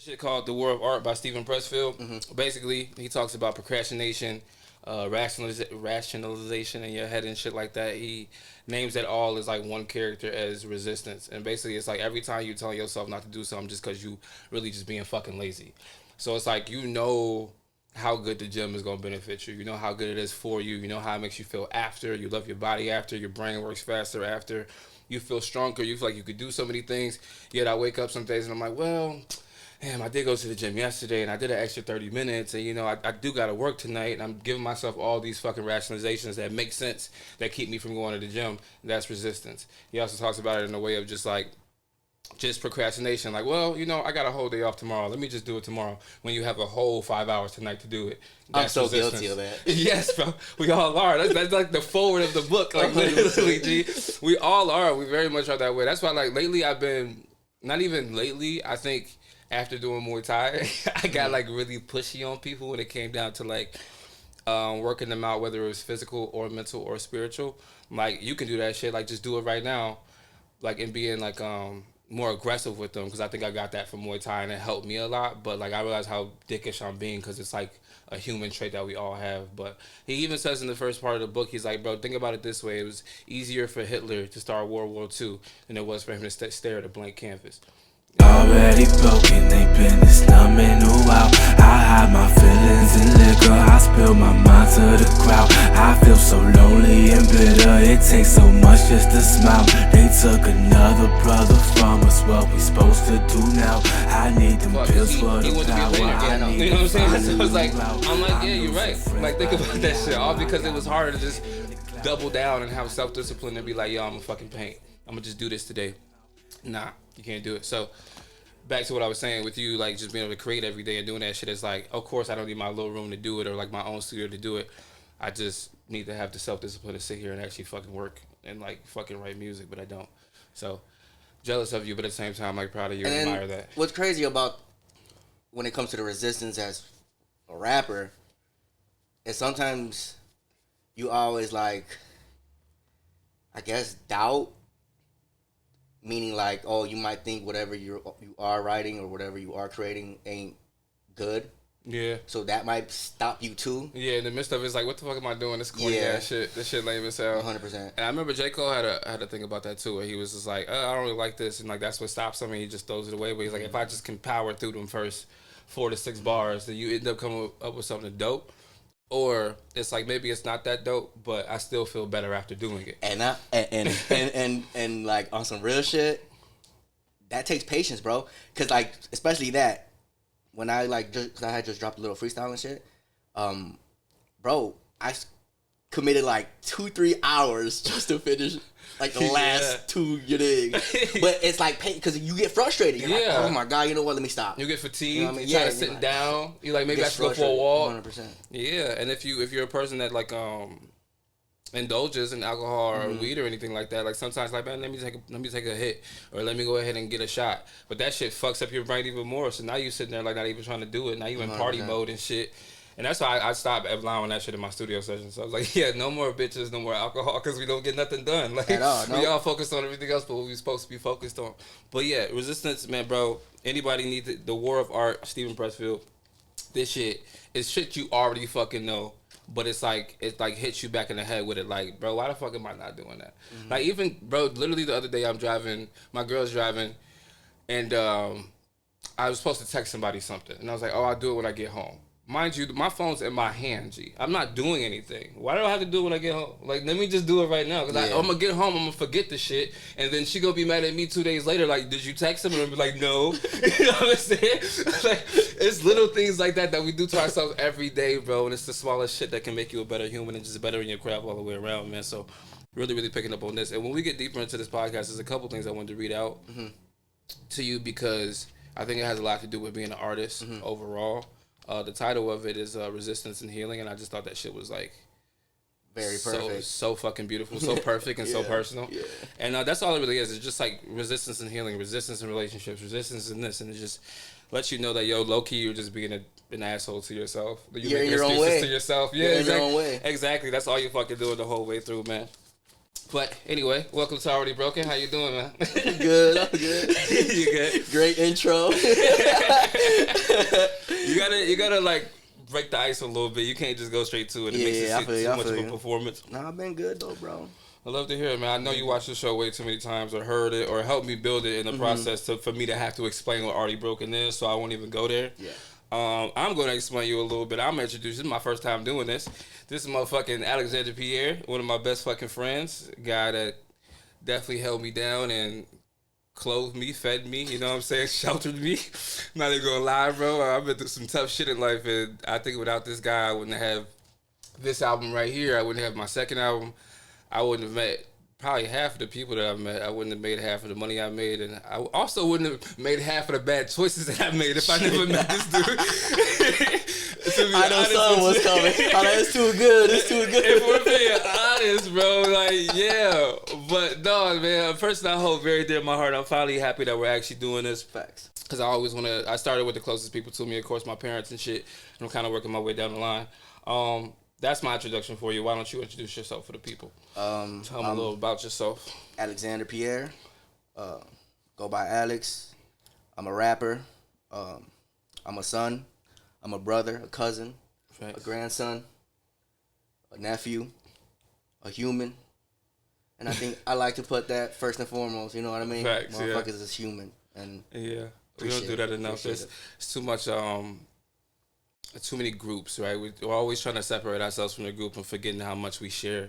shit called The War of Art by Stephen Pressfield. Basically, he talks about procrastination, rationalization in your head and shit like that. He names that all as like one character as resistance. And basically, it's like every time you tell yourself not to do something just because you really just being fucking lazy. So it's like, you know how good the gym is going to benefit you. You know how good it is for you. You know how it makes you feel after. You love your body after. Your brain works faster after. You feel stronger. You feel like you could do so many things. Yet I wake up some days and I'm like, well, damn, I did go to the gym yesterday and I did an extra 30 minutes and, you know, I do got to work tonight, and I'm giving myself all these fucking rationalizations that make sense that keep me from going to the gym. That's resistance. He also talks about it in a way of just procrastination. Like, well, you know, I got a whole day off tomorrow. Let me just do it tomorrow, when you have a whole 5 hours tonight to do it. That's I'm so resistance. Guilty of that. Yes, bro. We all are. That's like the forward of the book. Like, literally, G. We all are. We very much are that way. That's why, like, lately I've been, not even lately, I think after doing Muay Thai, I got like really pushy on people when it came down to like working them out, whether it was physical or mental or spiritual. Like, you can do that shit. Like, just do it right now. Like, and being like more aggressive with them, because I think I got that from Muay Thai and it helped me a lot. But like, I realized how dickish I'm being, because it's like a human trait that we all have. But he even says in the first part of the book, he's like, bro, think about it this way. It was easier for Hitler to start World War II than it was for him to stare at a blank canvas. Already broken, they been this numb and wow. I hide my feelings in liquor, I spill my mind to the crowd. I feel so lonely and bitter, it takes so much just to smile. They took another brother from us, what we supposed to do now? I need them pills for the power, I need. You know what I'm saying? So it's like, I'm like, yeah, you're right. Like, think about that shit. All because it was harder to just double down and have self-discipline and be like, yo, I'm gonna fucking paint. I'm gonna just do this today. Nah, you can't do it. So back to what I was saying with you, like, just being able to create every day and doing that shit, is like, of course I don't need my little room to do it, or like my own studio to do it. I just need to have the self-discipline to sit here and actually fucking work and like fucking write music, but I don't. So jealous of you, but at the same time, like, proud of you and admire that. What's crazy about when it comes to the resistance as a rapper is sometimes you always, like, I guess, doubt. Meaning, like, oh, you might think whatever you are writing or whatever you are creating ain't good. Yeah. So that might stop you too. Yeah, in the midst of it, it's like, what the fuck am I doing? This corny ass shit. This shit lame as hell. 100%. And I remember J. Cole had a thing about that too, where he was just like, I don't really like this, and like that's what stops him, and he just throws it away. But he's like, if I just can power through them first 4 to 6 bars, then you end up coming up with something dope. Or it's like, maybe it's not that dope, but I still feel better after doing it. And like, on some real shit, that takes patience, bro. Cause like, especially that, when I like, cause I had just dropped a little freestyle and shit, bro, I committed like 2-3 hours just to finish like the last 2, you dig? But it's like, because you get frustrated. You're like, oh my God, you know what? Let me stop. You get fatigued. You know what I mean? You try to sit down. You like, maybe I should go for a walk. 100%. Yeah, and if you're a person that like indulges in alcohol or weed or anything like that, like sometimes like, man, let me take a hit, or let me go ahead and get a shot. But that shit fucks up your brain even more. So now you sitting there like not even trying to do it. Now you in party mode and shit. And that's why I stopped allowing that shit in my studio sessions. So I was like, yeah, no more bitches, no more alcohol, because we don't get nothing done. Like, at all, we all focused on everything else, but what we supposed to be focused on. But yeah, resistance, man, bro. Anybody needs it. The War of Art, Stephen Pressfield. This shit is shit you already fucking know, but it's like hits you back in the head with it. Like, bro, why the fuck am I not doing that? Like, even, bro, literally the other day I'm driving, my girl's driving, and I was supposed to text somebody something, and I was like, oh, I'll do it when I get home. Mind you, my phone's in my hand, G. I'm not doing anything. Why do I have to do it when I get home? Like, let me just do it right now. Because I'm going to get home, I'm going to forget the shit. And then she going to be mad at me 2 days later. Like, did you text him? And I'll be like, no. You know what I'm saying? Like, it's little things like that we do to ourselves every day, bro. And it's the smallest shit that can make you a better human and just better in your craft all the way around, man. So, really, really picking up on this. And when we get deeper into this podcast, there's a couple things I wanted to read out to you, because I think it has a lot to do with being an artist overall. The title of it is Resistance and Healing, and I just thought that shit was like very perfect, so fucking beautiful, so perfect, and so personal. Yeah. And that's all it really is. It's just like resistance and healing, resistance in relationships, resistance in this, and it just lets you know that, yo, low key, you're just being an asshole to yourself. You're in your own way. To yourself. Yeah, you're exactly. In your own way. Exactly. That's all you fucking doing the whole way through, man. But anyway, welcome to Already Broken. How you doing, man? Good, I'm good. You good? Great intro. You gotta like break the ice a little bit. You can't just go straight to it. It makes it too much of a performance. Nah, I've been good though, bro. I love to hear it, man. I know you watched the show way too many times or heard it or helped me build it in the process for me to have to explain what Already Broken is, so I won't even go there. Yeah. I'm going to explain you a little bit. I'm going to introduce, this is my first time doing this. This is motherfucking Alexander Pierre, one of my best fucking friends. A guy that definitely held me down and clothed me, fed me, you know what I'm saying, sheltered me. Not even going to lie, bro. I've been through some tough shit in life, and I think without this guy, I wouldn't have this album right here. I wouldn't have my second album. I wouldn't have met probably half of the people that I've met. I wouldn't have made half of the money I made, and I also wouldn't have made half of the bad choices that I made if I never met this dude. I know something was coming. It's too good. It's too good. If we're being honest, bro, like, yeah. But, dog, man, a person I hold very dear in my heart. I'm finally happy that we're actually doing this. Facts. Because I always want to, I started with the closest people to me, of course, my parents and shit. And I'm kind of working my way down the line. That's my introduction for you. Why don't you introduce yourself for the people? Tell them a little about yourself. Alexander Pierre. Go by Alex. I'm a rapper. I'm a son. I'm a brother, a cousin, a grandson, a nephew, a human. And I think I like to put that first and foremost, you know what I mean? Facts, motherfuckers is human. And yeah, we don't do that enough. There's too much, too many groups, right? We're always trying to separate ourselves from the group and forgetting how much we share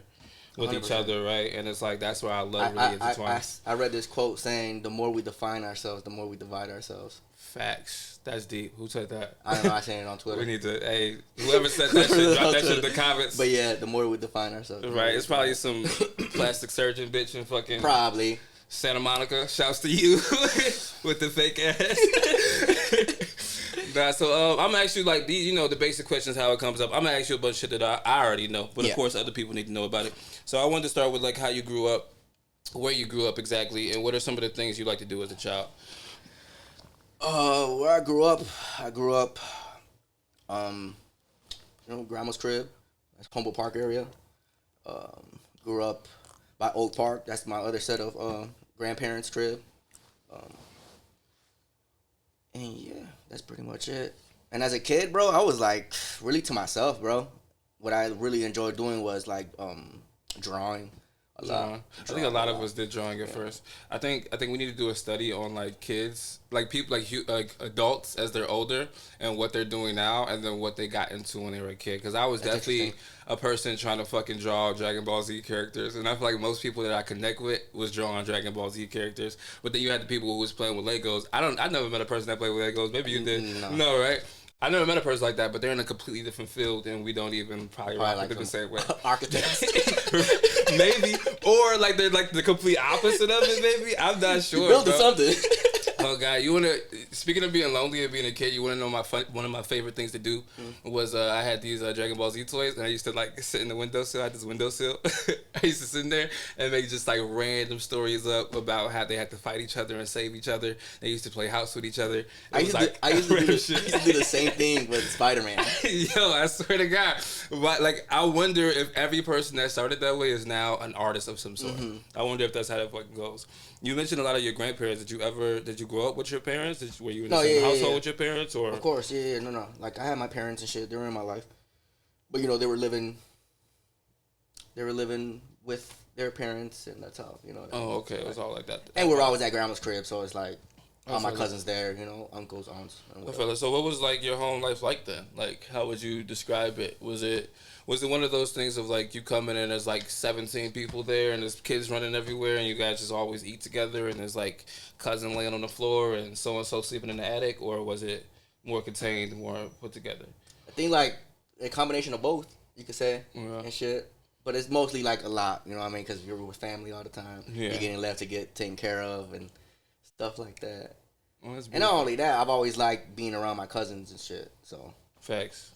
with 100%. Each other, right? And it's like, that's where our love really intertwines. I read this quote saying, the more we define ourselves, the more we divide ourselves. Facts. That's deep. Who said that? I don't know. I seen it on Twitter. We need to, hey, whoever said that shit, drop that shit in the comments. But yeah, the more we define ourselves. Right. It's probably some plastic surgeon bitch in fucking probably Santa Monica. Shouts to you with the fake ass. Nah, so I'm actually like these, you know, the basic questions, how it comes up. I'm gonna ask you a bunch of shit that I already know, but of course other people need to know about it. So I wanted to start with like how you grew up, where you grew up exactly, and what are some of the things you like to do as a child. Where I grew up, grandma's crib. That's Humboldt Park area. Grew up by Oak Park. That's my other set of grandparents' crib. And yeah, that's pretty much it. And as a kid, bro, I was like really to myself, bro. What I really enjoyed doing was like drawing. I think a lot of us did drawing at first. I think we need to do a study on like kids, like people, like adults as they're older, and what they're doing now, and then what they got into when they were a kid. Because I was definitely a person trying to fucking draw Dragon Ball Z characters, and I feel like most people that I connect with was drawing Dragon Ball Z characters. But then you had the people who was playing with Legos. I never met a person that played with Legos. Maybe you did. No, right? I never met a person like that, but they're in a completely different field, and we don't even probably rock like the same way. Architects. Maybe. Or like they're like the complete opposite of it, maybe. I'm not sure. Building something. Oh God, you wanna, speaking of being lonely and being a kid, you wanna know one of my favorite things to do was I had these Dragon Ball Z toys, and I used to like sit in the windowsill. I had this windowsill. I used to sit in there and make just like random stories up about how they had to fight each other and save each other. They used to play house with each other. I used to do the same thing with Spider-Man. Yo, I swear to God. But like, I wonder if every person that started that way is now an artist of some sort. I wonder if that's how that fucking goes. You mentioned a lot of your grandparents. Did you grow up with your parents? Were you in the same household with your parents? Or? Of course, no. Like, I had my parents and shit. They were in my life. But, you know, they were living with their parents, and that's how, you know. Oh, okay. It was all like that. And we're always at grandma's crib, so it's like, all my cousins there, you know, uncles, aunts. So what was, like, your home life like then? Like, how would you describe it? Was it one of those things of, like, you coming in, there's, like, 17 people there, and there's kids running everywhere, and you guys just always eat together, and there's, like, cousin laying on the floor, and so-and-so sleeping in the attic, or was it more contained, more put together? I think, like, a combination of both, you could say, and shit. But it's mostly, like, a lot, you know what I mean? Because you're with family all the time. Yeah. You're getting left to get taken care of, and stuff like that. Well, and not only that, I've always liked being around my cousins and shit. So facts.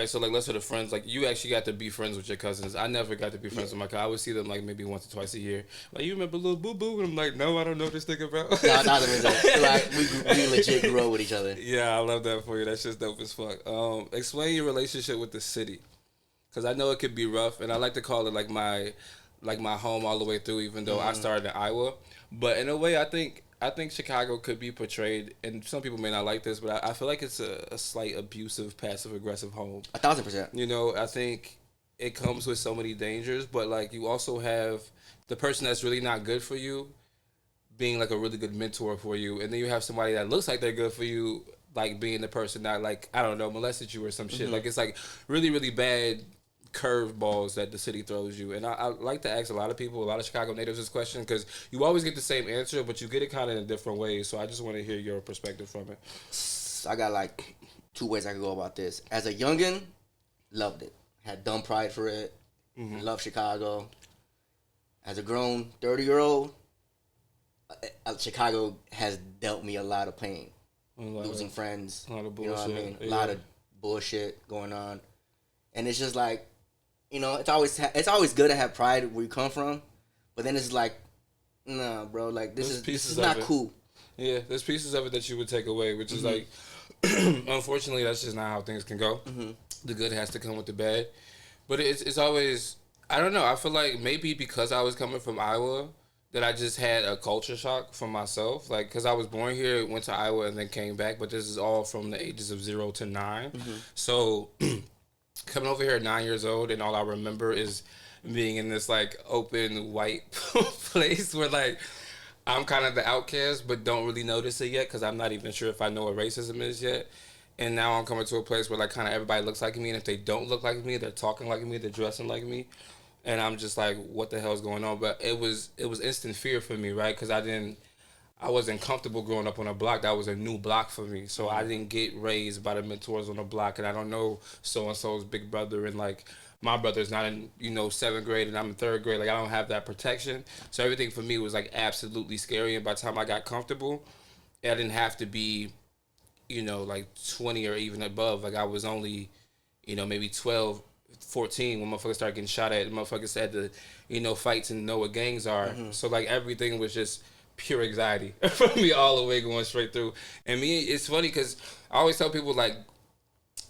So like, let's say the friends, like you actually got to be friends with your cousins. I never got to be friends with my cousins. I would see them like maybe once or twice a year. Like, you remember Little Boo Boo? And I'm like, no, I don't know what this thing about. No, not that. Like, we legit grew up with each other. Yeah, I love that for you. That's just dope as fuck. Explain your relationship with the city, because I know it could be rough, and I like to call it like my home all the way through, even though I started in Iowa. But in a way, I think I think Chicago could be portrayed, and some people may not like this, but I feel like it's a slight abusive, passive aggressive home. 1,000%. You know, I think it comes with so many dangers, but like you also have the person that's really not good for you being like a really good mentor for you, and then you have somebody that looks like they're good for you, like being the person that, like, I don't know, molested you or some shit. Like, it's like really, really bad curveballs that the city throws you. And I like to ask a lot of people, a lot of Chicago natives, this question, because you always get the same answer, but you get it kind of in different ways. So I just want to hear your perspective from it. I got like 2 ways I could go about this. As a youngin', loved it. Had dumb pride for it. Love Chicago. As a grown 30-year-old, Chicago has dealt me a lot of pain. Losing friends. A lot of bullshit. You know what I mean? A lot of bullshit going on. And it's just like, you know, it's always good to have pride where you come from, but then it's like, nah, bro, like this is not cool. Yeah, there's pieces of it that you would take away, which is like, unfortunately, that's just not how things can go. The good has to come with the bad, but it's always, I don't know. I feel like maybe because I was coming from Iowa, that I just had a culture shock from myself, like because I was born here, went to Iowa, and then came back. But this is all from the ages of 0 to 9, so. Coming over here at 9 years old, and all I remember is being in this like open white place where like I'm kind of the outcast, but don't really notice it yet because I'm not even sure if I know what racism is yet. And now I'm coming to a place where like kind of everybody looks like me, and if they don't look like me, they're talking like me, they're dressing like me, and I'm just like, what the hell is going on? But it was instant fear for me, right? Because I wasn't comfortable growing up on a block. That was a new block for me. So I didn't get raised by the mentors on the block. And I don't know so-and-so's big brother. And, like, my brother's not in, 7th grade and I'm in 3rd grade. Like, I don't have that protection. So everything for me was, like, absolutely scary. And by the time I got comfortable, I didn't have to be, like 20 or even above. Like, I was only, maybe 12, 14 when motherfuckers started getting shot at. Motherfuckers had to, fights and know what gangs are. So, like, everything was just pure anxiety from me all the way going straight through. And me, it's funny because I always tell people, like,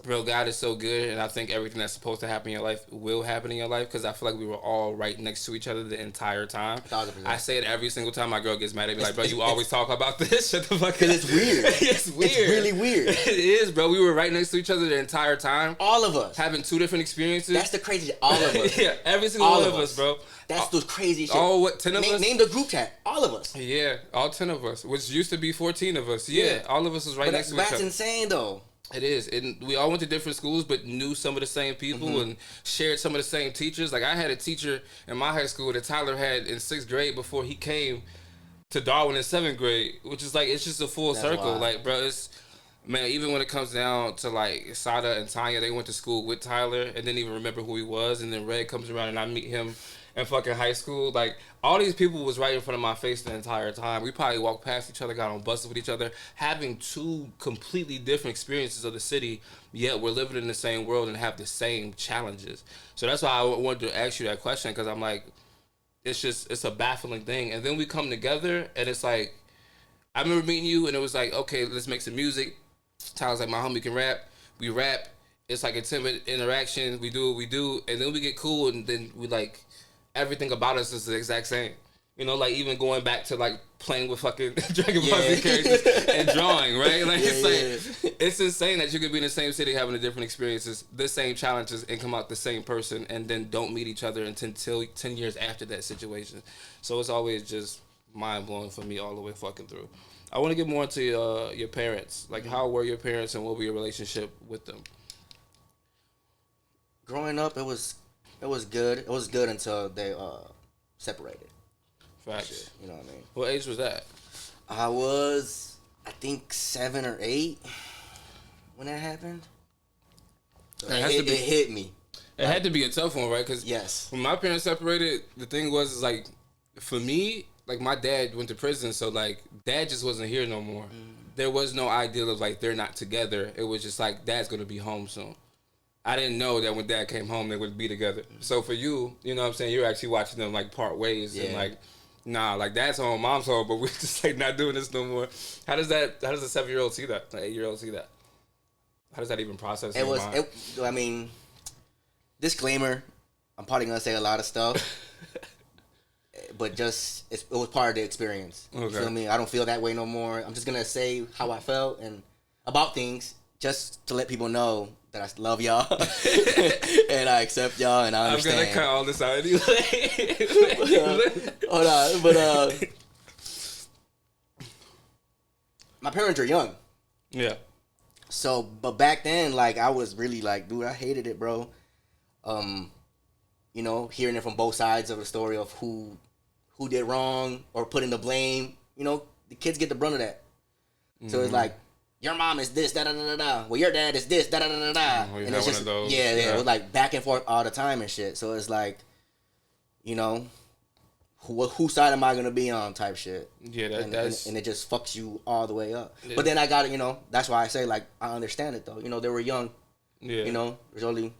bro, God is so good, and I think everything that's supposed to happen in your life will happen in your life, because I feel like we were all right next to each other the entire time. 1,000%. I say it every single time my girl gets mad at me, like, bro, you always talk about this. Shut the fuck up. Because it's weird. It's weird. It's really weird. It is, bro. We were right next to each other the entire time. All of us. Having 2 different experiences. That's the crazy shit. All of us. Yeah, every single one of us, bro. That's the crazy shit. All what, 10 of us? Name the group chat. All of us. Yeah, all 10 of us, which used to be 14 of us. Yeah, all of us was right next to each other. That's insane, though. It is. And we all went to different schools, but knew some of the same people and shared some of the same teachers. Like, I had a teacher in my high school that Tyler had in 6th grade before he came to Darwin in 7th grade, which is like, it's just a full circle. Wild. Like, bro, it's, man, even when it comes down to like Sada and Tanya, they went to school with Tyler and didn't even remember who he was. And then Red comes around and I meet him in fucking high school. Like, all these people was right in front of my face the entire time. We probably walked past each other, got on buses with each other, having 2 completely different experiences of the city, yet we're living in the same world and have the same challenges. So that's why I wanted to ask you that question, because I'm like, it's a baffling thing. And then we come together and it's like, I remember meeting you and it was like, okay, let's make some music. Tyler's like, my homie can rap. We rap. It's like a timid interaction. We do what we do. And then we get cool and then we like, everything about us is the exact same. Like even going back to like playing with fucking Dragon Ball Z characters and drawing, right? Like it's insane that you could be in the same city having the different experiences, the same challenges, and come out the same person, and then don't meet each other until 10 years after that situation. So it's always just mind blowing for me all the way fucking through. I want to get more into your parents. Like, how were your parents and what was your relationship with them? Growing up, it was good. It was good until they separated. Facts. Shit, you know what I mean? What age was that? I was, I think, 7 or 8 when that happened. So it hit me. It had to be a tough one, right? Because when my parents separated, the thing was like, for me, like my dad went to prison, so like dad just wasn't here no more. There was no ideal of like they're not together. It was just like dad's gonna be home soon. I didn't know that when dad came home they would be together. So for you, you know what I'm saying, you're actually watching them like part ways and like, nah, like dad's home, mom's home, but we're just like not doing this no more. How does a 7-year-old see that? An 8-year-old see that? How does that even process in your mind? I mean, disclaimer, I'm probably gonna say a lot of stuff. but just it was part of the experience. You feel me? I don't feel that way no more. I'm just gonna say how I felt and about things, just to let people know that I love y'all and I accept y'all and I understand. I'm gonna cut all this out anyway. Hold on, but my parents are young. Yeah. So, but back then, like, I was really like, dude, I hated it, bro. You know, hearing it from both sides of the story of who did wrong or putting the blame. You know, the kids get the brunt of that. So it's like, your mom is this, da da da da da. Well, your dad is this, da da da da da. And it's just, yeah, it was like back and forth all the time and shit. So it's like, you know, whose side am I gonna be on type shit. Yeah, that's and it just fucks you all the way up. Yeah. But then I got it, you know. That's why I say like I understand it though. You know, they were young. Yeah. You know, there's only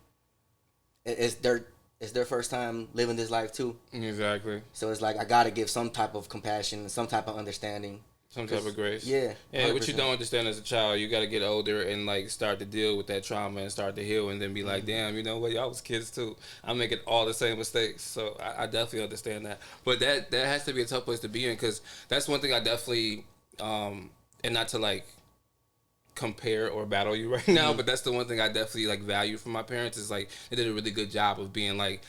it's their first time living this life too. Exactly. So it's like I gotta give some type of compassion, some type of understanding. Some type of grace. Yeah. 100%. Yeah, what you don't understand as a child, you got to get older and like start to deal with that trauma and start to heal and then be like, damn, you know what, y'all was kids too. I'm making all the same mistakes. So I definitely understand that. But that has to be a tough place to be in because that's one thing I definitely, and not to like compare or battle you right now, but that's the one thing I definitely like value from my parents is like they did a really good job of being like,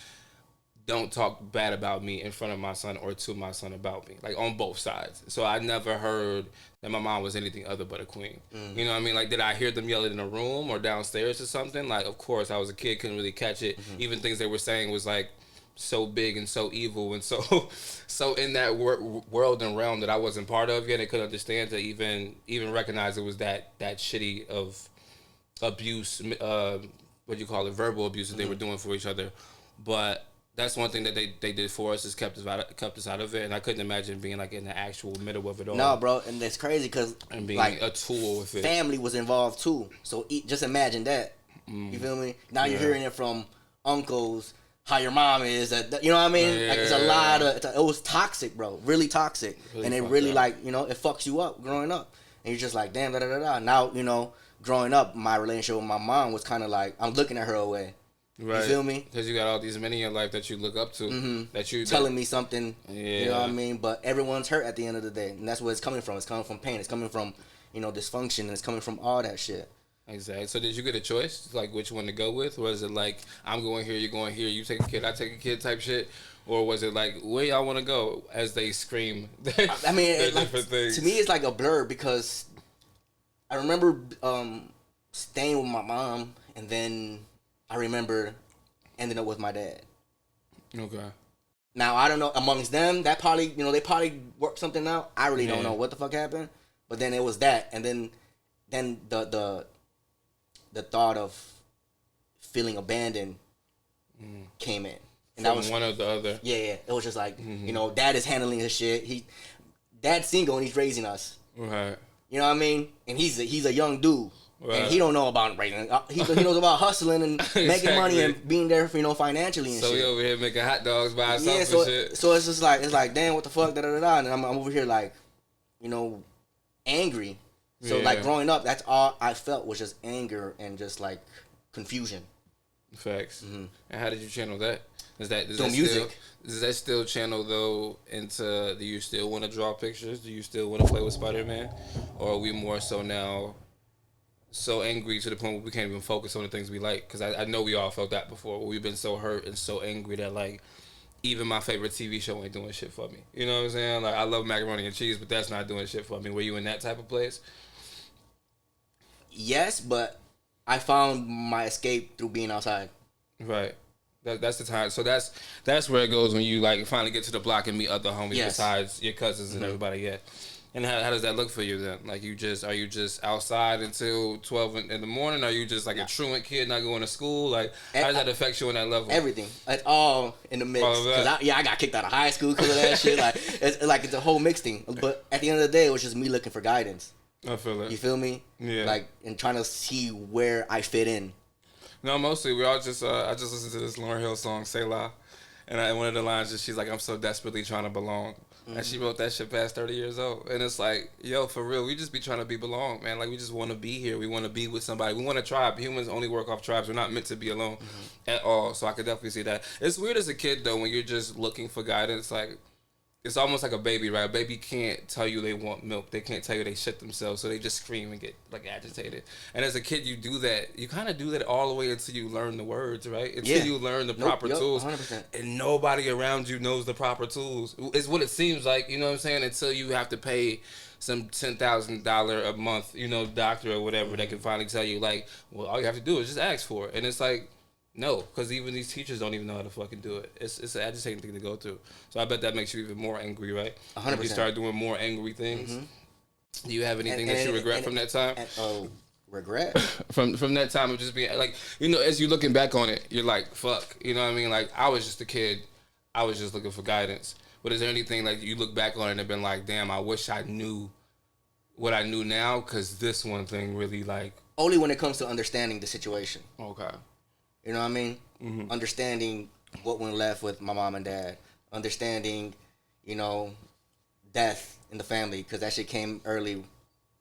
don't talk bad about me in front of my son or to my son about me, like on both sides. So I never heard that my mom was anything other but a queen. You know what I mean? Like, did I hear them yelling in a room or downstairs or something? Like, of course, I was a kid, couldn't really catch it. Even things they were saying was like so big and so evil and so in that world and realm that I wasn't part of yet. I couldn't understand to even recognize it was that shitty of abuse, what do you call it, verbal abuse that they were doing for each other. But that's one thing that they did for us is kept us out of it, and I couldn't imagine being like in the actual middle of it all. No, bro, and it's crazy because and being like a tool with it. Family was involved too, so just imagine that. You feel me? Now you're hearing it from uncles how your mom is. You know what I mean? Like it's a lot of. It was toxic, bro. Really toxic, and it really like it fucks you up growing up, and you're just like damn da da da da. Now growing up, my relationship with my mom was kind of like I'm looking at her away. Right. You feel me? Because you got all these men in your life that you look up to. That you telling me something. Yeah. You know what I mean? But everyone's hurt at the end of the day. And that's where it's coming from. It's coming from pain. It's coming from, dysfunction. And it's coming from all that shit. Exactly. So did you get a choice? Like which one to go with? Or is it like, I'm going here, you're going here, you take a kid, I take a kid type shit? Or was it like, where y'all want to go as they scream? I mean, different things. To me, it's like a blur because I remember staying with my mom and then I remember ending up with my dad. Okay. Now, I don't know, amongst them, that probably, they probably worked something out. I really don't know what the fuck happened. But then it was that. And then the thought of feeling abandoned came in. And from that was one or the other. Yeah. It was just like, dad is handling his shit. Dad's single and he's raising us. Right. You know what I mean? And he's a young dude. Right. And he don't know about raising. He knows about hustling and making money and being there for financially and so shit. So he over here making hot dogs by himself and shit. So it's just like damn, what the fuck, da da da da. And I'm over here like, angry. So like growing up, that's all I felt was just anger and just like confusion. Facts. And how did you channel that? Is that music? Does that still channel though into? Do you still want to draw pictures? Do you still want to play with Spider-Man, or are we more so now? So angry to the point where we can't even focus on the things we like. Because I know we all felt that before. Where we've been so hurt and so angry that like even my favorite TV show ain't doing shit for me. You know what I'm saying? Like I love macaroni and cheese, but that's not doing shit for me. Were you in that type of place? Yes, but I found my escape through being outside. Right. That's the time. So that's where it goes when you like finally get to the block and meet other homies besides your cousins and everybody. Yeah. And how does that look for you then? Like are you just outside until 12 in the morning? Are you just like a truant kid not going to school? Like how does that affect you on that level? Everything. It's all in the mix. Cause I got kicked out of high school because of that shit. Like it's a whole mixed thing. But at the end of the day, it was just me looking for guidance. I feel it. You feel me? Yeah. Like and trying to see where I fit in. No, mostly we all just I just listened to this Lauryn Hill song "Selah," and one of the lines is she's like, "I'm so desperately trying to belong." And she wrote that shit past 30 years old. And it's like, yo, for real, we just be trying to be belong, man. Like, we just want to be here. We want to be with somebody. We want a tribe. Humans only work off tribes. We're not meant to be alone at all. So I could definitely see that. It's weird as a kid, though, when you're just looking for guidance. Like, it's almost like a baby, right? A baby can't tell you they want milk. They can't tell you they shit themselves, so they just scream and get like agitated. And as a kid, you do that. You kind of do that all the way until you learn the words, right? Until you learn the proper tools. 100%. And nobody around you knows the proper tools. It's what it seems like, you know what I'm saying? Until you have to pay some $10,000 a month, doctor or whatever that can finally tell you, like, well, all you have to do is just ask for it. And it's like, no, because even these teachers don't even know how to fucking do it. It's an agitating thing to go through. So I bet that makes you even more angry, right? 100%. If you start doing more angry things. Do you have anything that you regret from that time? Regret? from that time of just being, like, as you're looking back on it, you're like, fuck. You know what I mean? Like, I was just a kid. I was just looking for guidance. But is there anything, like, you look back on it and been like, damn, I wish I knew what I knew now? Because this one thing really, like... Only when it comes to understanding the situation. Okay. You know what I mean? Mm-hmm. Understanding what went left with my mom and dad. Understanding, death in the family, because that shit came early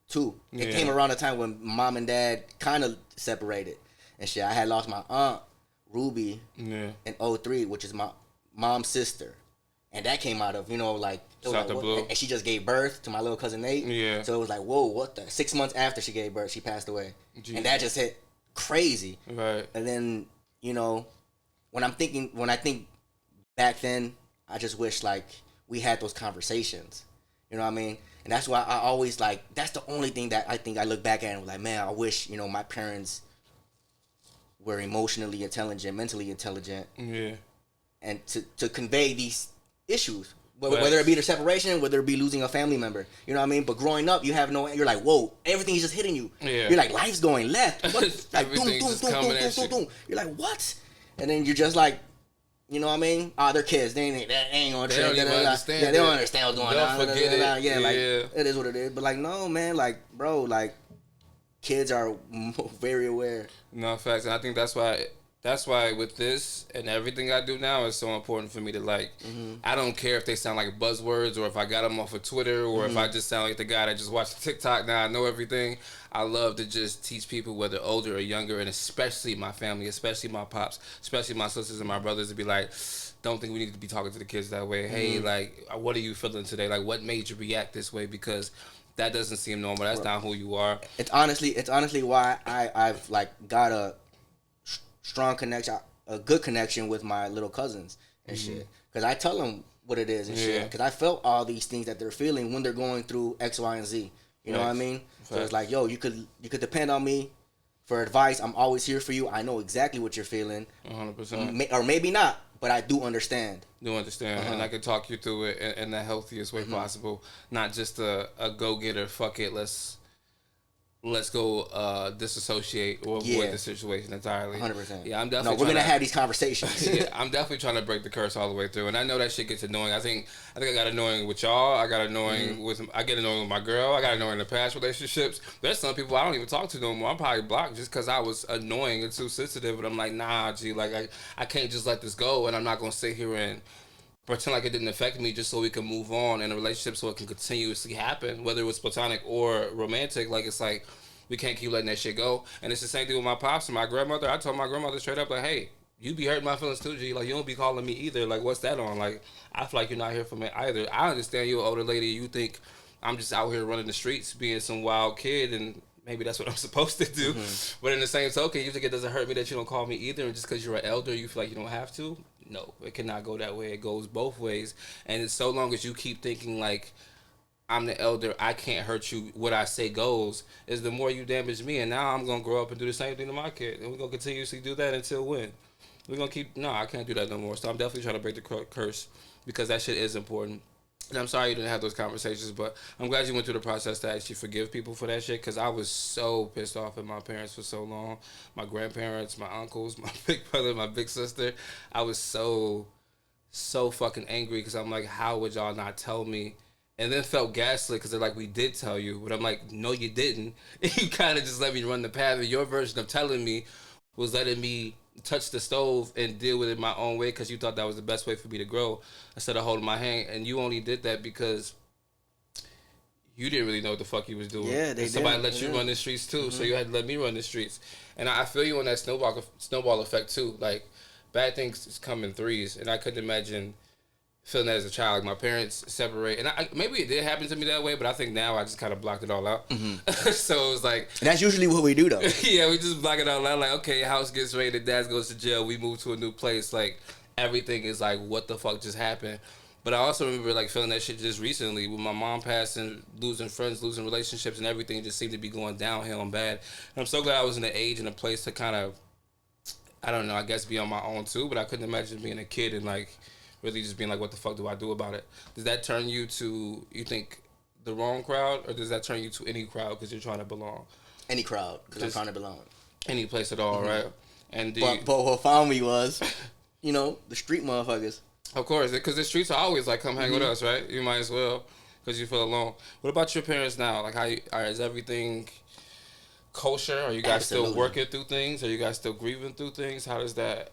too. It came around the time when mom and dad kind of separated and shit. I had lost my aunt, Ruby, in 2003, which is my mom's sister. And that came out of, and she just gave birth to my little cousin Nate. Yeah. So it was like, whoa, what the? 6 months after she gave birth, she passed away. Jeez. And that just hit crazy. Right. And then, when I think back then, I just wish, like, we had those conversations. You know what I mean? And that's why I always, like, that's the only thing that I think I look back at and was like, man, I wish, my parents were emotionally intelligent, mentally intelligent. Yeah. And to convey these issues, whether it be the separation, whether it be losing a family member, you know what I mean? But growing up, you're like, whoa, everything is just hitting you. Yeah. You're like, life's going left. What? Like, boom, boom, boom, boom, boom, boom, boom. You're like, what? And then you're just like, you know what I mean? They're kids. They ain't gonna trip. They don't even understand. Yeah, they don't understand what's going on. Forget it. Yeah, like, it is what it is. But, like, no, man, like, bro, like, kids are very aware. No, facts. And I think that's why with this and everything I do now, it's so important for me to, like, I don't care if they sound like buzzwords or if I got them off of Twitter or if I just sound like the guy that just watched TikTok. Now I know everything. I love to just teach people, whether older or younger, and especially my family, especially my pops, especially my sisters and my brothers, to be like, don't think we need to be talking to the kids that way. Hey, like, what are you feeling today? Like, what made you react this way? Because that doesn't seem normal. That's not who you are. It's honestly why I've, like, got a strong connection, a good connection with my little cousins and shit. Because I tell them what it is and shit. Because I felt all these things that they're feeling when they're going through X, Y, and Z. You know what I mean? So it's like, yo, you could depend on me for advice. I'm always here for you. I know exactly what you're feeling. 100%. Or maybe not, but I do understand. And I can talk you through it in the healthiest way possible. Not just a go-getter, fuck it, let's go disassociate or avoid the situation entirely. 100%. Yeah, I'm definitely. No, we're gonna have these conversations. Yeah, I'm definitely trying to break the curse all the way through, and I know that shit gets annoying. I think I got annoying with y'all. I get annoying with my girl. I got annoying in the past relationships. There's some people I don't even talk to no more. I'm probably blocked just because I was annoying and too sensitive. But I'm like, nah, G, like I can't just let this go, and I'm not gonna sit here and pretend like it didn't affect me just so we can move on in a relationship so it can continuously happen, whether it was platonic or romantic. Like, it's like, we can't keep letting that shit go. And it's the same thing with my pops and my grandmother. I told my grandmother straight up, like, hey, you be hurting my feelings too, G. Like, you don't be calling me either. Like, what's that on? Like, I feel like you're not here for me either. I understand you're an older lady. You think I'm just out here running the streets being some wild kid, and maybe that's what I'm supposed to do. But in the same token, you think it doesn't hurt me that you don't call me either, and just because you're an elder, you feel like you don't have to? No, it cannot go that way. It goes both ways. And it's so long as you keep thinking, like, I'm the elder, I can't hurt you, what I say goes, is the more you damage me. And now I'm going to grow up and do the same thing to my kid. And we're going to continuously do that until when? We're going to I can't do that no more. So I'm definitely trying to break the curse, because that shit is important. And I'm sorry you didn't have those conversations, but I'm glad you went through the process to actually forgive people for that shit, because I was so pissed off at my parents for so long. My grandparents, my uncles, my big brother, my big sister. I was so fucking angry, because I'm like, how would y'all not tell me? And then felt gaslit, because they're like, we did tell you. But I'm like, no, you didn't. You kind of just let me run the path. And your version of telling me was letting me touch the stove and deal with it my own way, because you thought that was the best way for me to grow, instead of holding my hand. And you only did that because you didn't really know what the fuck you was doing. Yeah, they did. Somebody let you run the streets too, so you had to let me run the streets. And I feel you on that snowball effect too. Like, bad things come in threes, and I couldn't imagine feeling that as a child. Like my parents separate, and maybe it did happen to me that way, but I think now I just kind of blocked it all out. So it was like, and that's usually what we do though. Yeah, we just block it all out. Like, okay, house gets raided, dad goes to jail, we move to a new place. Like everything is like, what the fuck just happened? But I also remember like feeling that shit just recently with my mom passing, losing friends, losing relationships, and everything just seemed to be going downhill and bad. And I'm so glad I was in the age and a place to kind of, I don't know, I guess be on my own too. But I couldn't imagine being a kid and like really just being like, what the fuck do I do about it? Does that turn you to, you think, the wrong crowd, or does that turn you to any crowd because you're trying to belong? Any crowd, because I'm trying to belong. Any place at all, right? And but what found me was, you know, the street motherfuckers. Of course, because the streets are always like, come hang with us, right? You might as well, because you feel alone. What about your parents now? Like, is everything kosher? Are you guys still working through things? Are you guys still grieving through things? How does that?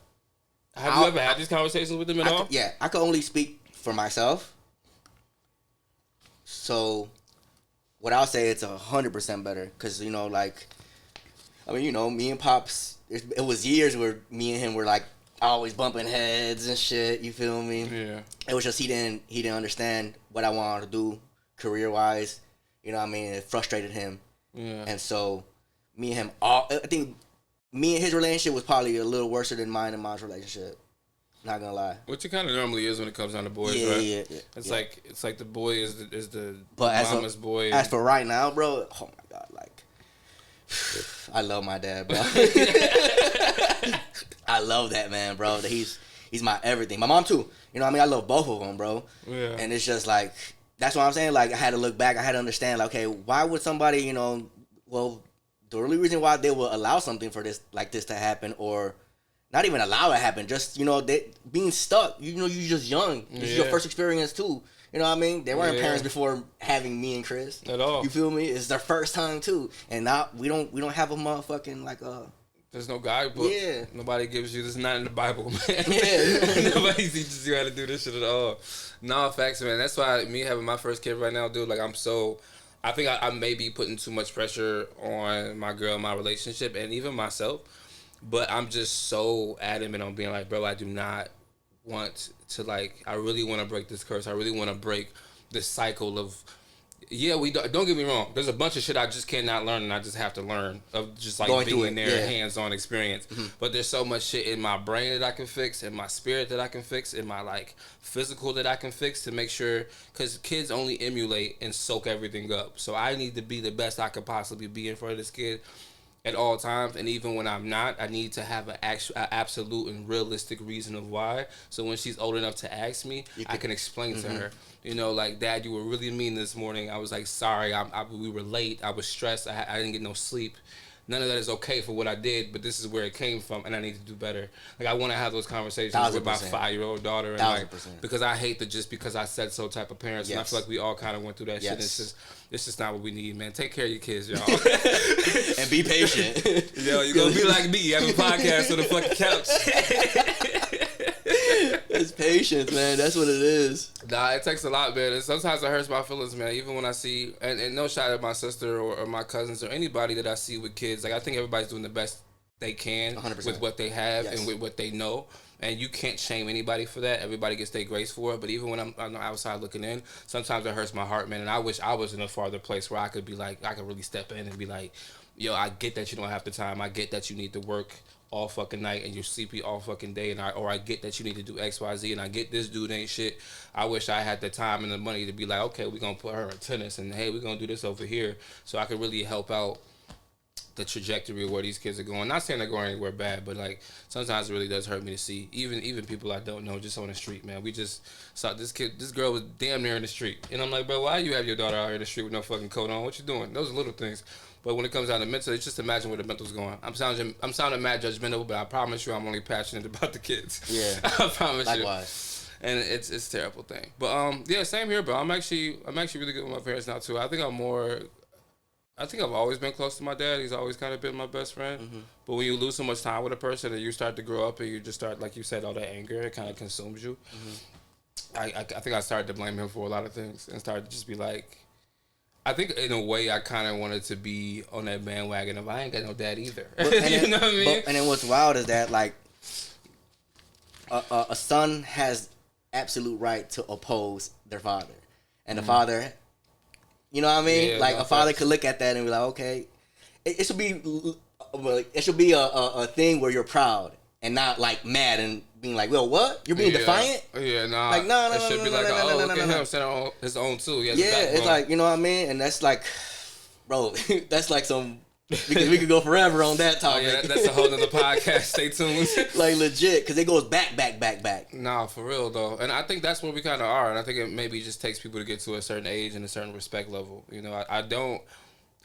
Have you ever had these conversations with them at all? Yeah, I can only speak for myself. So, what I'll say, it's 100% better, because you know, like, I mean, you know, me and Pops, it was years where me and him were like always bumping heads and shit. You feel me? Yeah. It was just he didn't understand what I wanted to do career wise. You know what I mean? It frustrated him. Yeah. And so me and him, I think me and his relationship was probably a little worse than mine and mom's relationship. Not gonna lie. Which it kind of normally is when it comes down to boys, yeah, right? Yeah. It's like the boy is the but mama's boy. As for right now, bro, oh my god, like I love my dad, bro. I love that man, bro. He's my everything. My mom too. You know what I mean? I love both of them, bro. Yeah. And it's just like, that's what I'm saying. Like, I had to look back. I had to understand, like, okay, why would somebody, you know, well, the only reason why they will allow something for this, like this to happen, or not even allow it to happen, just, you know, they being stuck. You know, you're just young. This is your first experience too. You know what I mean? They weren't parents before having me and Chris. At all. You feel me? It's their first time too. And now we don't have a motherfucking like there's no guidebook. Yeah. Nobody gives you this. Not in the Bible, man. Yeah. Nobody teaches you how to do this shit at all. No, facts, man. That's why me having my first kid right now, dude, like I think I may be putting too much pressure on my girl, my relationship, and even myself. But I'm just so adamant on being like, bro, I do not want to, like, I really want to break this curse. I really want to break this cycle of, don't get me wrong. There's a bunch of shit I just cannot learn, and I just have to learn of just like going being there, hands-on experience. But there's so much shit in my brain that I can fix, in my spirit that I can fix, in my like physical that I can fix to make sure, because kids only emulate and soak everything up. So I need to be the best I could possibly be in front of this kid at all times, and even when I'm not, I need to have an absolute and realistic reason of why. So when she's old enough to ask me, I can explain to her. You know, like, Dad, you were really mean this morning. I was like, sorry, we were late. I was stressed. I didn't get no sleep. None of that is okay for what I did, but this is where it came from, and I need to do better. Like, I want to have those conversations 1,000%. with my 5-year-old daughter, and 1,000%. like, because I hate that just because I said so type of parents, and I feel like we all kind of went through that shit. It's just not what we need, man. Take care of your kids, y'all. And be patient. Yo, you're going to be like me, having a podcast on the fucking couch. It's patience, man. That's what it is. Nah, it takes a lot, man. And sometimes it hurts my feelings, man. Even when I see, and no shot at my sister or my cousins or anybody that I see with kids. Like, I think everybody's doing the best they can 100%. with what they have and with what they know. And you can't shame anybody for that. Everybody gets their grace for it. But even when I'm outside looking in, sometimes it hurts my heart, man. And I wish I was in a farther place where I could be like, I could really step in and be like, yo, I get that you don't have the time. I get that you need to work all fucking night and you're sleepy all fucking day, and I get that you need to do X, Y, Z, and I get this dude ain't shit. I wish I had the time and the money to be like, okay, we're gonna put her in tennis, and hey, we're gonna do this over here, so I could really help out the trajectory of where these kids are going. Not saying they're going anywhere bad, but like sometimes it really does hurt me to see even people I don't know just on the street, man. We just saw this girl was damn near in the street, and I'm like, bro, why you have your daughter out here in the street with no fucking coat on? What you doing? Those are little things. But when it comes down to mental, it's just imagine where the mental's going. I'm sounding mad judgmental, but I promise you I'm only passionate about the kids. Yeah. I promise Likewise. you. And it's a terrible thing. But yeah, same here, bro. I'm actually really good with my parents now too. I think I've always been close to my dad. He's always kind of been my best friend. Mm-hmm. But when you lose so much time with a person and you start to grow up and you just start, like you said, all that anger, it kind of consumes you. Mm-hmm. I think I started to blame him for a lot of things and started to just be like, I think in a way I kind of wanted to be on that bandwagon of I ain't got no dad either. You know what I mean? And then what's wild is that like a son has absolute right to oppose their father. And the father, you know what I mean? Like a father could look at that and be like, okay, it should be a thing where you're proud and not like mad and being like, well, what? You're being defiant? Yeah, nah. Like, no. It should be like, oh, look at him set on his own too. Yeah, it's like, you know what I mean? And that's like, bro, that's like some, we could go forever on that topic. Oh, yeah, that's a whole nother podcast. Stay tuned. Like legit, because it goes back. Nah, for real though. And I think that's where we kind of are. And I think it maybe just takes people to get to a certain age and a certain respect level. You know,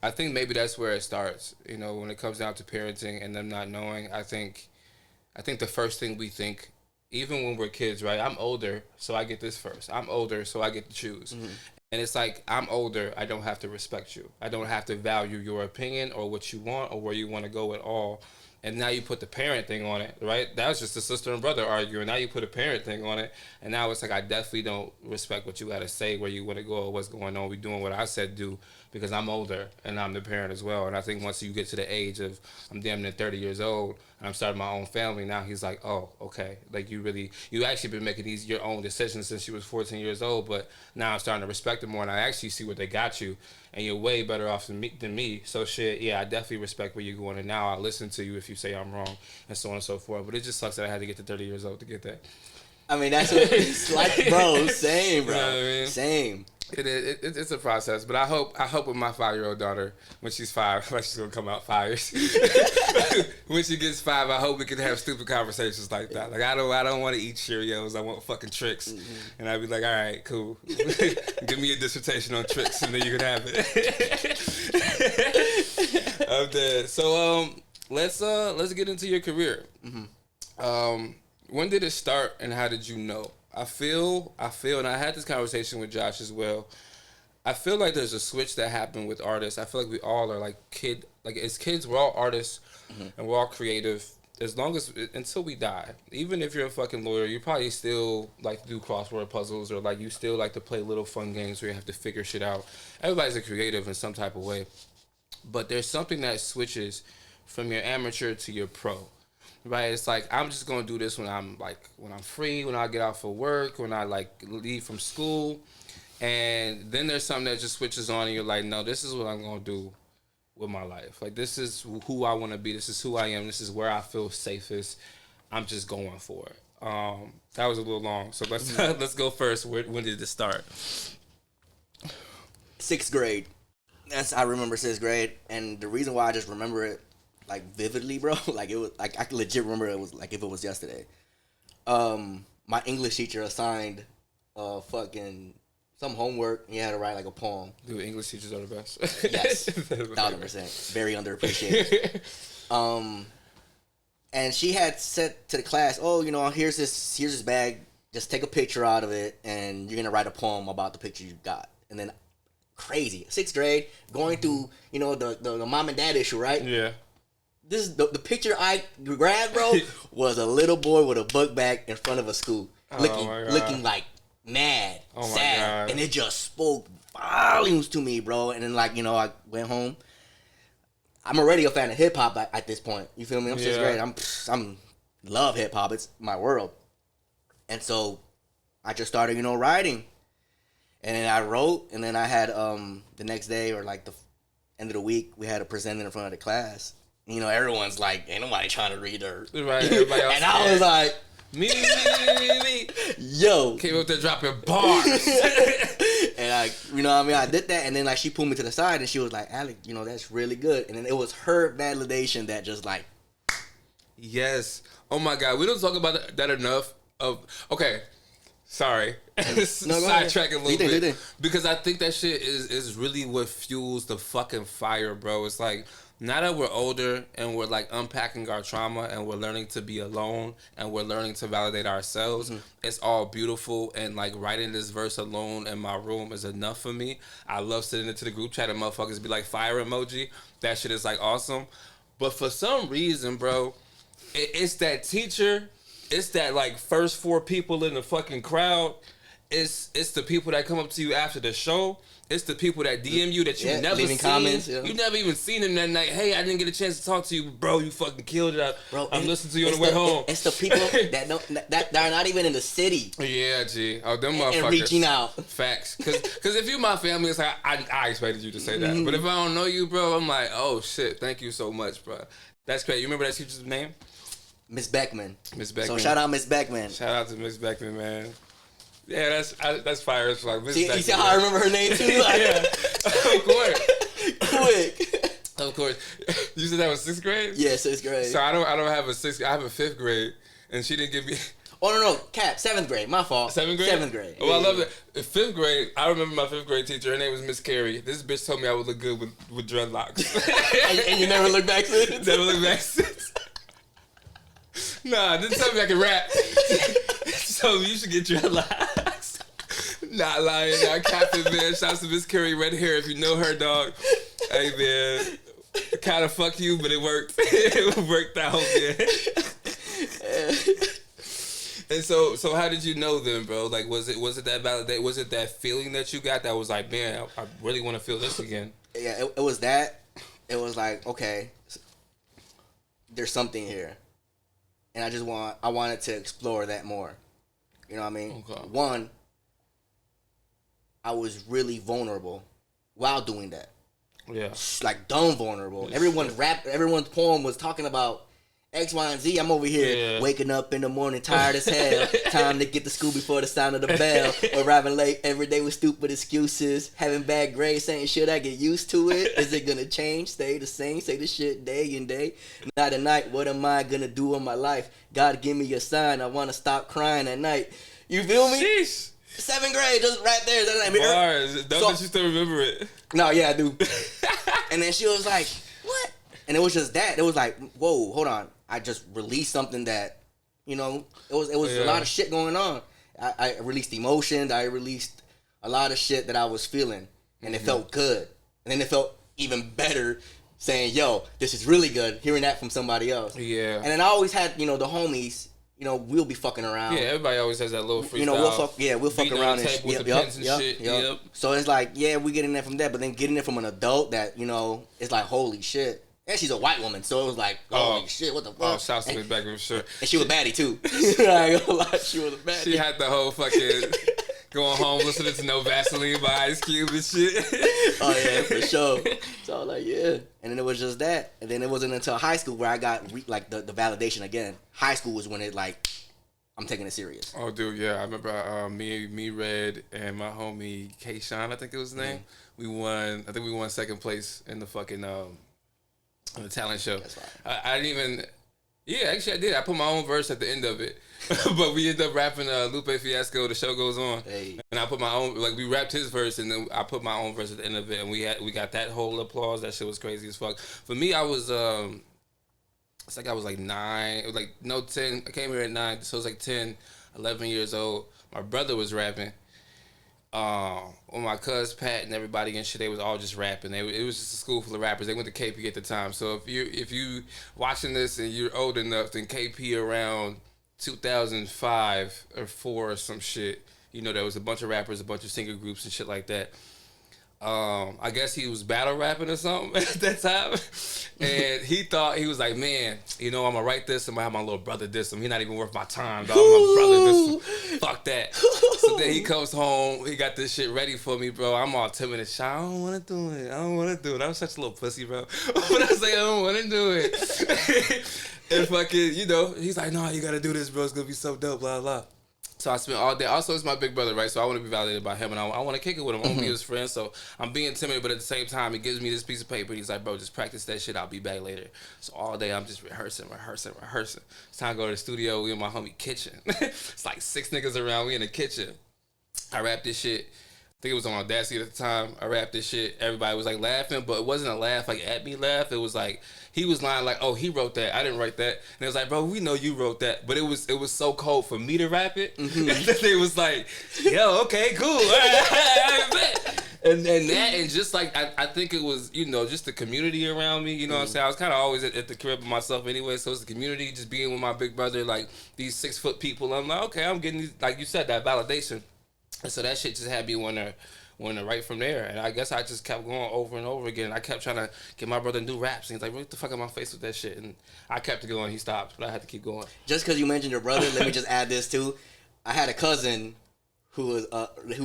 I think maybe that's where it starts. You know, when it comes down to parenting and them not knowing, I think the first thing we think, even when we're kids, right? I'm older, so I get this first. I'm older, so I get to choose. Mm-hmm. And it's like, I'm older, I don't have to respect you. I don't have to value your opinion or what you want or where you want to go at all. And now you put the parent thing on it, right? That was just a sister and brother arguing. Now you put a parent thing on it. And now it's like, I definitely don't respect what you got to say, where you want to go or what's going on. We doing what I said do because I'm older and I'm the parent as well. And I think once you get to the age of, I'm damn near 30 years old and I'm starting my own family, now he's like, oh, okay. Like you actually been making your own decisions since you was 14 years old, but now I'm starting to respect it more and I actually see what they got you. And you're way better off than me. So shit, yeah, I definitely respect where you're going. And now I'll listen to you if you say I'm wrong and so on and so forth. But it just sucks that I had to get to 30 years old to get that. I mean, that's what it's like, bro. Same, bro. You know what I mean? Same. It's a process, but I hope with my 5-year-old daughter, when she's 5, like she's gonna come out 5 years. When she gets 5, I hope we can have stupid conversations like that. Like I don't want to eat Cheerios. I want fucking tricks, and I'd be like, all right, cool. Give me a dissertation on tricks, and then you can have it. I'm dead. So let's get into your career. Mm-hmm. When did it start, and how did you know? I feel, and I had this conversation with Josh as well. I feel like there's a switch that happened with artists. I feel like we all are as kids, we're all artists and we're all creative. Until we die. Even if you're a fucking lawyer, you probably still like to do crossword puzzles or like you still like to play little fun games where you have to figure shit out. Everybody's a creative in some type of way. But there's something that switches from your amateur to your pro. Right, it's like I'm just gonna do this when I'm free, when I get out for work, when I leave from school, and then there's something that just switches on, and you're like, no, this is what I'm gonna do with my life. Like this is who I want to be. This is who I am. This is where I feel safest. I'm just going for it. That was a little long, so let's go first. When did it start? 6th grade. I remember 6th grade, and the reason why I just remember it like vividly, bro. Like it was like I can legit remember it was like if it was yesterday. My English teacher assigned fucking some homework and you had to write like a poem. Dude, English teachers are the best. Yes. 1000%. Very underappreciated. And she had said to the class, oh, you know, here's this bag, just take a picture out of it and you're gonna write a poem about the picture you got. And then crazy. 6th grade, going through, you know, the mom and dad issue, right? Yeah. This the picture I grabbed, bro, was a little boy with a book bag in front of a school, looking like mad, sad, and it just spoke volumes to me, bro. And then like you know, I went home. I'm already a fan of hip hop at this point. You feel me? I'm 6th grade. I'm love hip hop. It's my world. And so I just started, you know, writing, and then I wrote, and then I had the next day or like the end of the week we had to present it in front of the class. You know, everyone's like, ain't nobody trying to read her. Right, everybody else. And I was like, me. Yo. Came up there dropping bars. And like, you know what I mean? I did that, and then like she pulled me to the side, and she was like, Alex, you know, that's really good. And then it was her validation that just like. Yes. Oh my God. We don't talk about that enough. Okay. Sorry. Sidetrack a little bit. Because I think that shit is really what fuels the fucking fire, bro. It's like, now that we're older and we're like unpacking our trauma and we're learning to be alone and we're learning to validate ourselves, it's all beautiful. And like writing this verse alone in my room is enough for me. I love sitting into the group chat and motherfuckers be like fire emoji. That shit is like awesome. But for some reason, bro, it's that teacher. It's that like first 4 people in the fucking crowd. it's the people that come up to you after the show. It's the people that DM you that you never seen. Comments, You never even seen them that night. Hey, I didn't get a chance to talk to you, bro. You fucking killed it. I'm listening to you on the way home. It's the people that are not even in the city. Yeah, G. Oh, them motherfuckers. And reaching out. Facts. Because if you're my family, it's like, I expected you to say that. But if I don't know you, bro, I'm like, oh, shit. Thank you so much, bro. That's great. You remember that teacher's name? Miss Beckman. Miss Beckman. So shout out Miss Beckman. Shout out to Miss Beckman, man. Yeah, that's fire. It's like Miss Beckman. You see how I remember her name too? Yeah, of course. Quick. Of course. You said that was 6th grade? Yeah, 6th grade. So I don't have a 6th. I have a 5th grade, and she didn't give me. Oh no, Cap, 7th grade. My fault. 7th grade. 7th grade. Oh, I love it. 5th grade. I remember my 5th grade teacher. Her name was Miss Carey. This bitch told me I would look good with dreadlocks. and you never looked back since. Never looked back since. Nah, didn't tell me I could rap. So you should get dreadlocks. Not lying. Not capping, man. Shouts to Miss Carey, red hair. If you know her, dog. Hey, man. Kind of fuck you, but it worked. It worked out, man. And so how did you know them, bro? Like, was it that validate? Was it that feeling that you got that was like, man, I really want to feel this again? Yeah, it was that. It was like, okay, there's something here, and I wanted to explore that more. You know what I mean? Okay. One, I was really vulnerable while doing that. Yeah. Like dumb vulnerable. Everyone's poem was talking about X, Y, and Z. I'm over here waking up in the morning tired as hell. Time to get to school before the sound of the bell. Arriving late every day with stupid excuses. Having bad grades, saying, should I get used to it? Is it gonna change? Stay the same? Say the shit day and day. Night and night, what am I gonna do in my life? God, give me a sign. I wanna stop crying at night. You feel me? Sheesh. 7th grade, just right there. Bars. Don't you still remember it? No, yeah, I do. And then she was like, what? And it was just that. It was like, whoa, hold on. I just released something that, you know, it was a lot of shit going on. I released emotions. I released a lot of shit that I was feeling. And it felt good. And then it felt even better saying, yo, this is really good. Hearing that from somebody else. Yeah. And then I always had, you know, the homies, you know, we'll be fucking around. Yeah, everybody always has that little freestyle. You know, we'll fuck around and shit. Yep. So it's like, yeah, we getting that from that, but then getting it from an adult that, you know, it's like, holy shit. And she's a white woman, so it was like, holy shit, what the fuck? Oh, shouts to Miss Beckman for sure. And she was baddie too. I ain't gonna lie, she was a baddie. She had the whole fucking going home listening to No Vaseline by Ice Cube and shit. Oh yeah, for sure. So I was like, yeah. And then it was just that. And then it wasn't until high school where I got the validation again. High school was when it like, I'm taking it serious. Oh, dude, yeah. I remember me, Red, and my homie K-Sean, I think it was his name. We won 2nd place in the fucking on the talent show. That's right. I didn't even. Yeah, actually I did. I put my own verse at the end of it, but we ended up rapping Lupe Fiasco. The show goes on, and I put my own. Like we rapped his verse, and then I put my own verse at the end of it, and we got that whole applause. That shit was crazy as fuck. For me, I was it's like I was like 9, like no 10. I came here at 9, so it was like 10, 11 years old. My brother was rapping. When my cuz Pat and everybody and shit, they was all just rapping. It was just a school full of rappers. They went to KP at the time. So if you watching this and you're old enough, then KP around 2005 or 4 or some shit, you know, there was a bunch of rappers, a bunch of singer groups and shit like that. I guess he was battle rapping or something at that time. And he was like, man, you know, I'm gonna write this. I'm gonna have my little brother diss him. He's not even worth my time, dog. My brother diss him. Fuck that. So then he comes home. He got this shit ready for me, bro. I'm all timid and shy. I don't want to do it. I was such a little pussy, bro. But I was like, I don't want to do it. And fucking, you know, he's like, no, you gotta do this, bro. It's gonna be so dope, blah, blah. So I spent all day. Also, it's my big brother, right? So I want to be validated by him, and I want to kick it with him. I want to be his friend. So I'm being timid, but at the same time, he gives me this piece of paper. He's like, bro, just practice that shit. I'll be back later. So all day, I'm just rehearsing. It's time to go to the studio. We in my homie kitchen. It's like 6 niggas around. We in the kitchen. I rap this shit. I think it was on Audacity at the time. I rapped this shit. Everybody was like laughing, but it wasn't a laugh like at me laugh. It was like he was lying like, oh, he wrote that. I didn't write that. And it was like, bro, we know you wrote that. But it was so cold for me to rap it. That they was like, yo, okay, cool. All right. And that, and just like, I think it was, you know, just the community around me, you know what I'm saying? I was kind of always at the crib with myself anyway, so it's the community, just being with my big brother, like these 6 foot people. I'm like, okay, I'm getting, like you said, that validation. And so that shit just had me wanna write from there. And I guess I just kept going over and over again. I kept trying to get my brother new raps. And he's like, what the fuck am I face with that shit? And I kept it going. He stopped, but I had to keep going. Just because you mentioned your brother, let me just add this too. I had a cousin who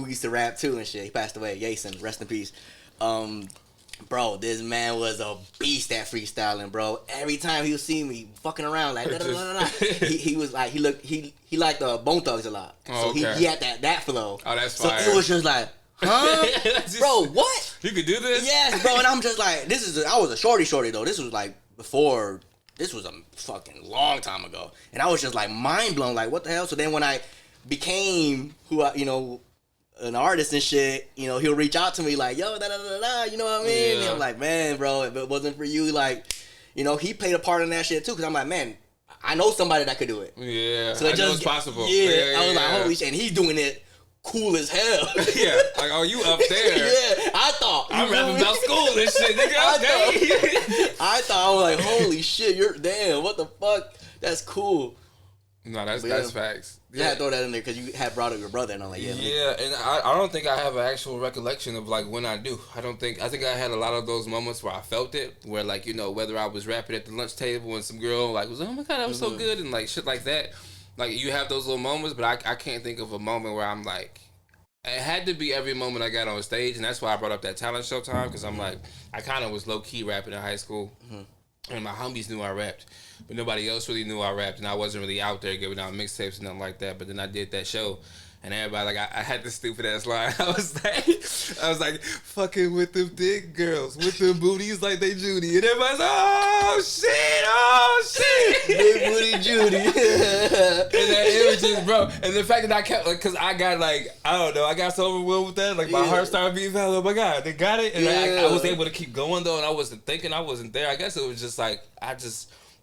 used to rap too and shit. He passed away. Jason, rest in peace. Bro, this man was a beast at freestyling, bro. Every time he would see me fucking around like he was like he liked Bone Thugs a lot. Oh, so he had that flow. Oh, that's fire. So it was just like, huh? Bro, what? You could do this? Yes, bro. And I'm just like, I was a shorty though. This was like before, this was a fucking long time ago. And I was just like mind blown, like what the hell? So then when I became who I, an artist and shit, he'll reach out to me like, yo, you know what I mean? Yeah. And I'm like, man, bro, if it wasn't for you, like, he played a part in that shit too. Cause I'm like, man, I know somebody that could do it. Yeah, so I know it's possible. Yeah, I was like, holy shit, and he's doing it cool as hell. Yeah, like, oh, you up there? Yeah, I thought. I'm rapping about school and shit, nigga. I thought, I was like, holy shit, damn, what the fuck? That's cool. No, that's facts. Yeah, I had to throw that in there because you had brought up your brother, and I'm like, yeah. Yeah, and I don't think I have an actual recollection of like when I do. I think I had a lot of those moments where I felt it, where like whether I was rapping at the lunch table and some girl like was, oh my god, that was so good, and like shit like that. Like you have those little moments, but I can't think of a moment where I'm like, it had to be every moment I got on stage, and that's why I brought up that talent show time, because I'm like, I kind of was low key rapping in high school, and my homies knew I rapped, but nobody else really knew I rapped, and I wasn't really out there giving out mixtapes and nothing like that. But then I did that show, and everybody like I had this stupid ass line. I was like, fucking with them thick girls, with them booties like they Judy, and everybody's like, oh shit, big booty Judy. And that images, bro, and the fact that I kept like, cause I got like, I don't know, I got so overwhelmed with that, like my heart started beating fast. Oh my god, they got it, and I was able to keep going though, and I wasn't thinking, I wasn't there. I guess it was just like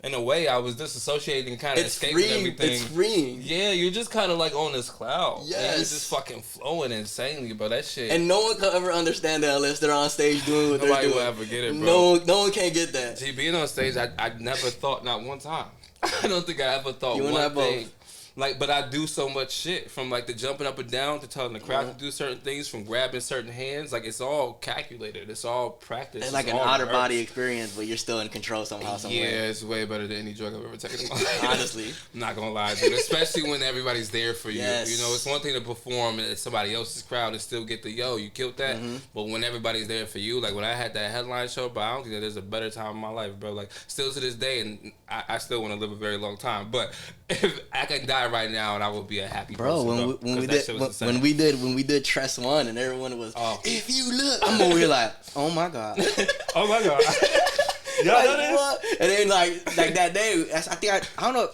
in a way, I was disassociating, kind of escaping everything. It's freeing. Yeah, you're just kind of like on this cloud. Yes. And you're just fucking flowing insanely, bro. That shit. And no one can ever understand that unless they're on stage doing what they're doing. Nobody will ever get it, bro. No one can get that. See, being on stage, I never thought, not one time. I don't think I ever thought you and one I thing. both. Like, but I do so much shit, from like the jumping up and down to telling the crowd to do certain things, from grabbing certain hands. Like, it's all calculated. It's all practice. It's like an outer body experience, but you're still in control somehow, some way. Yeah, it's way better than any drug I've ever taken in my life. Honestly. I'm not gonna lie, dude. Especially when everybody's there for you. Yes. It's one thing to perform in somebody else's crowd and still get the you killed that. But when everybody's there for you, like when I had that headline show, but I don't think that there's a better time in my life, bro. Like, still to this day, and I still want to live a very long time. But if I can die right now, and I will be a happy person, when we did Tress One, and everyone was, if you look, I'm over here like, oh my god, oh my god, y'all know this? What? And then like that day, I don't know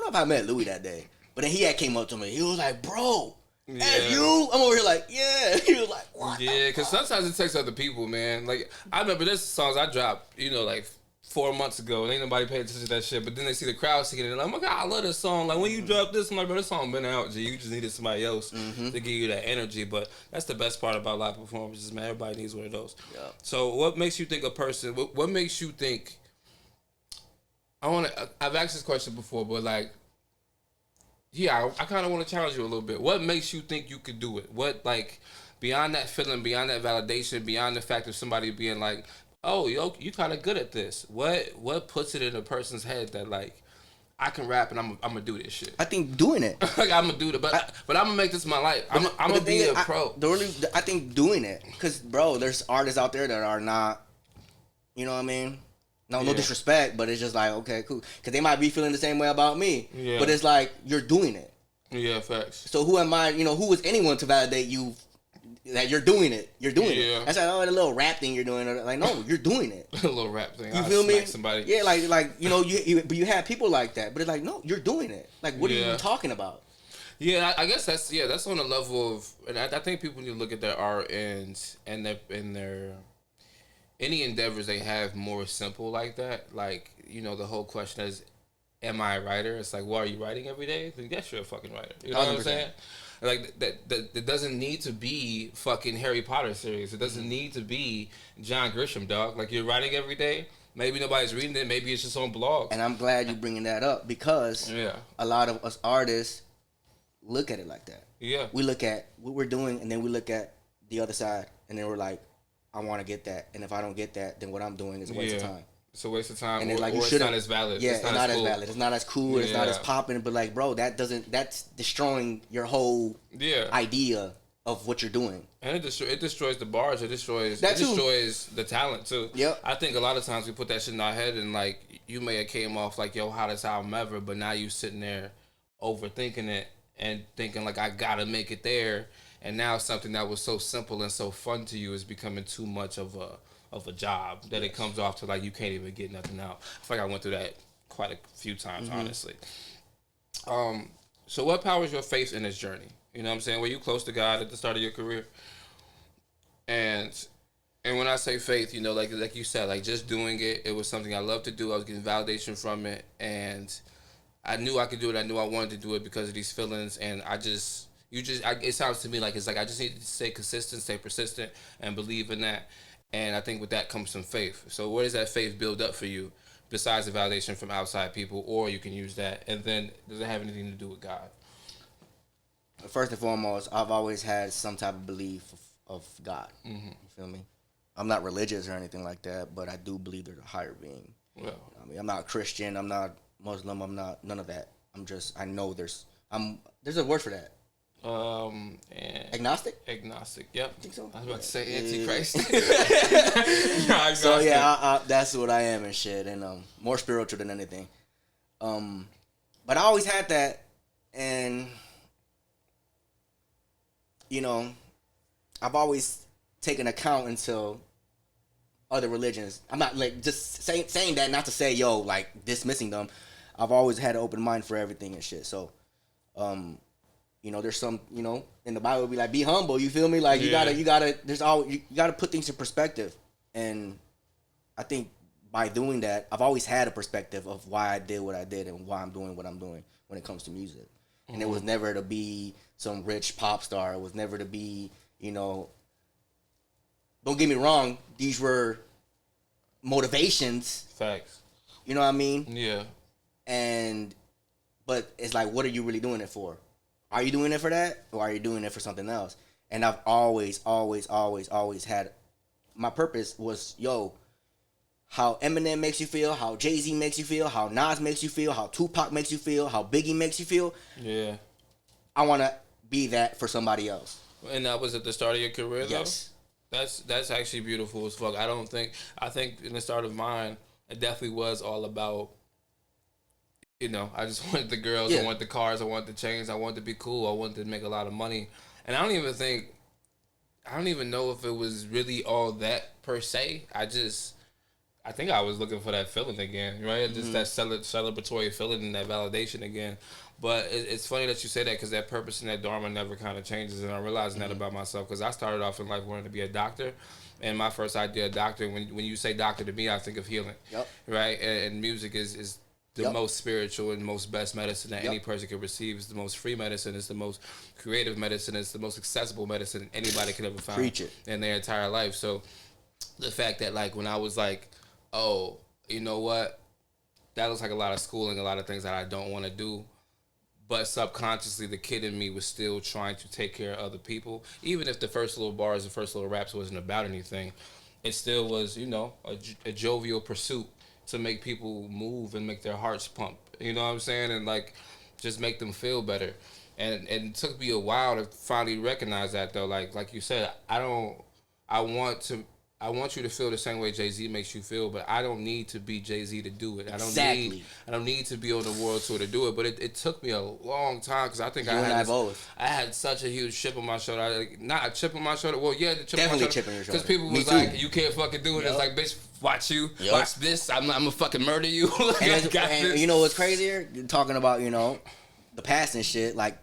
if I met Louis that day, but then he came up to me. He was like, bro. Yeah. And you, I'm over here like, yeah. He was like, what? Yeah, because sometimes it takes other people, man. Like, I remember this songs I dropped, like 4 months ago, and ain't nobody paid attention to that shit. But then they see the crowd singing it, and I'm like, oh my god, I love this song. Like, when you drop this, I'm like, bro, this song been out, G. You just needed somebody else to give you that energy. But that's the best part about live performances, man. Everybody needs one of those. Yeah. So, what makes you think a person? What makes you think? I've asked this question before, but like, yeah, I kind of want to challenge you a little bit. What makes you think you could do it? What, like, beyond that feeling, beyond that validation, beyond the fact of somebody being like, oh, yo, you kind of good at this. What puts it in a person's head that, like, I can rap and I'm gonna do this shit? I think doing it. Like, I'm gonna do it, but I'm gonna make this my life. I'm gonna be a pro. I think doing it, because bro, there's artists out there that are not, you know what I mean? No disrespect, but it's just like, okay, cool, because they might be feeling the same way about me. Yeah. But it's like, you're doing it. Yeah, facts. So who am I? Who is anyone to validate you? That you're doing it. You're doing it. That's like, oh, the little rap thing you're doing. Like, no, you're doing it. A little rap thing. You feel me? Somebody. Yeah, but you have people like that. But it's like, no, you're doing it. Like, what are you talking about? Yeah, I guess that's on the level of, and I think people need to look at their art and their any endeavors they have more simple like that. Like, the whole question is, am I a writer? It's like, well, are you writing every day? Then yes, you're a fucking writer. You know 100%. What I'm saying? Like, that doesn't need to be fucking Harry Potter series. It doesn't need to be John Grisham, dog. Like, you're writing every day. Maybe nobody's reading it. Maybe it's just on blogs. And I'm glad you're bringing that up, because a lot of us artists, look at it like that. Yeah. We look at what we're doing, and then we look at the other side, and then we're like, I want to get that, and if I don't get that, then what I'm doing is a waste of time. It's a waste of time, and or, like, it's not as valid. Yeah, it's not as cool. valid. It's not as cool. It's not as popping. But like, bro, that's destroying your whole idea of what you're doing. And it destroys the bars. It destroys the talent too. Yep. I think a lot of times we put that shit in our head, and like you may have came off like yo hottest album ever, but now you sitting there overthinking it and thinking like I gotta make it there. And now something that was so simple and so fun to you is becoming too much of a job that it comes off to like you can't even get nothing out. I feel like I went through that quite a few times, honestly. So what powers your faith in this journey? You know what I'm saying? Were you close to God at the start of your career? And when I say faith, you know, like you said, like just doing it, it was something I loved to do. I was getting validation from it, and I knew I could do it. I knew I wanted to do it because of these feelings, and it sounds to me like it's like I just need to stay consistent, stay persistent, and believe in that. And I think with that comes some faith. So where does that faith build up for you besides the validation from outside people, or you can use that? And then does it have anything to do with God? First and foremost, I've always had some type of belief of God. Mm-hmm. You feel me? I'm not religious or anything like that, but I do believe there's a higher being. Well, I mean, I'm not Christian. I'm not Muslim. I'm not none of that. I know there's a word for that. Agnostic? Agnostic, yep. I think so. I was about to say Antichrist. Yeah, so yeah, that's what I am and shit, and more spiritual than anything. But I always had that, and you know, I've always taken account into other religions. I'm not like just saying that not to say like dismissing them. I've always had an open mind for everything and shit. So, you know, there's some, you know, in the Bible, be like, be humble. You feel me? Like you gotta put things in perspective. And I think by doing that, I've always had a perspective of why I did what I did and why I'm doing what I'm doing when it comes to music. Mm-hmm. And it was never to be some rich pop star. It was never to be, you know. Don't get me wrong. These were motivations. Facts. You know what I mean? Yeah. But it's like, what are you really doing it for? Are you doing it for that, or are you doing it for something else? And I've always had, my purpose was, how Eminem makes you feel, how Jay-Z makes you feel, how Nas makes you feel, how Tupac makes you feel, how Biggie makes you feel. Yeah. I want to be that for somebody else. And that was at the start of your career, though? Yes. That's actually beautiful as fuck. I think in the start of mine, it definitely was all about, you know, I just wanted the girls, I wanted the cars, I wanted the chains, I wanted to be cool, I wanted to make a lot of money. And I don't even know if it was really all that per se. I think I was looking for that feeling again, right? Just that celebratory feeling and that validation again. But it's funny that you say that, because that purpose and that dharma never kind of changes, and I'm realizing that about myself, because I started off in life wanting to be a doctor, and my first idea of doctor, when you say doctor to me, I think of healing, right? And music is the most spiritual and most best medicine that any person can receive. It's the most free medicine. It's the most creative medicine. It's the most accessible medicine anybody could ever find in their entire life. So the fact that, like, when I was like, oh, you know what? That looks like a lot of schooling, a lot of things that I don't want to do. But subconsciously, the kid in me was still trying to take care of other people. Even if the first little bars, the first little raps wasn't about anything, it still was, you know, a jovial pursuit to make people move and make their hearts pump. You know what I'm saying? And, like, just make them feel better. And it took me a while to finally recognize that, though. Like you said, I want you to feel the same way Jay-Z makes you feel, but I don't need to be Jay-Z to do it. I don't need to be on the world tour to do it. But it took me a long time, because I think I had such a huge chip on my shoulder. Not a chip on my shoulder. Well, yeah, the chip definitely on my shoulder. Chip on your shoulder. Because people was like, you can't fucking do it. It's like, bitch, watch you. Watch this. I'm gonna fucking murder you. and you know what's crazier? Talking about, you know, the past and shit. Like,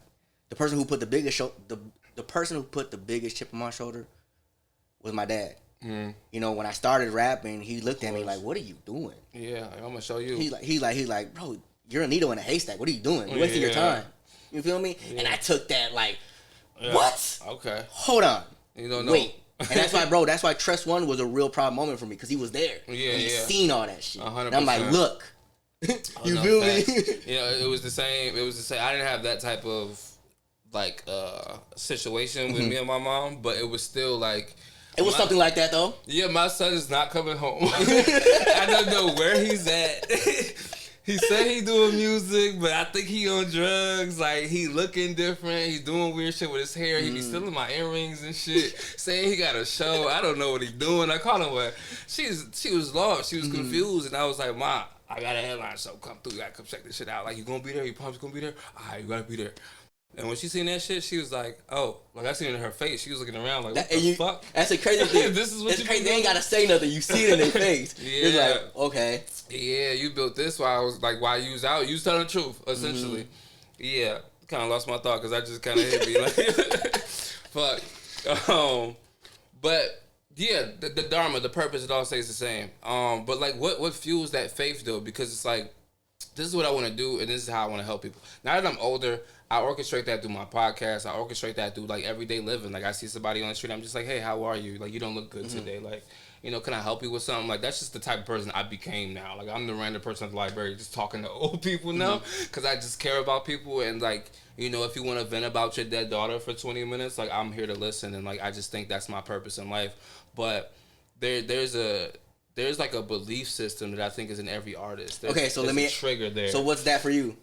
the person who put the biggest chip on my shoulder was my dad. Mm. You know, when I started rapping, he looked at me like, "What are you doing?" Yeah, I'm gonna show you. He's like, "Bro, you're a needle in a haystack. What are you doing? You're wasting your time." You feel me? Yeah. And I took that like, what? Okay. Hold on. You don't know. Wait. And that's why, bro. That's why Trust One was a real proud moment for me, because he was there. Yeah, and he's seen all that shit. 100%. And I'm like, look. You feel me? You know, it was the same. I didn't have that type of like situation with me and my mom, but it was still like. It was something like that though. Yeah, my son is not coming home. I don't know where he's at. He said he doing music, but I think he on drugs. Like, he looking different. He's doing weird shit with his hair. He be stealing my earrings and shit. Saying he got a show. I don't know what he doing. I called him, but she was lost. She was confused, and I was like, Ma, I got a headline show. Come through. You gotta come check this shit out. Like, you gonna be there? You promise you gonna be there? All right, you gotta be there. And when she seen that shit, she was like, "Oh!" Like, I seen it in her face. She was looking around like, "What the fuck?" That's a crazy thing. This is what it's you crazy. do? They ain't gotta say nothing. You see it in their face. Yeah. It's like, okay. Yeah, you built this while I was like, while you was out. You was telling the truth, essentially. Yeah, kind of lost my thought because I just kind of hit me like, fuck. But yeah, the dharma, the purpose, it all stays the same. But like, what fuels that faith though? Because it's like, this is what I want to do, and this is how I want to help people. Now that I'm older, I orchestrate that through my podcast. I orchestrate that through like everyday living. Like, I see somebody on the street, I'm just like, hey, how are you? Like, you don't look good today. Like, you know, can I help you with something? Like, that's just the type of person I became now. Like, I'm the random person at the library just talking to old people now because I just care about people. And like, you know, if you want to vent about your dead daughter for 20 minutes, like, I'm here to listen. And like, I just think that's my purpose in life. But there's like a belief system that I think is in every artist. So let me a trigger there. So what's that for you?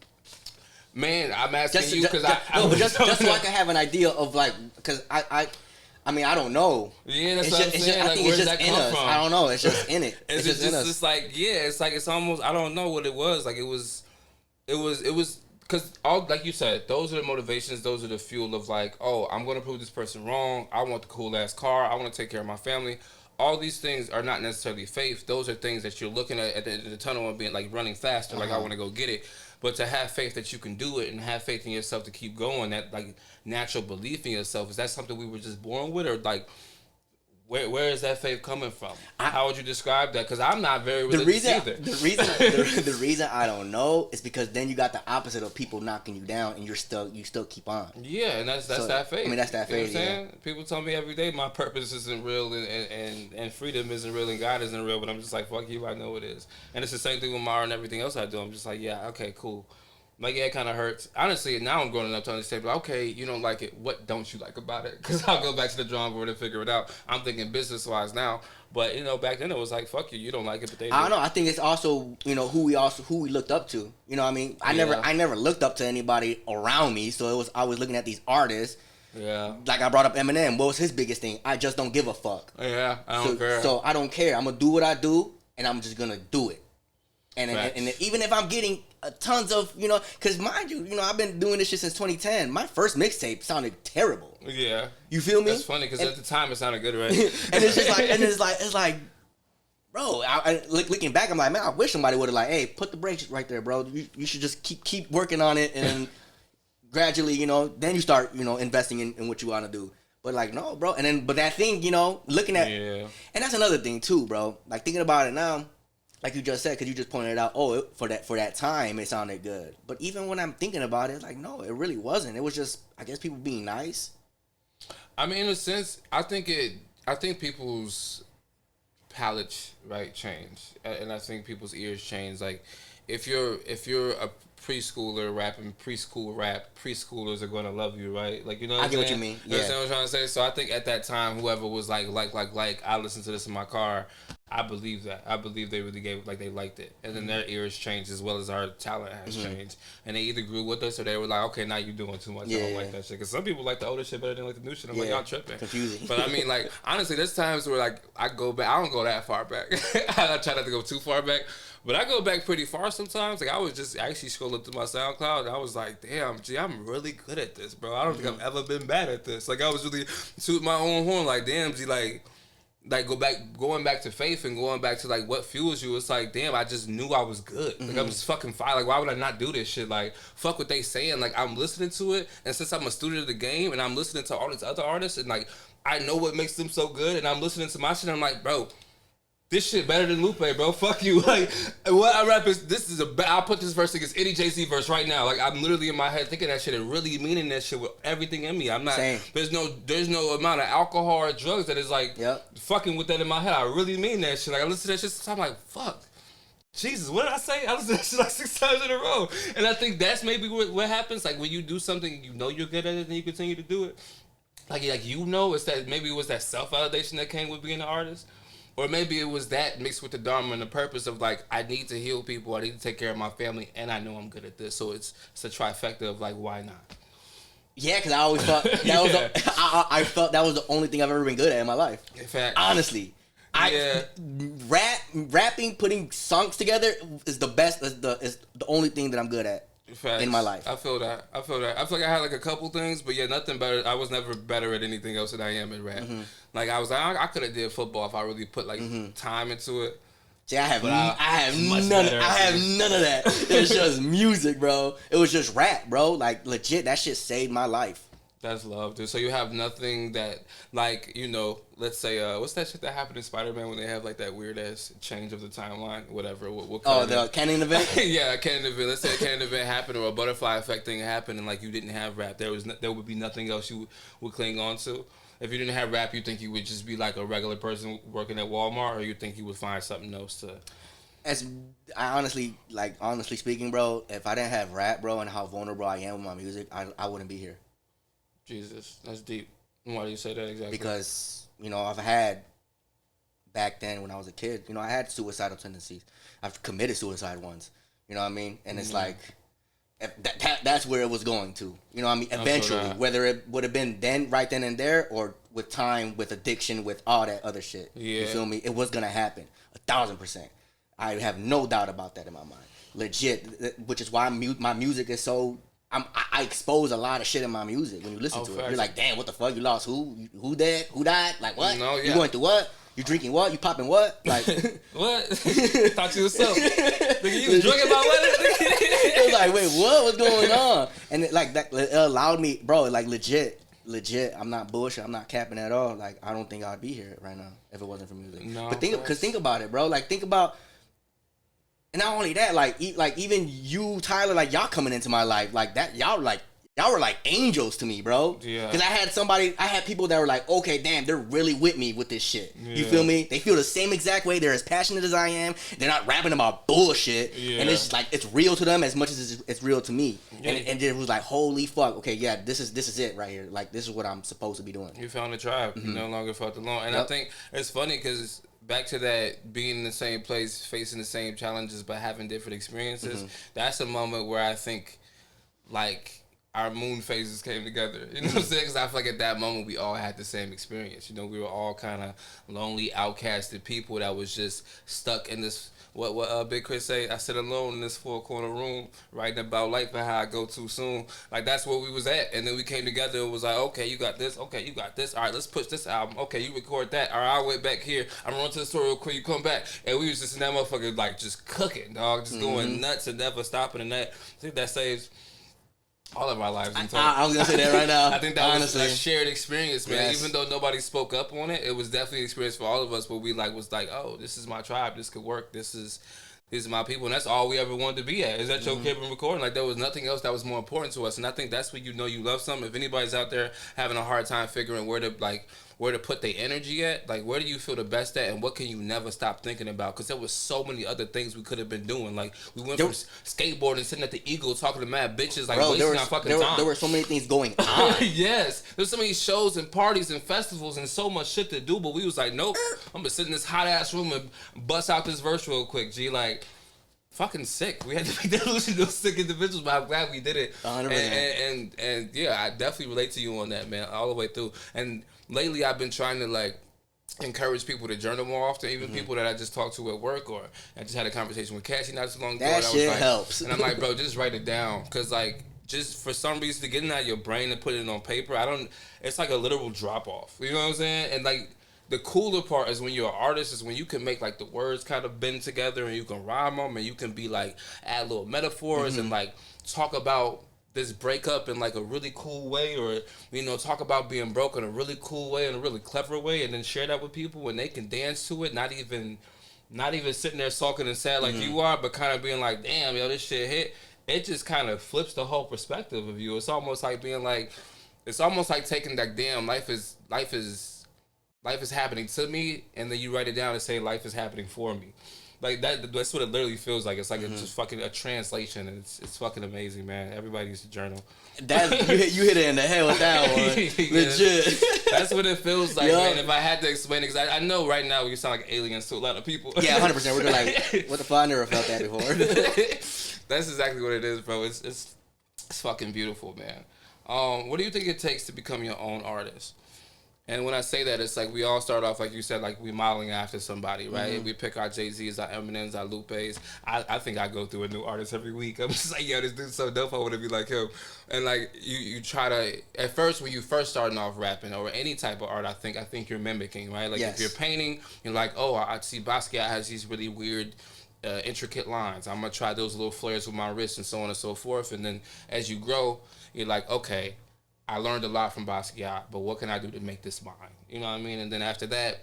Man, I'm asking you because just so I can have an idea of like, because I mean, I don't know. Yeah, that's what I'm saying. I like, think where's it's just that in come us. from? I don't know. It's just in it. It's just in us. It's like, yeah, it's like, it's almost, I don't know what it was. Like, it was, because all, like you said, those are the motivations. Those are the fuel of like, oh, I'm going to prove this person wrong. I want the cool ass car. I want to take care of my family. All these things are not necessarily faith. Those are things that you're looking at the end of the tunnel and being like running faster. Like, I want to go get it. But to have faith that you can do it and have faith in yourself to keep going, that like natural belief in yourself, is that something we were just born with, or like where is that faith coming from? How would you describe that? Because I'm not very religious either. The reason I don't know is because then you got the opposite of people knocking you down and you still keep on. Yeah, and that's that faith. I mean, that's that faith. You know what I'm saying? People tell me every day my purpose isn't real and freedom isn't real and God isn't real, but I'm just like, fuck you, I know it is. And it's the same thing with my art and everything else I do. I'm just like, yeah, okay, cool. Like, yeah, it kind of hurts. Honestly, now I'm growing up to understand, but okay, you don't like it. What don't you like about it? Because I'll go back to the drawing board and figure it out. I'm thinking business-wise now. But, you know, back then it was like, fuck you, you don't like it, but they do. I don't know. I think it's also, you know, who we looked up to. You know what I mean? I never looked up to anybody around me, so I was looking at these artists. Yeah. Like, I brought up Eminem. What was his biggest thing? I just don't give a fuck. Yeah, I don't care. So I don't care. I'm going to do what I do, and I'm just going to do it. And even if I'm getting tons of, you know, because mind you, you know, I've been doing this shit since 2010. My first mixtape sounded terrible. Yeah. You feel me? That's funny because at the time it sounded good, right? And it's just like, it's like, bro, looking back, I'm like, man, I wish somebody would have like, hey, put the brakes right there, bro. You should just keep working on it, and gradually, you know, then you start, you know, investing in what you want to do. But like, no, bro. And then, but that thing, you know, looking at, and that's another thing too, bro. Like, thinking about it now. Like you just said, because you just pointed it out, for that time, it sounded good. But even when I'm thinking about it, it's like, no, it really wasn't. It was just, I guess, people being nice. I mean, in a sense, I think people's palates, right, change. And I think people's ears change. Like, if you're a preschooler rapping preschool rap, preschoolers are going to love you, right? Like, you know what I'm saying? I get what you mean. You understand what I'm trying to say? So I think at that time, whoever was like, I listened to this in my car, I believe that. I believe they really gave, like, they liked it. And then their ears changed as well as our talent has changed. And they either grew with us or they were like, okay, now you're doing too much. I don't like that shit. Because some people like the older shit better than like the new shit. I'm like, y'all tripping. Confusing. But I mean, like, honestly, there's times where, like, I go back. I don't go that far back. I try not to go too far back. But I go back pretty far sometimes. Like, I was just actually scrolling through my SoundCloud, and I was like, damn, gee, I'm really good at this, bro. I don't think I've ever been bad at this. Like, I was really tooting my own horn, like, damn, gee, like going back to faith and going back to, like, what fuels you. It's like, damn, I just knew I was good. Like, I'm just fucking fine. Like, why would I not do this shit? Like, fuck what they saying. Like, I'm listening to it, and since I'm a student of the game, and I'm listening to all these other artists, and, like, I know what makes them so good, and I'm listening to my shit, and I'm like, bro, this shit better than Lupe, bro. Fuck you. Like, what I rap is, I'll put this verse against any Jay-Z verse right now. Like, I'm literally in my head thinking that shit and really meaning that shit with everything in me. I'm not, Same. there's no amount of alcohol or drugs that is like fucking with that in my head. I really mean that shit. Like, I listen to that shit sometimes, I'm like, fuck. Jesus, what did I say? I listened to that shit like 6 times in a row. And I think that's maybe what happens. Like when you do something, you know you're good at it, and you continue to do it. Like you know, it's that maybe it was that self-validation that came with being an artist. Or maybe it was that mixed with the dharma and the purpose of like, I need to heal people, I need to take care of my family, and I know I'm good at this. So it's a trifecta of like, why not? Yeah, because I always thought that was I felt that was the only thing I've ever been good at in my life. In fact, honestly. Rapping, putting songs together is the best. Is the only thing that I'm good at in my life. I feel that. I feel like I had like a couple things, but yeah, nothing better. I was never better at anything else than I am at rap. Mm-hmm. Like I was like, I could have did football if I really put like time into it. See, I have none of that. It's just music, bro. It was just rap, bro. Like legit, that shit saved my life. That's love, dude. So you have nothing that, like, you know, let's say, what's that shit that happened in Spider-Man when they have, like, that weird-ass change of the timeline, whatever. The canon event? Yeah, a canon event. Let's say a canon event happened or a butterfly effect thing happened and, like, you didn't have rap. There would be nothing else you would cling on to. If you didn't have rap, you think you would just be, like, a regular person working at Walmart, or you think you would find something else to... honestly speaking, bro, if I didn't have rap, bro, and how vulnerable I am with my music, I wouldn't be here. Jesus, that's deep. Why do you say that exactly? Because, you know, I've had, back then when I was a kid, you know, I had suicidal tendencies. I've committed suicide once. You know what I mean? And it's like, that's where it was going to. You know what I mean? Eventually, whether it would have been right then and there, or with time, with addiction, with all that other shit. Yeah. You feel me? It was going to happen. 1,000%. I have no doubt about that in my mind. Legit. Which is why my music is so... I expose a lot of shit in my music when you listen to it. You're like, damn, what the fuck? You lost who? Who dead? Who died? Like, what? No, yeah. You going through what? You drinking what? You popping what? Like, what? Talk to yourself. Nigga, you was drinking about what? It was like, wait, what? What's going on? And it allowed me, bro, like legit. I'm not bullshit. I'm not capping at all. Like, I don't think I'd be here right now if it wasn't for music. No, but think about it, bro. Like, think about. And not only that, like even you, Tyler, like y'all coming into my life, like that, y'all were like angels to me, bro. Yeah. Because I had people that were like, okay, damn, they're really with me with this shit. Yeah. You feel me? They feel the same exact way. They're as passionate as I am. They're not rapping about bullshit. Yeah. And it's just like, it's real to them as much as it's real to me. Yeah. And it was like, holy fuck, okay, yeah, this is it right here. Like, this is what I'm supposed to be doing. You found a tribe. Mm-hmm. You no longer felt alone. And I think it's funny because back to that, being in the same place, facing the same challenges, but having different experiences, that's a moment where I think, like, our moon phases came together. You know what I'm saying? Because I feel like at that moment, we all had the same experience. You know, we were all kind of lonely, outcasted people that was just stuck in this, what Big Chris say, I sit alone in this four-corner room, writing about life and how I go too soon. Like, that's where we was at. And then we came together and was like, okay, you got this. Okay, you got this. All right, let's push this album. Okay, you record that. All right, I went back here. I'm running to the store real quick. You come back. And we was just in that motherfucker, like, just cooking, dog. Just going nuts and never stopping. And that, I think that saves all of our lives. I was going to say that right now. I think that was a shared experience, man. Yes. Even though nobody spoke up on it, it was definitely an experience for all of us where we was like, oh, this is my tribe. This could work. This is my people. And that's all we ever wanted to be at. Is that your crib and recording? Like, there was nothing else that was more important to us. And I think that's when you know you love something. If anybody's out there having a hard time figuring where to put their energy at, like, where do you feel the best at, and what can you never stop thinking about? Because there was so many other things we could have been doing. Like, we went from skateboarding, sitting at the Eagle, talking to mad bitches, like, wasting our fucking time. There were so many things going on. Yes. There's so many shows and parties and festivals and so much shit to do, but we was like, nope, I'm gonna sit in this hot-ass room and bust out this verse real quick, G. Like, fucking sick. We had to be delusional, sick individuals, but I'm glad we did it. 100%. And yeah, I definitely relate to you on that, man, all the way through. And lately, I've been trying to, like, encourage people to journal more often, even people that I just talked to at work, or I just had a conversation with Cassie not too long ago. That shit helps. And I'm like, bro, just write it down. Because, like, just for some reason, to get it out of your brain and put it on paper, it's like a literal drop-off. You know what I'm saying? And, like, the cooler part is when you're an artist is when you can make, like, the words kind of bend together and you can rhyme them and you can be, like, add little metaphors and, like, talk about this breakup in, like, a really cool way, or, you know, talk about being broke in a really cool way, in a really clever way, and then share that with people and they can dance to it, not even sitting there sulking and sad like you are, but kind of being like, damn, yo, this shit hit. It just kind of flips the whole perspective of you. It's almost like being like, it's almost like taking that, damn, life is happening to me, and then you write it down and say life is happening for me. Like that's what it literally feels like. It's like it's just fucking a translation, and it's fucking amazing, man. Everybody needs to journal. That you hit it in the head with that one. Legit. That's what it feels like, man. If I had to explain it, because I know right now you sound like aliens to a lot of people. Yeah, 100%. We're just like, what the fuck? I never felt that before. That's exactly what it is, bro. It's fucking beautiful, man. What do you think it takes to become your own artist? And when I say that, it's like we all start off, like you said, like we modeling after somebody, right? We pick our Jay-Z's, our Eminems, our Lupes. I think I go through a new artist every week. I'm just like, yo, this dude's so dope, I want to be like him. And like you try to, at first, when you first starting off rapping or any type of art, I think you're mimicking, right? Like if you're painting, you're like, oh, I see Basquiat has these really weird, intricate lines. I'm going to try those little flares with my wrist and so on and so forth. And then as you grow, you're like, okay, I learned a lot from Basquiat, but what can I do to make this mine? You know what I mean? And then after that,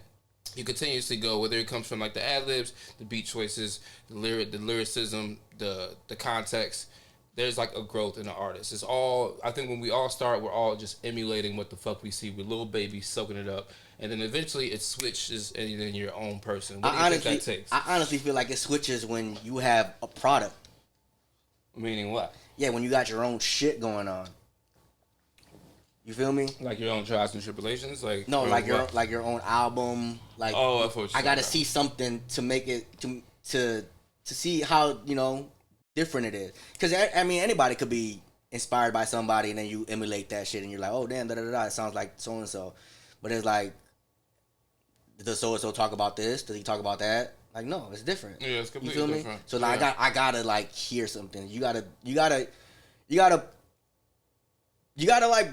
you continuously go, whether it comes from like the ad-libs, the beat choices, the lyricism, the context. There's like a growth in the artist. It's all, I think when we all start, we're all just emulating what the fuck we see with little babies soaking it up. And then eventually it switches and then you're your own person. What do you think that takes? I honestly feel like it switches when you have a product. Meaning what? Yeah, when you got your own shit going on. You feel me? Like your own trials and tribulations, like no, like your own album. Like I gotta see something to make it to see how different it is. Because I mean anybody could be inspired by somebody and then you emulate that shit and you're like, oh damn, it sounds like so and so. But it's like, does so and so talk about this? Does he talk about that? Like no, it's different. Yeah, it's completely different. Me? So like I gotta like hear something. You gotta like,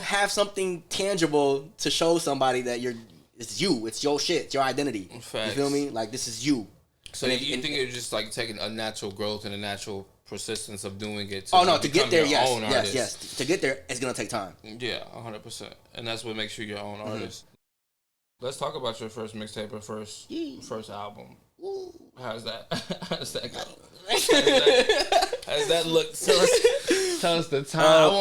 have something tangible to show somebody that it's you, it's your shit, it's your identity. Facts. You feel me? Like this is you. So you think it's just like taking a natural growth and a natural persistence of doing it to get there, yes. To get there, it's gonna take time. Yeah, 100%. And that's what makes you your own artist. Let's talk about your first mixtape or first album. Ooh. How's that go? How's that look? Tell us the time.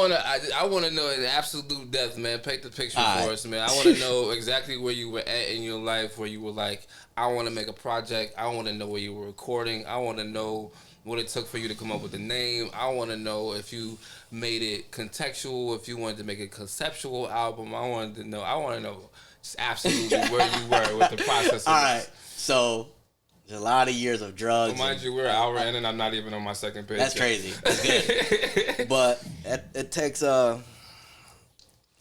I wanna know in absolute depth, man. Paint the picture for us, man. I wanna know exactly where you were at in your life, where you were like, I wanna make a project. I wanna know where you were recording. I wanna know what it took for you to come up with the name. I wanna know if you made it contextual, if you wanted to make a conceptual album. I wanna know just absolutely where you were with the process of Alright, so there's a lot of years of drugs. So mind you, we're an hour in and I'm not even on my second page. That's crazy. That's good. But it takes let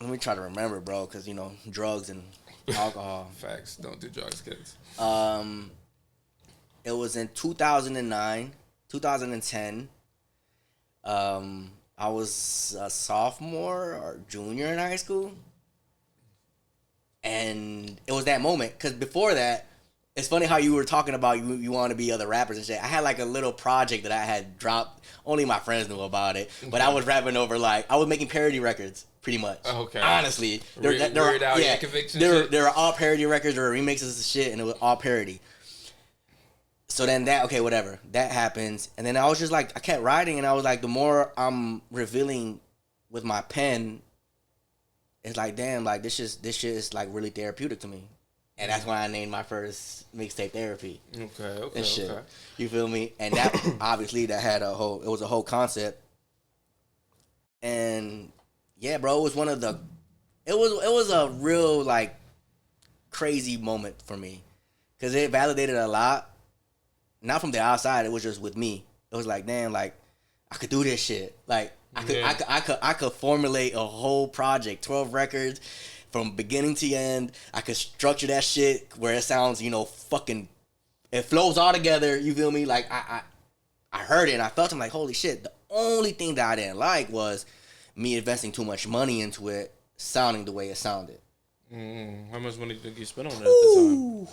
me try to remember, bro, because drugs and alcohol. Facts. Don't do drugs, kids. It was in 2009, 2010. I was a sophomore or junior in high school. And it was that moment, because before that, it's funny how you were talking about you want to be other rappers and shit. I had like a little project that I had dropped. Only my friends knew about it. But I was rapping over I was making parody records pretty much. Okay. Honestly. They were all parody records or remixes of shit and it was all parody. So then whatever. That happens. And then I was just like, I kept writing and I was like, the more I'm revealing with my pen, it's like, damn, like this shit is like really therapeutic to me. And that's why I named my first mixtape Therapy. Okay. And shit. You feel me? And that obviously that had it was a whole concept. And yeah, bro, it was a real like crazy moment for me. Cause it validated a lot. Not from the outside, it was just with me. It was like, damn, like I could do this shit. Like I could formulate a whole project, 12 records. From beginning to end, I could structure that shit where it sounds, fucking, it flows all together. You feel me? Like I heard it and I felt it. I'm like, holy shit. The only thing that I didn't like was me investing too much money into it, sounding the way it sounded. How much money did you spend on it at the time?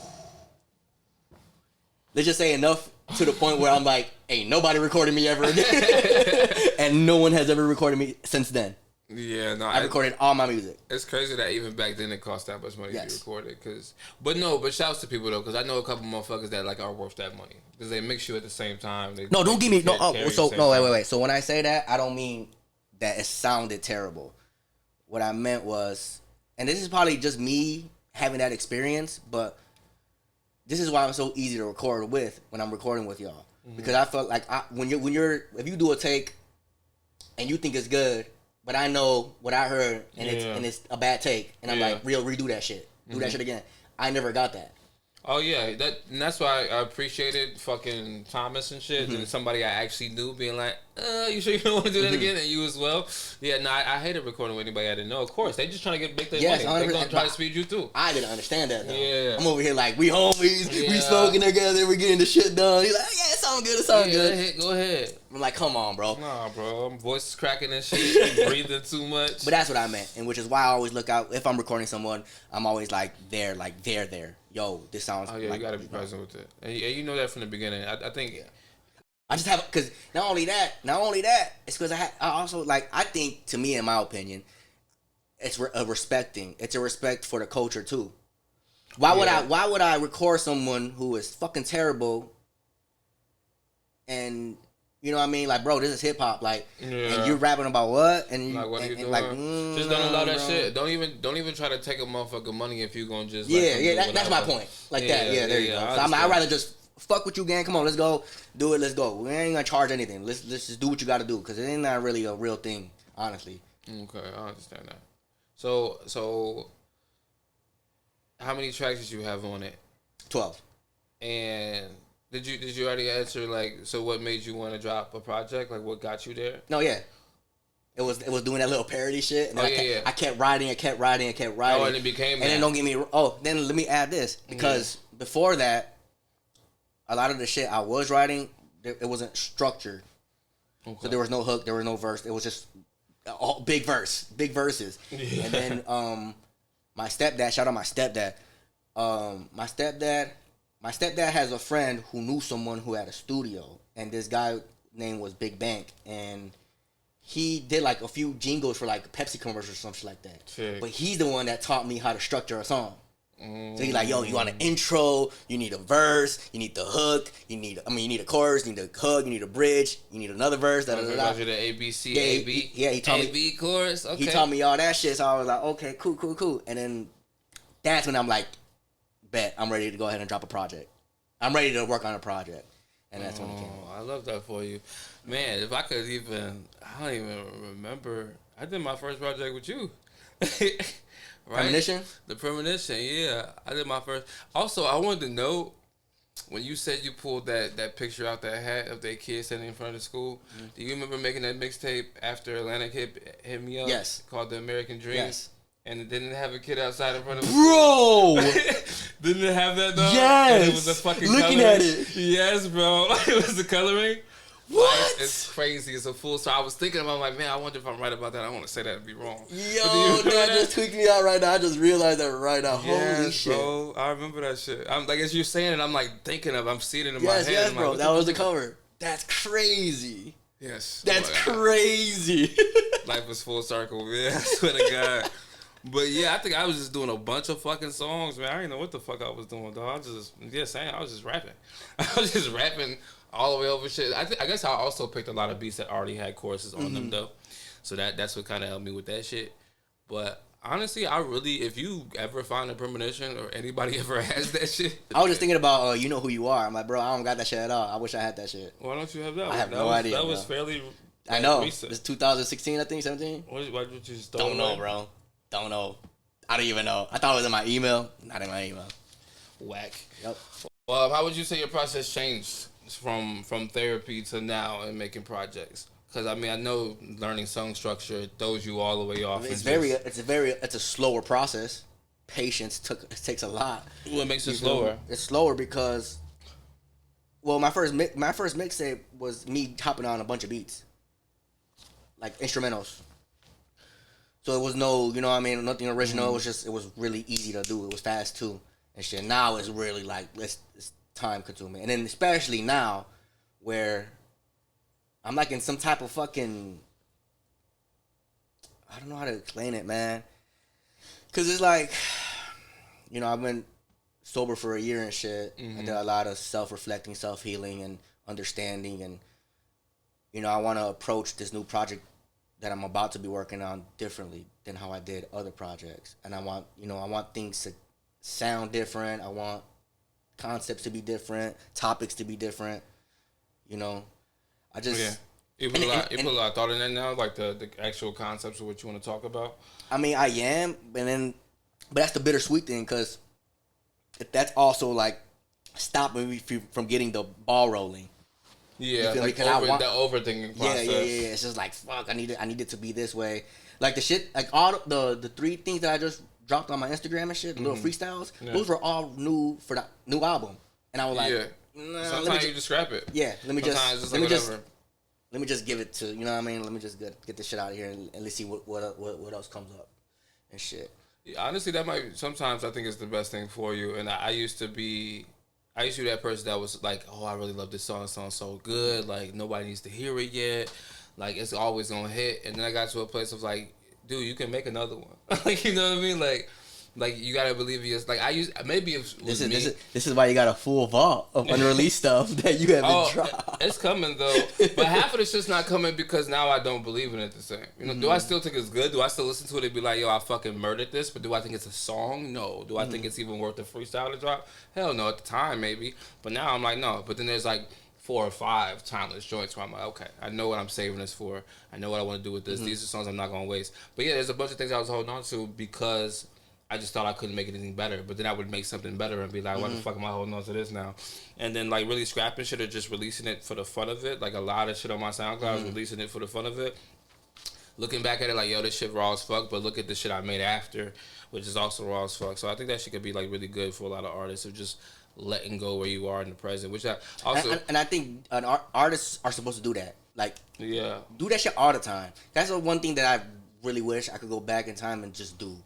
Let's just say enough to the point where I'm like, ain't nobody recorded me ever again, and no one has ever recorded me since then. Yeah, no, I recorded all my music. It's crazy that even back then it cost that much money to be recorded. But shouts to people though, because I know a couple motherfuckers that like are worth that money because they mix you at the same time. Wait. So when I say that, I don't mean that it sounded terrible. What I meant was, and this is probably just me having that experience, but this is why I'm so easy to record with when I'm recording with y'all. Because I felt like if you do a take and you think it's good, but I know what I heard and it's a bad take, and I'm like, redo that shit. Do that shit again. I never got that. Oh yeah, that's why I appreciated fucking Thomas and shit, and somebody I actually knew being like, you sure you don't want to do that again? And you as well. Yeah, no, I hated recording with anybody I didn't know. Of course, they just trying to make their money. They gonna try to speed you too. I didn't understand that though. Yeah. I'm over here like, we homies, we smoking together, we getting the shit done. He's like, yeah, it sound good, good. Go ahead. I'm like, come on, bro. Nah, bro, my voice is cracking and shit, breathing too much. But that's what I meant, and which is why I always look out, if I'm recording someone, I'm always like, they're there. Yo, this sounds you gotta be present with it. And you know that from the beginning. I think... Yeah. I just have, because not only that, it's because I also, like, I think, to me, in my opinion, it's a respect for the culture, too. Why would I record someone who is fucking terrible and... You know what I mean? Like, bro, this is hip hop. Like, and you're rapping about what? And like, what are you doing? Like, just don't allow that shit. Don't even try to take a motherfucker money if you gonna just. That's my point. Like that. Yeah, there you go. So I'd rather just fuck with you, gang. Come on, let's go. Do it. Let's go. We ain't gonna charge anything. Let's just do what you got to do, because it ain't not really a real thing, honestly. Okay, I understand that. So, how many tracks did you have on it? 12. And did you already answer, like, so what made you want to drop a project? Like, what got you there? No, yeah. It was doing that little parody shit. And I kept writing. Oh, and it became that. And then don't get me... then let me add this. Because before that, a lot of the shit I was writing, it wasn't structured. Okay. So there was no hook, there was no verse. It was just all big verses. Yeah. And then my stepdad, shout out my stepdad. My stepdad has a friend who knew someone who had a studio, and this guy name was Big Bank, and he did like a few jingles for like Pepsi commercials or something like that. Sick. But he's the one that taught me how to structure a song. So he's like, yo, you want an intro, you need a verse, you need the hook, you need a chorus, you need a hook, you need a bridge, you need another verse. The ABC, AB. Yeah, he taught me chorus. Okay. He taught me all that shit, so I was like, okay, cool. And then that's when I'm like, bet I'm ready to go ahead and drop a project. I'm ready to work on a project, and that's when it came. I love that for you, man. If I could I don't even remember. I did my first project with you. Right? Premonition? The Premonition, yeah. I did my first. Also, I wanted to know, when you said you pulled that picture out that hat of that kid sitting in front of the school, do you remember making that mixtape after Atlantic hit me up? Yes. Called The American Dream? Yes. And it didn't have a kid outside in front of us. Bro! Didn't it have that, though? Yes! And it was a fucking Looking coloring. at it. Yes, bro. It was the coloring. What? It's crazy. It's a full. So I was thinking about, like, man, I wonder if I'm right about that. I want to say that and be wrong. Yo, that just tweaked me out right now. I just realized that right now. Yes, holy shit, bro. I remember that shit. I'm like, as you're saying it, I'm like thinking of. I'm seeing it in my head. Yes, I'm bro. like, that was the cover. That's crazy. Yes. That's crazy. Life was full circle, man. I swear to God. But yeah, I think I was just doing a bunch of fucking songs, man. I didn't know what the fuck I was doing, though. I was just rapping. I was just rapping all the way over shit. I guess I also picked a lot of beats that already had choruses on them, though. So that's what kind of helped me with that shit. But honestly, if you ever find a Premonition or anybody ever has that shit. I was just thinking about, You Know Who You Are. I'm like, bro, I don't got that shit at all. I wish I had that shit. Why don't you have that? I have no idea. That was fairly I know. recent. It's 2016, I think, 17. Why would you just Don't know, bro. Don't know. I don't even know. I thought it was in my email. Not in my email. Whack. Yep. Well, how would you say your process changed from therapy to now and making projects? Because I mean, I know learning song structure throws you all the way off. It's a slower process. Patience takes a lot. What makes it slower? It's slower because, well, my first mixtape was me hopping on a bunch of beats, like instrumentals. So it was nothing original. It was really easy to do. It was fast too and shit. Now it's really like it's time consuming, and then especially now where I'm like in some type of fucking, I don't know how to explain it, man. Cause it's like, I've been sober for a year and shit. I did a lot of self-reflecting, self-healing, and understanding, and I want to approach this new project that I'm about to be working on differently than how I did other projects. And I want things to sound different. I want concepts to be different, topics to be different. You know, I just. Yeah. You put a lot of thought in that now, like the actual concepts of what you want to talk about. I mean, I am, but that's the bittersweet thing, because that's also like stopping me from getting the ball rolling. Yeah, like the overthinking process. Yeah. It's just like, fuck, I need it to be this way. Like the shit, like all the 3 things that I just dropped on my Instagram and shit, the little freestyles, those were all new for the new album. And I was like, nah, sometimes you just scrap it. Yeah, let me just give it to, you know what I mean? Let me just get this shit out of here and let's see what else comes up and shit. Yeah, honestly, that might sometimes I think it's the best thing for you. And I used to be that person that was like, oh, I really love this song. It sounds so good. Like nobody needs to hear it yet. Like it's always gonna hit. And then I got to a place of like, dude, you can make another one. Like, you know what I mean? Like you gotta believe you. Like this is why you got a full vault of unreleased stuff that you haven't dropped. It's coming though, but half of it's just not coming because now I don't believe in it the same. You know, do I still think it's good? Do I still listen to it and be like, yo, I fucking murdered this? But do I think it's a song? No. Do I think it's even worth the freestyle to drop? Hell no. At the time maybe, but now I'm like no. But then there's like 4 or 5 timeless joints where I'm like, okay, I know what I'm saving this for. I know what I want to do with this. These are songs I'm not gonna waste. But yeah, there's a bunch of things I was holding on to because I just thought I couldn't make anything better, but then I would make something better and be like, why the fuck am I holding on to this now? And then like really scrapping shit or just releasing it for the fun of it. Like a lot of shit on my SoundCloud, I was releasing it for the fun of it. Looking back at it like, yo, this shit raw as fuck, but look at the shit I made after, which is also raw as fuck. So I think that shit could be like really good for a lot of artists of just letting go where you are in the present, which I also... And I think artists are supposed to do that. Like, yeah, do that shit all the time. That's the one thing that I really wish I could go back in time and just do.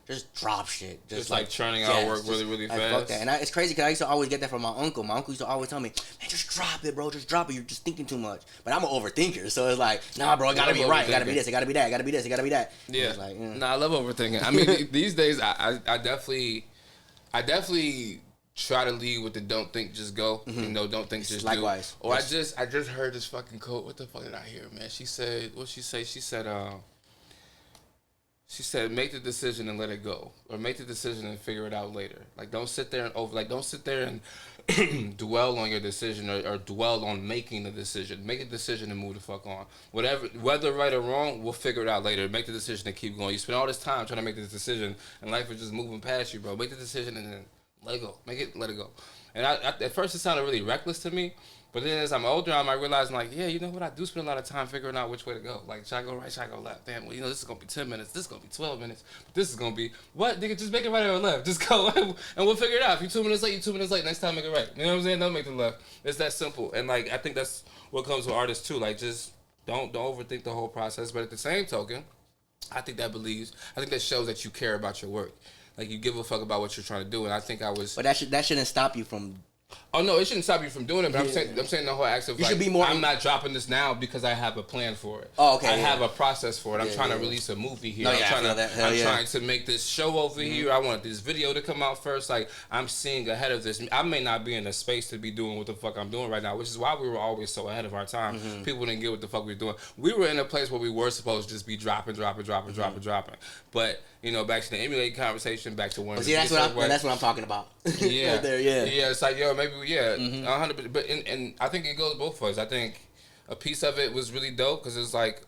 Just drop shit. Just like churning out work really, really fast. Fuck that. And it's crazy because I used to always get that from my uncle. My uncle used to always tell me, man, just drop it, bro. Just drop it. You're just thinking too much. But I'm an overthinker. So it's like, nah, bro, it gotta be right. It gotta be this. It gotta be that. It gotta be this. It gotta be that. Yeah. Like, Nah, I love overthinking. I mean, these days, I definitely try to lead with the don't think, just go. You know, don't think, just likewise. do. Or I just heard this fucking quote. What the fuck did I hear, man? She said, what'd she say? She said, make the decision and let it go. Or make the decision and figure it out later. Like, don't sit there and dwell on your decision or dwell on making the decision. Make a decision and move the fuck on. Whether right or wrong, we'll figure it out later. Make the decision and keep going. You spend all this time trying to make this decision and life is just moving past you, bro. Make the decision and then let it go. Let it go. And at first it sounded really reckless to me. But then as I'm older, I might realize, like, yeah, you know what? I do spend a lot of time figuring out which way to go. Like, should I go right? Should I go left? Damn, well, you know, this is going to be 10 minutes. This is going to be 12 minutes. But this is going to be, what? Nigga, just make it right or left. Just go, and we'll figure it out. If you're 2 minutes late, you're 2 minutes late. Next time, make it right. You know what I'm saying? Don't make the left. It's that simple. And, like, I think that's what comes with artists, too. Like, just don't overthink the whole process. But at the same token, I think that shows that you care about your work. Like, you give a fuck about what you're trying to do. And I think But that shouldn't stop you from... Oh no, it shouldn't stop you from doing it. But I'm saying the whole act of I'm not dropping this now because I have a plan for it. Oh, okay. I have a process for it. I'm trying to release a movie here. I'm trying to make this show over here. I want this video to come out first. Like I'm seeing ahead of this. I may not be in a space to be doing what the fuck I'm doing right now, which is why we were always so ahead of our time. People didn't get what the fuck we were doing. We were in a place where we were supposed to just be dropping. But you know, back to the emulate conversation, back to one. See, that's what I'm talking about. Yeah, right there, yeah. Yeah, it's like, yo, maybe, 100%. But and I think it goes both ways. I think a piece of it was really dope because it's like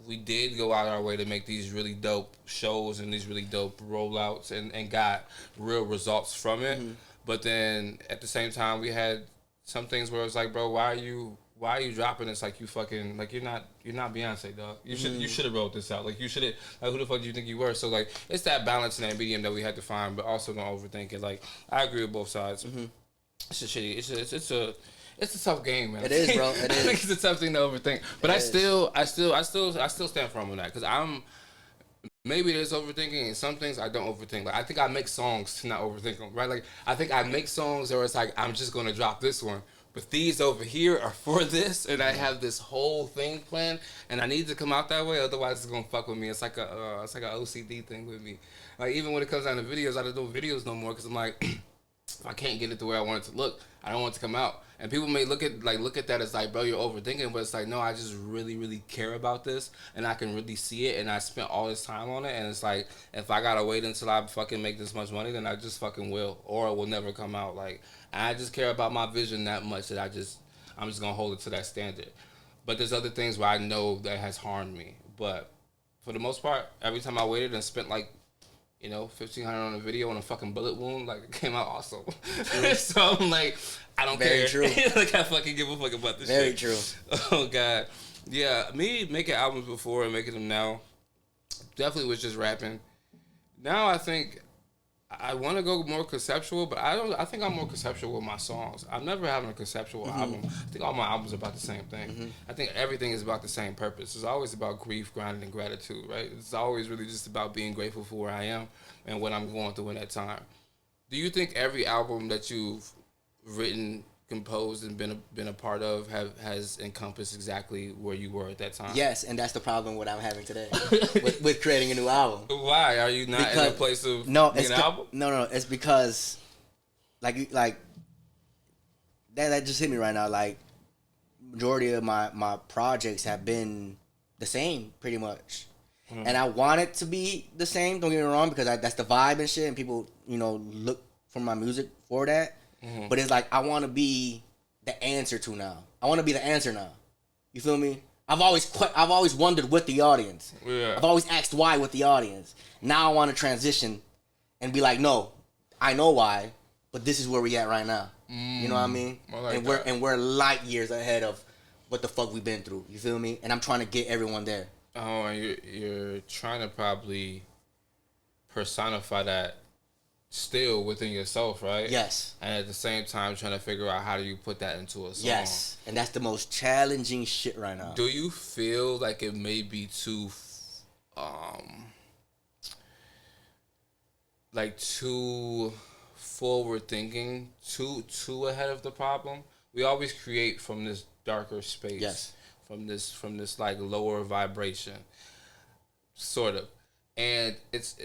we did go out our way to make these really dope shows and these really dope rollouts and got real results from it. But then at the same time, we had some things where it was like, bro, why are you dropping this like you fucking like you're not Beyonce, dog. You should have wrote this out. Like you should have like who the fuck do you think you were? So like it's that balance and that medium that we had to find, but also don't overthink it. Like I agree with both sides. It's a shitty. It's a tough game, man. It is, bro. It is. I think it's a tough thing to overthink. But I still stand firm on that because maybe there's overthinking and some things I don't overthink. Like I think I make songs to not overthink them, right? Like I think I make songs where it's like I'm just gonna drop this one. But these over here are for this, and I have this whole thing planned, and I need to come out that way. Otherwise, it's gonna fuck with me. It's like a OCD thing with me. Like even when it comes down to videos, I don't do videos no more because I'm like, if I can't get it the way I want it to look, I don't want it to come out. And people may look at that as like, bro, you're overthinking, but it's like, no, I just really, really care about this, and I can really see it, and I spent all this time on it, and it's like, if I gotta wait until I fucking make this much money, then I just fucking will, or it will never come out. Like, I just care about my vision that much that I'm just gonna hold it to that standard. But there's other things where I know that has harmed me, but for the most part, every time I waited and spent like, you know, $1,500 on a video on a fucking bullet wound, like, it came out awesome. So I'm like, I don't care. Very true. Like, I fucking give a fuck about this Very shit. true. Oh, God. Yeah, me making albums before and making them now definitely was just rapping. Now I think I want to go more conceptual, but I think I'm more conceptual with my songs. I'm never having a conceptual album. I think all my albums are about the same thing. I think everything is about the same purpose. It's always about grief, grinding, and gratitude, right? It's always really just about being grateful for where I am and what I'm going through in that time. Do you think every album that you've written, composed, and been a part of has encompassed exactly where you were at that time? Yes, and that's the problem what I'm having today with creating a new album. Why are you not in a place of making an album? No, it's because like that just hit me right now. Like, majority of my projects have been the same pretty much. And I want it to be the same, don't get me wrong, because that's the vibe and shit, and people, you know, look for my music for that. But it's like, I want to be the answer to now. I want to be the answer now. You feel me? I've always wondered with the audience. Yeah. I've always asked why with the audience. Now I want to transition and be like, no, I know why, but this is where we at right now. You know what I mean? I like and that. we're light years ahead of what the fuck we've been through. You feel me? And I'm trying to get everyone there. Oh, and you're trying to probably personify that still within yourself, right? Yes. And at the same time, trying to figure out how do you put that into a song. Yes. And that's the most challenging shit right now. Do you feel like it may be too, too forward thinking, too ahead of the problem? We always create from this darker space. Yes. From this like lower vibration, sort of, and it's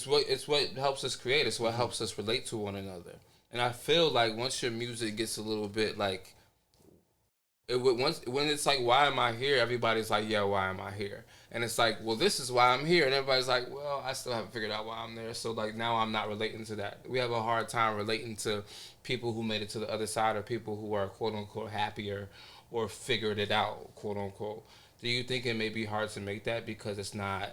what helps us create. It's what helps us relate to one another. And I feel like once your music gets a little bit like, when it's like, why am I here? Everybody's like, yeah, why am I here? And it's like, well, this is why I'm here. And everybody's like, well, I still haven't figured out why I'm there. So like now I'm not relating to that. We have a hard time relating to people who made it to the other side, or people who are quote unquote happier or figured it out, quote unquote. Do you think it may be hard to make that because it's not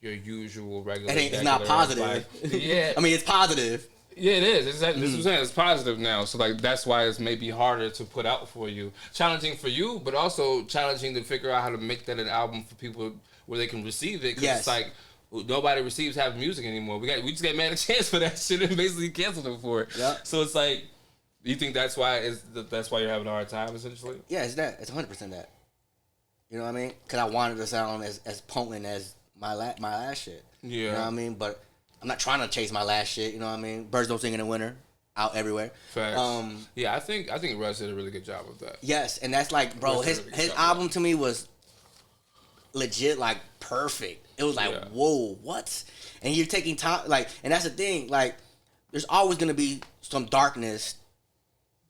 your usual regular? It's not positive. Like, yeah, I mean, it's positive. yeah, it is. This is what I'm saying. It's positive now. So like that's why it's maybe harder to put out for you, challenging for you, but also challenging to figure out how to make that an album for people where they can receive it. Because it's like nobody receives half music anymore. We just got mad a chance for that shit and basically canceled it for it. Yeah. So it's like, you think that's why you're having a hard time essentially? Yeah, it's that. It's 100% that. You know what I mean? Because I wanted to sound as potent as my last shit. Yeah. You know what I mean? But I'm not trying to chase my last shit. You know what I mean? Birds don't sing in the winter. Out everywhere. Facts. Yeah, I think Russ did a really good job of that. Yes, and that's like, bro, his album to me was legit, like, perfect. It was like, whoa, what? And you're taking time, like, and that's the thing, like, there's always gonna be some darkness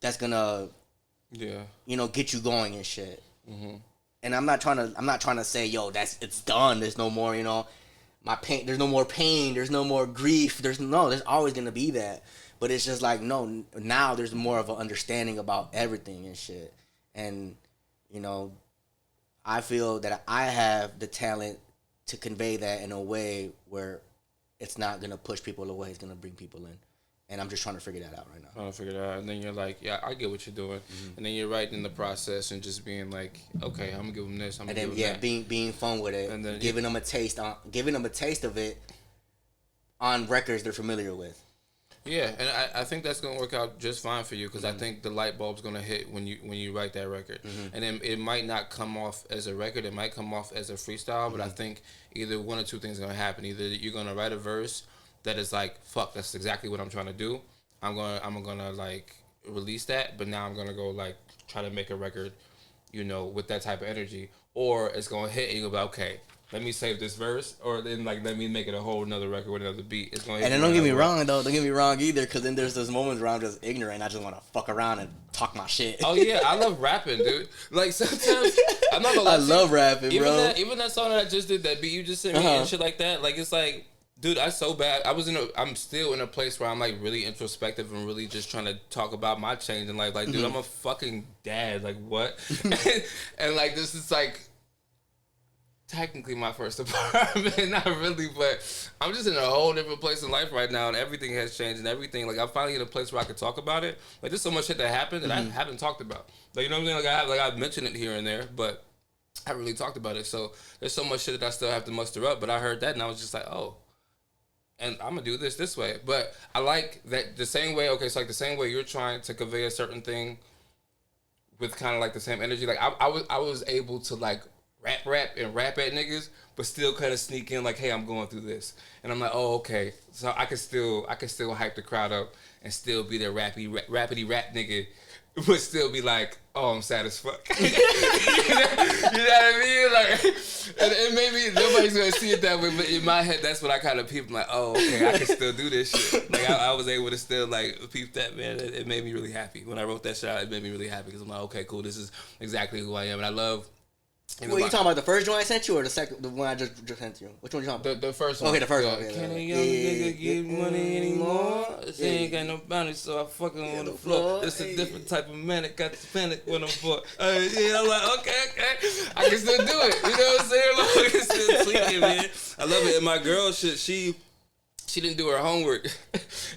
that's gonna, you know, get you going and shit. Mm-hmm. And I'm not trying to say, yo, it's done. There's no more, you know, my pain. There's no more pain. There's no more grief. There's always gonna be that. But it's just like, no, now there's more of an understanding about everything and shit. And, you know, I feel that I have the talent to convey that in a way where it's not gonna push people away. It's gonna bring people in. And I'm just trying to figure that out right now. Trying to figure it out. And then you're like, yeah, I get what you're doing. Mm-hmm. And then you're right in the process and just being like, okay, I'm gonna give them this. I'm gonna give them that. being fun with it. And then giving them a taste of it on records they're familiar with. Yeah, and I think that's gonna work out just fine for you because I think the light bulb's gonna hit when you write that record, and then it might not come off as a record, it might come off as a freestyle, but I think either one or two things are gonna happen. Either you're gonna write a verse that is like, fuck, that's exactly what I'm trying to do. I'm gonna like release that, but now I'm gonna go like try to make a record, you know, with that type of energy, or it's gonna hit and you'll be like, okay, let me save this verse, or then like let me make it a whole another record with another beat. It's gonna hit And then don't get me wrong though. Don't get me wrong either, because then there's those moments where I'm just ignorant and I just want to fuck around and talk my shit. Oh yeah, I love rapping, dude. Like sometimes I'm not gonna lie. I love rapping, bro. Even that song that I just did, that beat you just sent me and shit like that. Like it's like, dude, I'm so bad. I'm still in a place where I'm like really introspective and really just trying to talk about my change in life. Like, dude, I'm a fucking dad. Like what? and like this is like technically my first apartment, not really, but I'm just in a whole different place in life right now, and everything has changed and everything. Like I'm finally in a place where I can talk about it. Like there's so much shit that happened that I haven't talked about. Like you know what I'm saying? Like I've mentioned it here and there, but I haven't really talked about it. So there's so much shit that I still have to muster up. But I heard that and I was just like, oh. And I'm gonna do this way. But I like that the same way. Okay, so like the same way you're trying to convey a certain thing with kind of like the same energy. Like I was able to like rap at niggas, but still kind of sneak in like, hey, I'm going through this, and I'm like, oh, okay, so I can still hype the crowd up and still be that rapidy rap nigga, but still be like, oh, I'm sad as fuck. you know what I mean? Like, and maybe nobody's gonna see it that way, but in my head, that's what I kind of peep. I'm like, oh, okay, I can still do this shit. Like I was able to still like peep that, man. It made me really happy when I wrote that shit out. It made me really happy because I'm like, okay, cool, this is exactly who I am, and I love. What, you talking about the first joint I sent you or the one I just sent you? Which one you talking about? The first one. Okay, the first one. Can a young nigga get money anymore? She ain't got no bounty, so I fucking on the floor. It's a different type of man that got the panic when I'm bored. Yeah, I'm like, okay. I can still do it. You know what I'm saying? Like, I can still tweak it, man. I love it. And my girl, she didn't do her homework.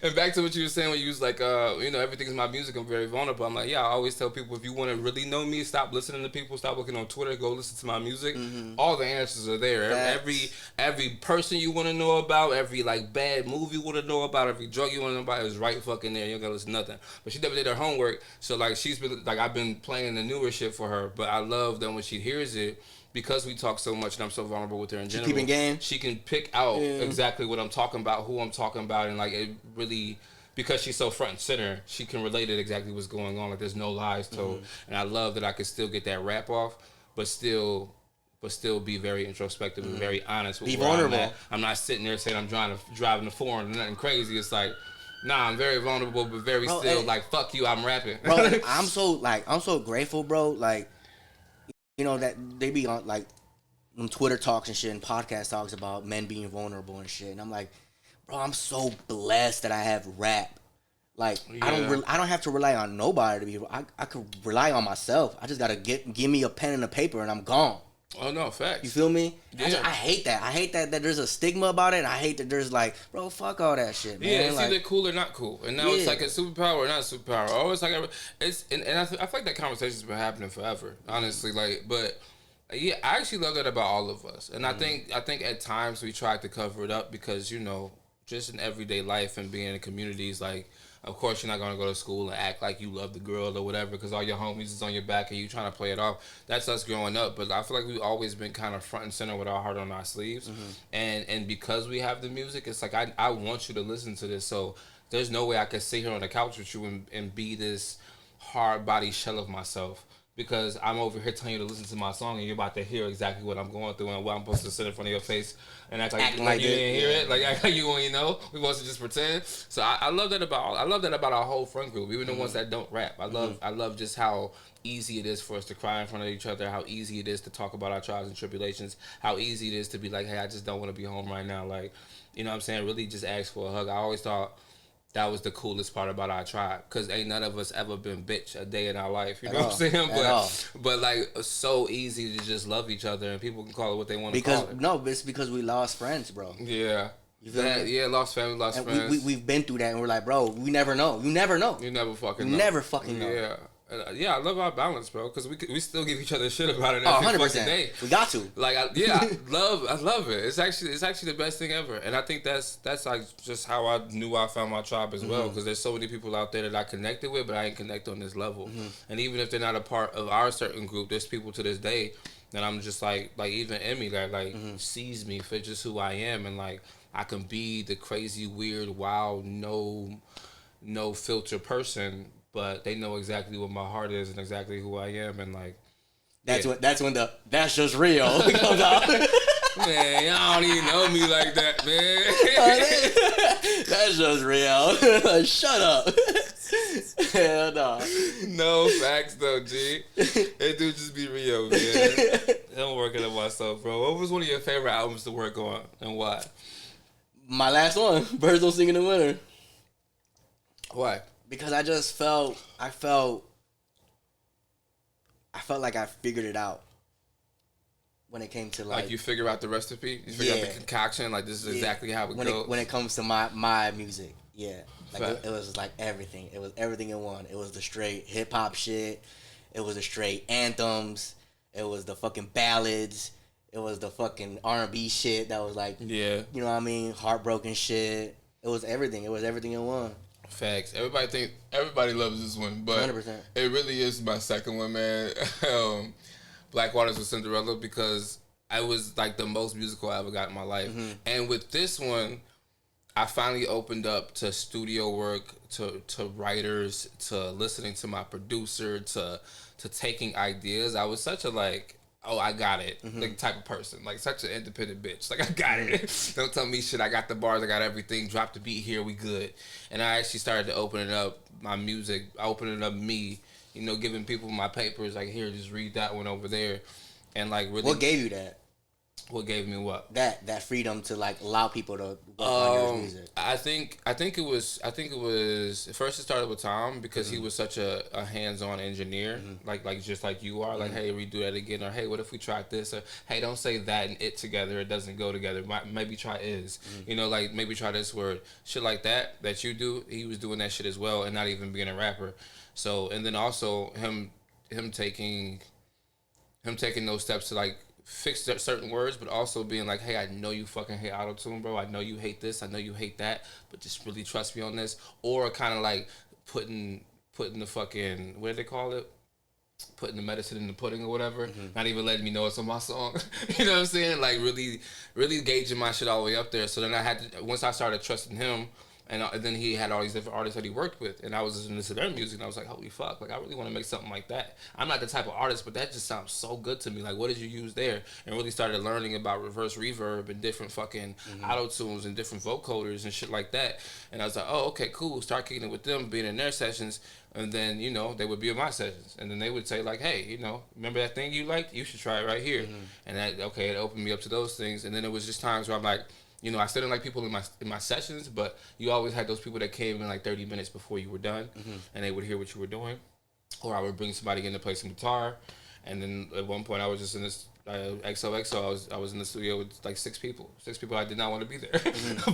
And back to what you were saying when you was like, everything's my music, I'm very vulnerable. I'm like, yeah, I always tell people, if you want to really know me, stop listening to people, stop looking on Twitter, go listen to my music. All the answers are there. Every person you want to know about, every like bad movie you want to know about, every drug you want to know about is right fucking there. You don't gotta listen to nothing. But she never did her homework, so like she's been like, I've been playing the newer shit for her, but I love that when she hears it, because we talk so much and I'm so vulnerable with her in general, keeping game. She can pick out exactly what I'm talking about, who I'm talking about, and like it really, because she's so front and center, she can relate it exactly what's going on. Like there's no lies told, and I love that I can still get that rap off, but still be very introspective and very honest with be where vulnerable. I'm not sitting there saying I'm driving the foreign or nothing crazy. It's like, nah, I'm very vulnerable, but very still like, fuck you, I'm rapping. Bro, I'm so grateful, bro. Like, you know, that they be on like when Twitter talks and shit and podcast talks about men being vulnerable and shit, and I'm like, bro, I'm so blessed that I have rap. Like, I don't have to rely on nobody to be. I could rely on myself. I just gotta give me a pen and a paper and I'm gone. Oh no, facts. You feel me? Yeah. I hate that. I hate that there's a stigma about it. And I hate that there's like, bro, fuck all that shit, man. Yeah, it's like, either cool or not cool, and now it's like a superpower or not a superpower. Always like it's and I feel like that conversation's been happening forever, honestly. Like, but yeah, I actually love that about all of us, and I think at times we tried to cover it up because just in everyday life and being in communities, like, of course you're not gonna go to school and act like you love the girl or whatever because all your homies is on your back and you trying to play it off. That's us growing up, but I feel like we've always been kind of front and center with our heart on our sleeves, and because we have the music, it's like I want you to listen to this. So there's no way I could sit here on the couch with you and be this hard body shell of myself. Because I'm over here telling you to listen to my song and you're about to hear exactly what I'm going through and what I'm supposed to sit in front of your face and act like you didn't hear it. Like act like you only know. We supposed to just pretend. So I love that about our whole friend group, even the ones that don't rap. I love just how easy it is for us to cry in front of each other, how easy it is to talk about our trials and tribulations, how easy it is to be like, hey, I just don't want to be home right now. Like, you know what I'm saying? Really just ask for a hug. I always thought that was the coolest part about our tribe, because ain't none of us ever been bitch a day in our life. You know what I'm saying? But like, so easy to just love each other, and people can call it what they want to call it. No, it's because we lost friends, bro. Yeah. You feel me? Yeah, lost family, lost friends. We've been through that, and we're like, bro, we never know. You never know. You never fucking know. Never fucking know. Yeah. Yeah, I love our balance, bro, because we still give each other shit about it every 100%. Fucking day. We got to. Like, I love it. It's actually the best thing ever, and I think that's like just how I knew I found my tribe as well, because there's so many people out there that I connected with, but I ain't connect on this level. And even if they're not a part of our certain group, there's people to this day that I'm just like even Emmy that sees me for just who I am, and like I can be the crazy, weird, wild, no filter person. But they know exactly what my heart is and exactly who I am, and like that's when the "that's just real" comes out. Man, y'all don't even know me like that, man. That's just real. Shut up. Hell no. No facts though, G. It do just be real, man. I'm working on myself, bro. What was one of your favorite albums to work on, and why? My last one, Birds Don't Sing in the Winter. Why? Because I just felt like I figured it out when it came to like you figure out the recipe, you figure out the concoction, like this is exactly how it goes. When it comes to my music, like it was like everything. It was everything in one. It was the straight hip hop shit. It was the straight anthems. It was the fucking ballads. It was the fucking R&B shit that was like, you know what I mean, heartbroken shit. It was everything. It was everything in one. Facts. Everybody loves this one, but 100%. It really is my second one, man. Black Waters with Cinderella, because I was like the most musical I ever got in my life. Mm-hmm. And with this one, I finally opened up to studio work, to writers, to listening to my producer, to taking ideas. I was such a I got it, like type of person, like such an independent bitch. Like I got it. Don't tell me shit. I got the bars. I got everything. Drop the beat here. We good. And I actually started to open it up my music. Opening up me. You know, giving people my papers. Like here, just read that one over there. And like really. What gave you that? What gave me what? That freedom to like allow people to work on your music. I think it was first it started with Tom because he was such a hands-on engineer, like just like you are. Like, hey, redo that again, or hey, what if we tried this, or hey, don't say that and it together. It doesn't go together. Maybe try is. You know, like maybe try this word. Shit like that you do. He was doing that shit as well, and not even being a rapper. So, and then also him taking those steps to like fix certain words, but also being like, hey, I know you fucking hate auto-tune, bro. I know you hate this. I know you hate that, but just really trust me on this. Or kind of like putting the fucking, what do they call it? Putting the medicine in the pudding or whatever. Not even letting me know it's on my song. You know what I'm saying? Like really, really gauging my shit all the way up there. So then I had to, once I started trusting him, and then he had all these different artists that he worked with, and I was listening to their music, and I was like, holy fuck, like I really want to make something like that. I'm not the type of artist, but that just sounds so good to me. Like, what did you use there? And really started learning about reverse reverb and different fucking auto-tunes and different vocoders and shit like that. And I was like, oh, okay, cool. Start kicking it with them, being in their sessions, and then, you know, they would be in my sessions. And then they would say, like, hey, you know, remember that thing you liked? You should try it right here. And that, okay, it opened me up to those things. And then it was just times where I'm like, you know, I still didn't like people in my sessions, but you always had those people that came in like 30 minutes before you were done, and they would hear what you were doing. Or I would bring somebody in to play some guitar, and then at one point I was just in this XOXO. I was in the studio with like six people. I did not want to be there,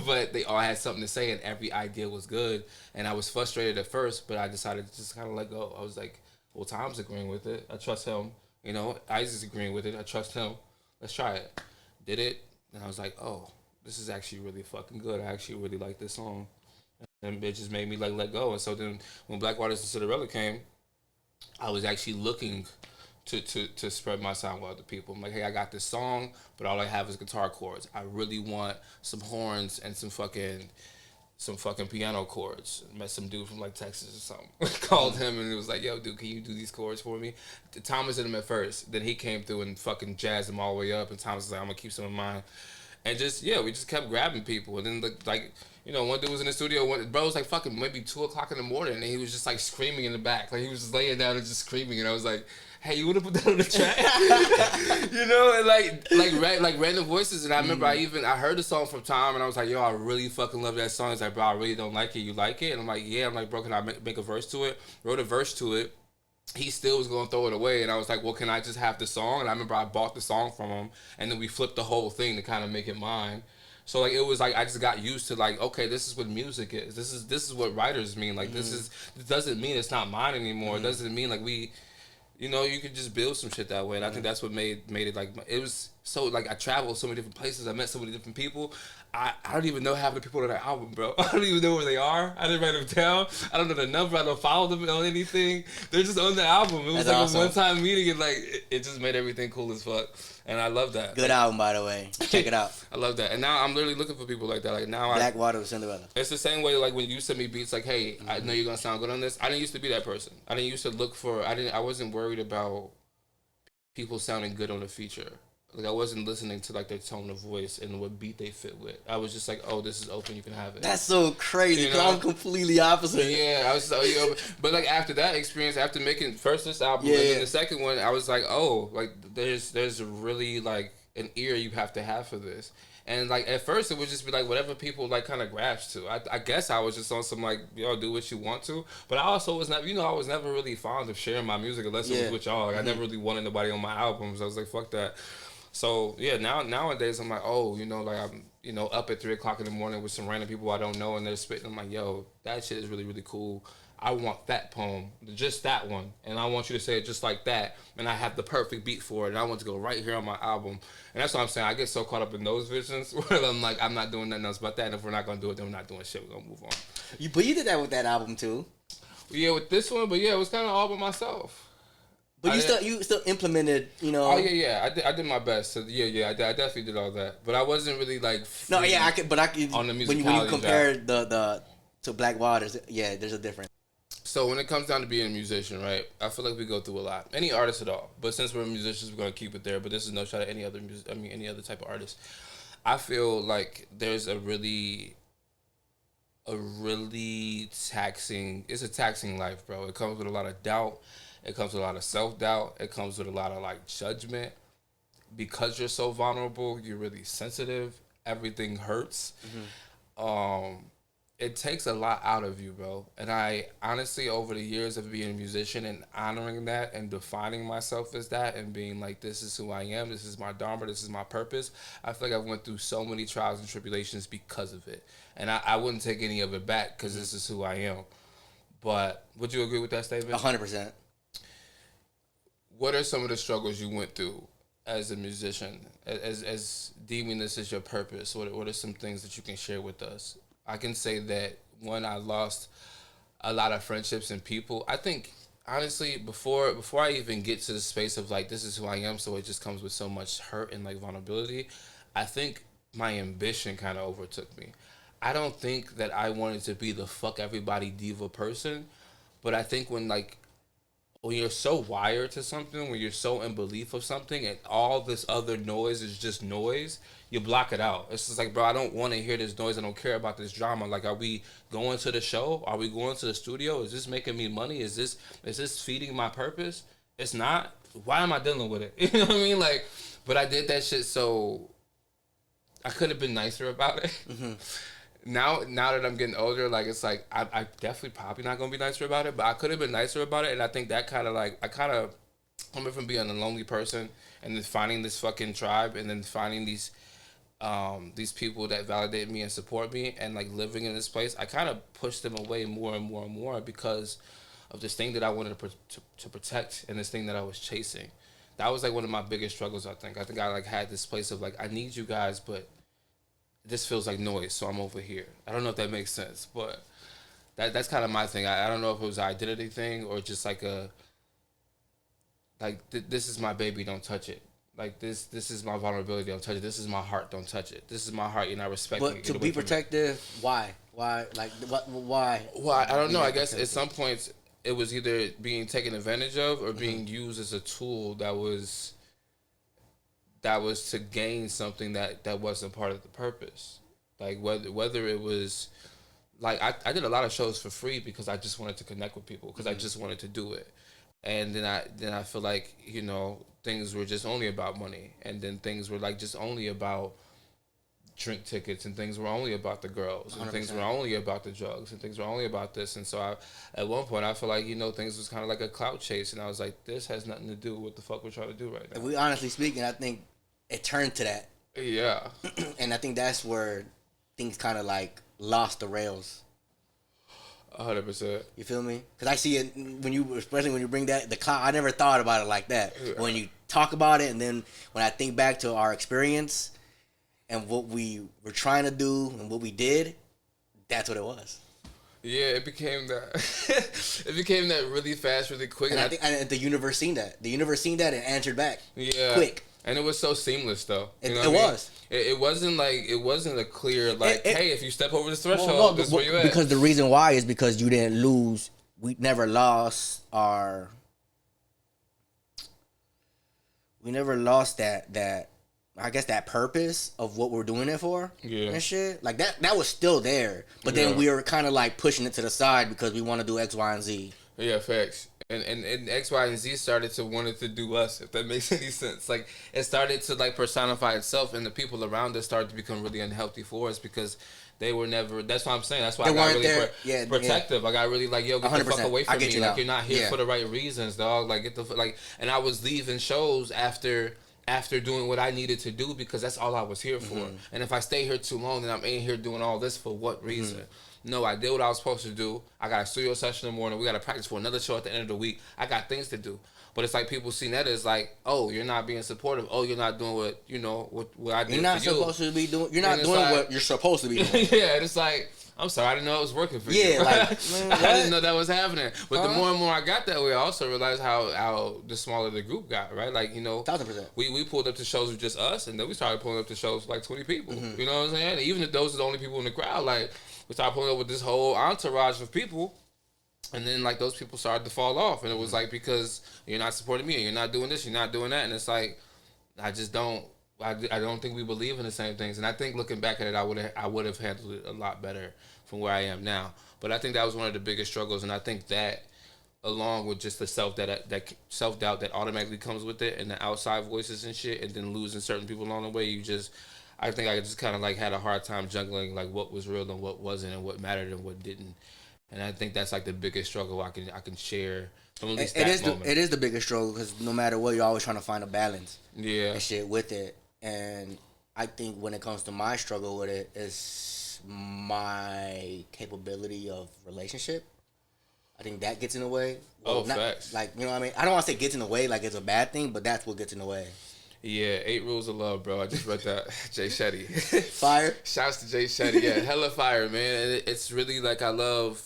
but they all had something to say, and every idea was good. And I was frustrated at first, but I decided to just kind of let go. I was like, well, Tom's agreeing with it. I trust him. You know, Isaac's agreeing with it. I trust him. Let's try it. Did it, and I was like, oh, this is actually really fucking good. I actually really like this song. And it just made me like let go. And so then when Black Waters and Cinderella came, I was actually looking to spread my sound with other people. I'm like, hey, I got this song, but all I have is guitar chords. I really want some horns and some fucking piano chords. I met some dude from like Texas or something. Called him and it was like, yo, dude, can you do these chords for me? Thomas did them at first. Then he came through and fucking jazzed them all the way up. And Thomas was like, I'm gonna keep some in mind. And just, we just kept grabbing people. And then, like, you know, one dude was in the studio. Bro was like fucking maybe 2 o'clock in the morning. And he was just like screaming in the back. Like, he was just laying down and just screaming. And I was like, hey, you want to put that on the track? You know, and like random voices. And I remember I heard the song from Tom. And I was like, yo, I really fucking love that song. He's like, bro, I really don't like it. You like it? And I'm like, yeah. I'm like, bro, can I make a verse to it? Wrote a verse to it. He still was going to throw it away. And I was like, well, can I just have the song? And I remember I bought the song from him. And then we flipped the whole thing to kind of make it mine. So, like, it was like I just got used to, like, okay, this is what music is. This is what writers mean. Like, this doesn't mean it's not mine anymore. It doesn't mean, like, you know, you could just build some shit that way. And I think that's what made it, like, it was so, like, I traveled so many different places. I met so many different people. I don't even know half the people on that album, bro. I don't even know where they are. I didn't write them down. I don't know the number. I don't follow them on anything. They're just on the album. It was that's like awesome. A one-time meeting, and like it just made everything cool as fuck. And I love that. Good album, by the way. Check it out. I love that. And now I'm literally looking for people like that. Like now, Black Water with Cinderella. It's the same way. Like when you send me beats, like, hey, I know you're gonna sound good on this. I didn't used to be that person. I didn't used to look for. I wasn't worried about people sounding good on a feature. Like I wasn't listening to like their tone of voice and what beat they fit with. I was just like, oh, this is open, you can have it. That's so crazy. You Cause know? I'm completely opposite. Yeah, I was so but like after that experience, after making first this album and then the second one, I was like, oh, like there's really like an ear you have to have for this. And like at first it would just be like whatever people like kind of grasp to. I guess I was just on some like y'all do what you want to. But I also was not, I was never really fond of sharing my music unless it was with y'all. Like I never really wanted nobody on my albums. I was like, fuck that. So yeah, nowadays I'm like, oh, like I'm, up at 3 o'clock in the morning with some random people I don't know and they're spitting. I'm like, yo, that shit is really, really cool. I want that poem, just that one, and I want you to say it just like that, and I have the perfect beat for it, and I want to go right here on my album. And that's what I'm saying. I get so caught up in those visions where I'm like, I'm not doing nothing else but that, and if we're not going to do it, then we're not doing shit. We're going to move on. But you did that with that album too. Yeah, with this one, but yeah, it was kind of all by myself. But you still implemented, Oh yeah. I did my best. So yeah. I definitely did all that. But I wasn't really like. No, yeah, I could. But I could. On the when you compare the to Black Waters, yeah, there's a difference. So when it comes down to being a musician, right? I feel like we go through a lot. Any artist at all. But since we're musicians, we're gonna keep it there. But this is no shot at any other any other type of artist. I feel like there's a really taxing. It's a taxing life, bro. It comes with a lot of doubt. It comes with a lot of self-doubt. It comes with a lot of like judgment. Because you're so vulnerable, you're really sensitive. Everything hurts. It takes a lot out of you, bro. And I honestly, over the years of being a musician and honoring that and defining myself as that and being like, this is who I am, this is my dharma, this is my purpose, I feel like I went through so many trials and tribulations because of it. And I wouldn't take any of it back because this is who I am. But would you agree with that statement? 100%. What are some of the struggles you went through as a musician, as deeming this as your purpose? What are some things that you can share with us? I can say that when I lost a lot of friendships and people, I think honestly before I even get to the space of like this is who I am, so it just comes with so much hurt and like vulnerability, I think my ambition kind of overtook me. I don't think that I wanted to be the fuck everybody diva person, but I think when you're so wired to something, when you're so in belief of something and all this other noise is just noise, you block it out. It's just like, bro, I don't want to hear this noise. I don't care about this drama. Like, are we going to the show? Are we going to the studio? Is this making me money? Is this feeding my purpose? It's not. Why am I dealing with it? You know what I mean? Like, but I did that shit so I could have been nicer about it. Now that I'm getting older, like it's like I definitely probably not gonna be nicer about it, but I could have been nicer about it, and I think that kind of coming from being a lonely person and then finding this fucking tribe and then finding these people that validate me and support me and like living in this place, I kind of pushed them away more and more and more because of this thing that I wanted to protect and this thing that I was chasing. That was like one of my biggest struggles. I think I like had this place of like I need you guys, but this feels like noise, so I'm over here. I don't know if that makes sense, but that's kind of my thing. I don't know if it was an identity thing or just like this is my baby, don't touch it. Like this is my vulnerability, don't touch it. This is my heart, don't touch it. This is my heart, you're not respecting it. But to be protective, why? Why? Like what? Why? Why? I don't know. I guess at some points it was either being taken advantage of or being used as a tool that was to gain something that wasn't part of the purpose. Like whether it was like I did a lot of shows for free because I just wanted to connect with people because I just wanted to do it. And then I feel like, things were just only about money, and then things were like just only about drink tickets, and things were only about the girls, and 100%. Things were only about the drugs, and things were only about this. And so at one point I feel like, things was kind of like a clout chase, and I was like, this has nothing to do with what the fuck we're trying to do right now. If we honestly speaking, I think it turned to that. Yeah. And I think that's where things kind of like lost the rails. 100%. You feel me? Because I see it especially when you bring that the cloud. I never thought about it like that. Yeah. When you talk about it, and then when I think back to our experience and what we were trying to do and what we did, that's what it was. Yeah, it became that. It became that really fast, really quick. And I think the universe seen that. The universe seen that and answered back. Yeah. Quick. And it was so seamless, though. It was. It wasn't a clear hey, if you step over this threshold, this is where you at. Because the reason why is because you didn't lose. We never lost our. We never lost that I guess that purpose of what we're doing it for Yeah. and shit. Like that was still there. But then we were kind of like pushing it to the side because we want to do X, Y, and Z. Yeah, facts. And X, Y, and Z started to wanted to do us, if that makes any sense. Like, it started to, like, personify itself, and the people around us started to become really unhealthy for us because they were never, that's what I'm saying. That's why I got really protective. I got really like, yo, get the fuck away from me. Like, you're not here for the right reasons, dog. Like, get the, like, and I was leaving shows after doing what I needed to do because that's all I was here for. And if I stay here too long, then I'm in here doing all this for what reason? No, I did what I was supposed to do. I got a studio session in the morning. We got to practice for another show at the end of the week. I got things to do. But it's like people see that as like, oh, you're not being supportive. Oh, you're not doing what, you know, what I did. You're not supposed to be doing. You're not doing what you're supposed to be doing. Yeah, it's like, I'm sorry, I didn't know it was working for you. Yeah, like, man, I didn't know that was happening. But the more and more I got that way, I also realized how the smaller the group got, right? Like, you know, 1,000%. We pulled up to shows with just us, and then we started pulling up to shows with like 20 people. You know what I'm saying? And even if those are the only people in the crowd, like, we started pulling up with this whole entourage of people, and then like those people started to fall off, and it was like, because you're not supporting me, and you're not doing this, you're not doing that, and it's like, I don't think we believe in the same things, and I think looking back at it, I would have handled it a lot better from where I am now. But I think that was one of the biggest struggles, and I think that, along with just the self-doubt that automatically comes with it, and the outside voices and shit, and then losing certain people along the way, I think I just kind of like had a hard time juggling like what was real and what wasn't, and what mattered and what didn't. And I think that's like the biggest struggle I can share from at least that moment. It is the biggest struggle because no matter what, you're always trying to find a balance. Yeah. And shit with it. And I think when it comes to my struggle with it, is my capability of relationship. I think that gets in the way. Well, facts. Like, you know what I mean? I don't want to say gets in the way like it's a bad thing, but that's what gets in the way. Yeah, 8 Rules of Love, bro. I just read that. Jay Shetty. Fire. Shouts to Jay Shetty. Yeah, hella fire, man. And it's really like I love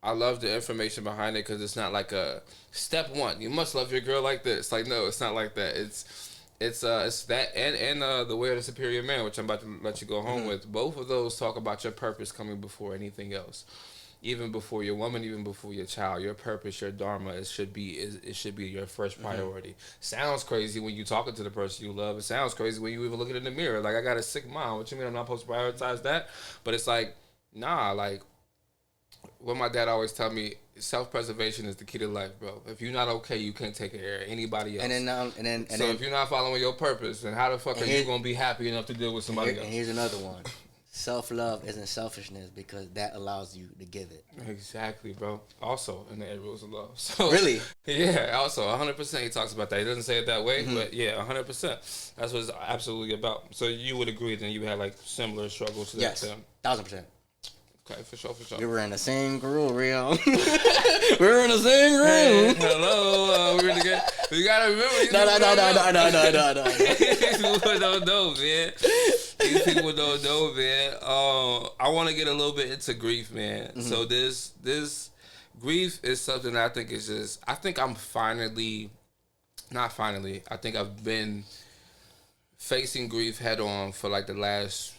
the information behind it because it's not like a step one. You must love your girl like this. Like, no, it's not like that. It's that and the Way of the Superior Man, which I'm about to let you go home with. Both of those talk about your purpose coming before anything else. Even before your woman, even before your child, your purpose, your dharma, it should be your first priority. Sounds crazy when you talking to the person you love. It sounds crazy when you even look in the mirror. Like, I got a sick mom. What you mean I'm not supposed to prioritize that? But it's like, nah, like what my dad always tell me, self-preservation is the key to life, bro. If you're not okay, you can't take care of anybody else. So if you're not following your purpose, then how the fuck are you gonna be happy enough to deal with somebody else? And here's another one. Self-love isn't selfishness because that allows you to give it. Exactly, bro. Also, in the 8 Rules of Love. So, really? Yeah, also, 100% he talks about that. He doesn't say it that way, but yeah, 100%. That's what it's absolutely about. So you would agree that you had, like, similar struggles to that? Yes, 1,000%. Okay, for sure. We were in the same room, real. We were in the same room. Hey, hello, we're together. You gotta remember. No. These people don't know, man. These people don't know, man. I want to get a little bit into grief, man. So this grief is something that I think is just. I think I'm not finally. I think I've been facing grief head on for like the last.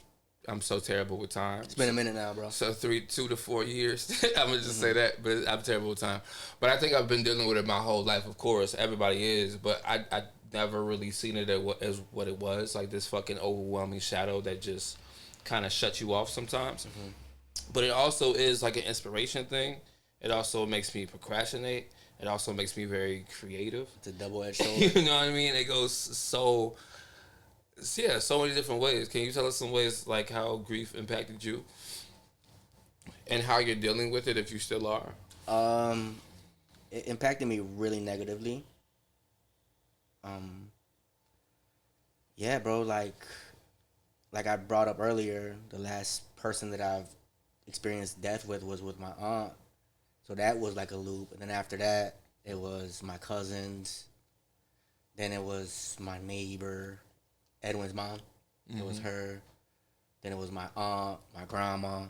I'm so terrible with time. It's been a minute now, bro. So 2 to 4 years. I'm gonna just say that, but I'm terrible with time. But I think I've been dealing with it my whole life. Of course, everybody is, but I never really seen it as what it was, like this fucking overwhelming shadow that just kind of shuts you off sometimes. But it also is like an inspiration thing. It also makes me procrastinate. It also makes me very creative. It's a double-edged sword. You know what I mean? It goes so many different ways. Can you tell us some ways like how grief impacted you and how you're dealing with it if you still are? It impacted me really negatively. Yeah, bro, like I brought up earlier, the last person that I've experienced death with was with my aunt. So that was like a loop. And then after that, it was my cousins. Then it was my neighbor, Edwin's mom. It was her. Then it was my aunt, my grandma.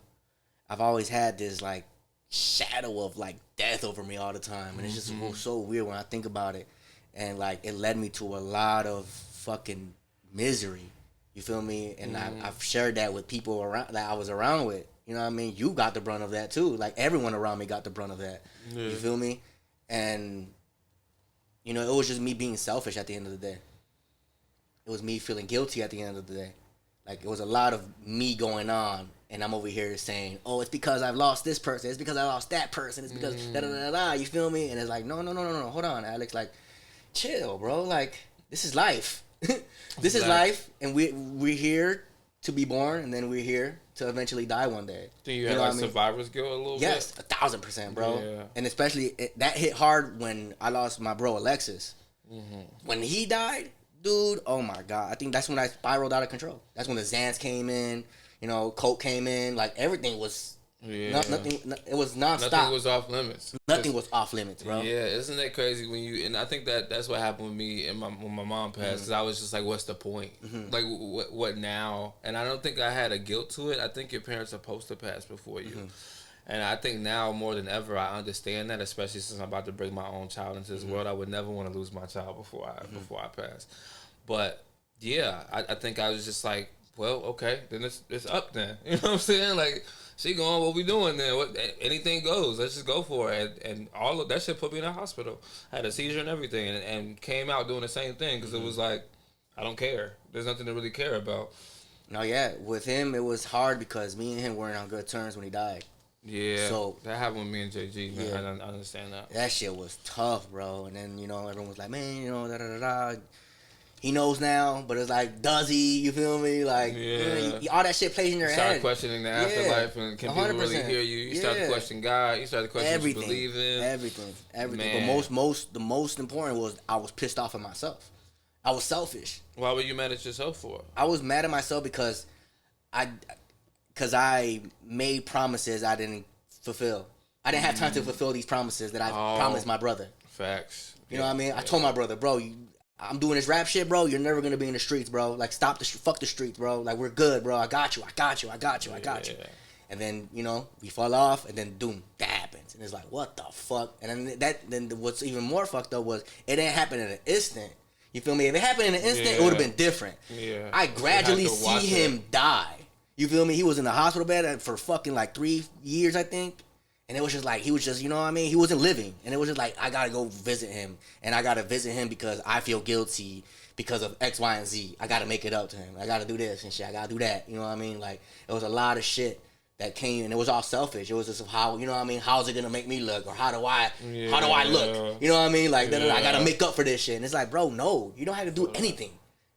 I've always had this like shadow of like death over me all the time. And it's just so weird when I think about it. And like it led me to a lot of fucking misery. You feel me? And I've shared that with people around that I was around with. You know what I mean? You got the brunt of that too. Like everyone around me got the brunt of that. Yeah. You feel me? And you know, it was just me being selfish at the end of the day. it was me feeling guilty at the end of the day. Like, it was a lot of me going on, and I'm over here saying, oh, it's because I've lost this person. It's because I lost that person. It's because da-da-da-da, you feel me? And it's like, no, hold on, Alex. Like, chill, bro. Like, this is life. This is life, and we're here to be born, and then we're here to eventually die one day. Do you have, like, survivor's guilt a little bit? Yes, 1,000%, bro. Yeah. And especially, that hit hard when I lost my bro, Alexis. When he died, dude, oh my God. I think that's when I spiraled out of control. That's when the Xans came in, you know, Coke came in. Like, everything was, nothing, it was nonstop. Nothing was off limits. Nothing was off limits, bro. Yeah, isn't that crazy when you, and I think that's what happened with me and when my mom passed, because I was just like, what's the point? Like, what now? And I don't think I had a guilt to it. I think your parents are supposed to pass before you. And I think now more than ever, I understand that, especially since I'm about to bring my own child into this world. I would never want to lose my child before I pass. But yeah, I think I was just like, well, okay, then it's up then. You know what I'm saying? Like, she going, what we doing then? What, anything goes. Let's just go for it. And all of that shit put me in the hospital. I had a seizure and everything, and came out doing the same thing because it was like, I don't care. There's nothing to really care about. No, yeah, with him it was hard because me and him weren't on good terms when he died. Yeah, so that happened with me and JG, man. Yeah, I understand that. That shit was tough, bro. And then, you know, everyone was like, man, you know, da-da-da-da. He knows now, but it's like, does he? You feel me? Like, all that shit plays in your head. You start questioning the afterlife, and can 100%. People really hear you? You start to question God. You start to question what you believe in. Everything. Man. But the most important was I was pissed off at myself. I was selfish. Why were you mad at yourself for? I was mad at myself because I made promises I didn't fulfill. I didn't have time to fulfill these promises that I promised my brother. Facts. You know what I mean? I told my brother, bro, I'm doing this rap shit, bro. You're never gonna be in the streets, bro. Like, stop fuck the streets, bro. Like, we're good, bro. I got you. And then, you know, we fall off, and then doom, that happens, and it's like, what the fuck? And then what's even more fucked up was it didn't happen in an instant. You feel me? If it happened in an instant, it would have been different. Yeah. I gradually see him die. You feel me? He was in the hospital bed for fucking like 3 years, I think. And it was just like, he was just, you know what I mean? He wasn't living. And it was just like, I gotta go visit him. And I gotta visit him because I feel guilty because of X, Y, and Z. I gotta make it up to him. I gotta do this and shit. I gotta do that. You know what I mean? Like, it was a lot of shit that came, and it was all selfish. It was just how, you know what I mean? How's it gonna make me look? Or how do I look? You know what I mean? Like, I gotta make up for this shit. And it's like, bro, no. You don't have to do anything.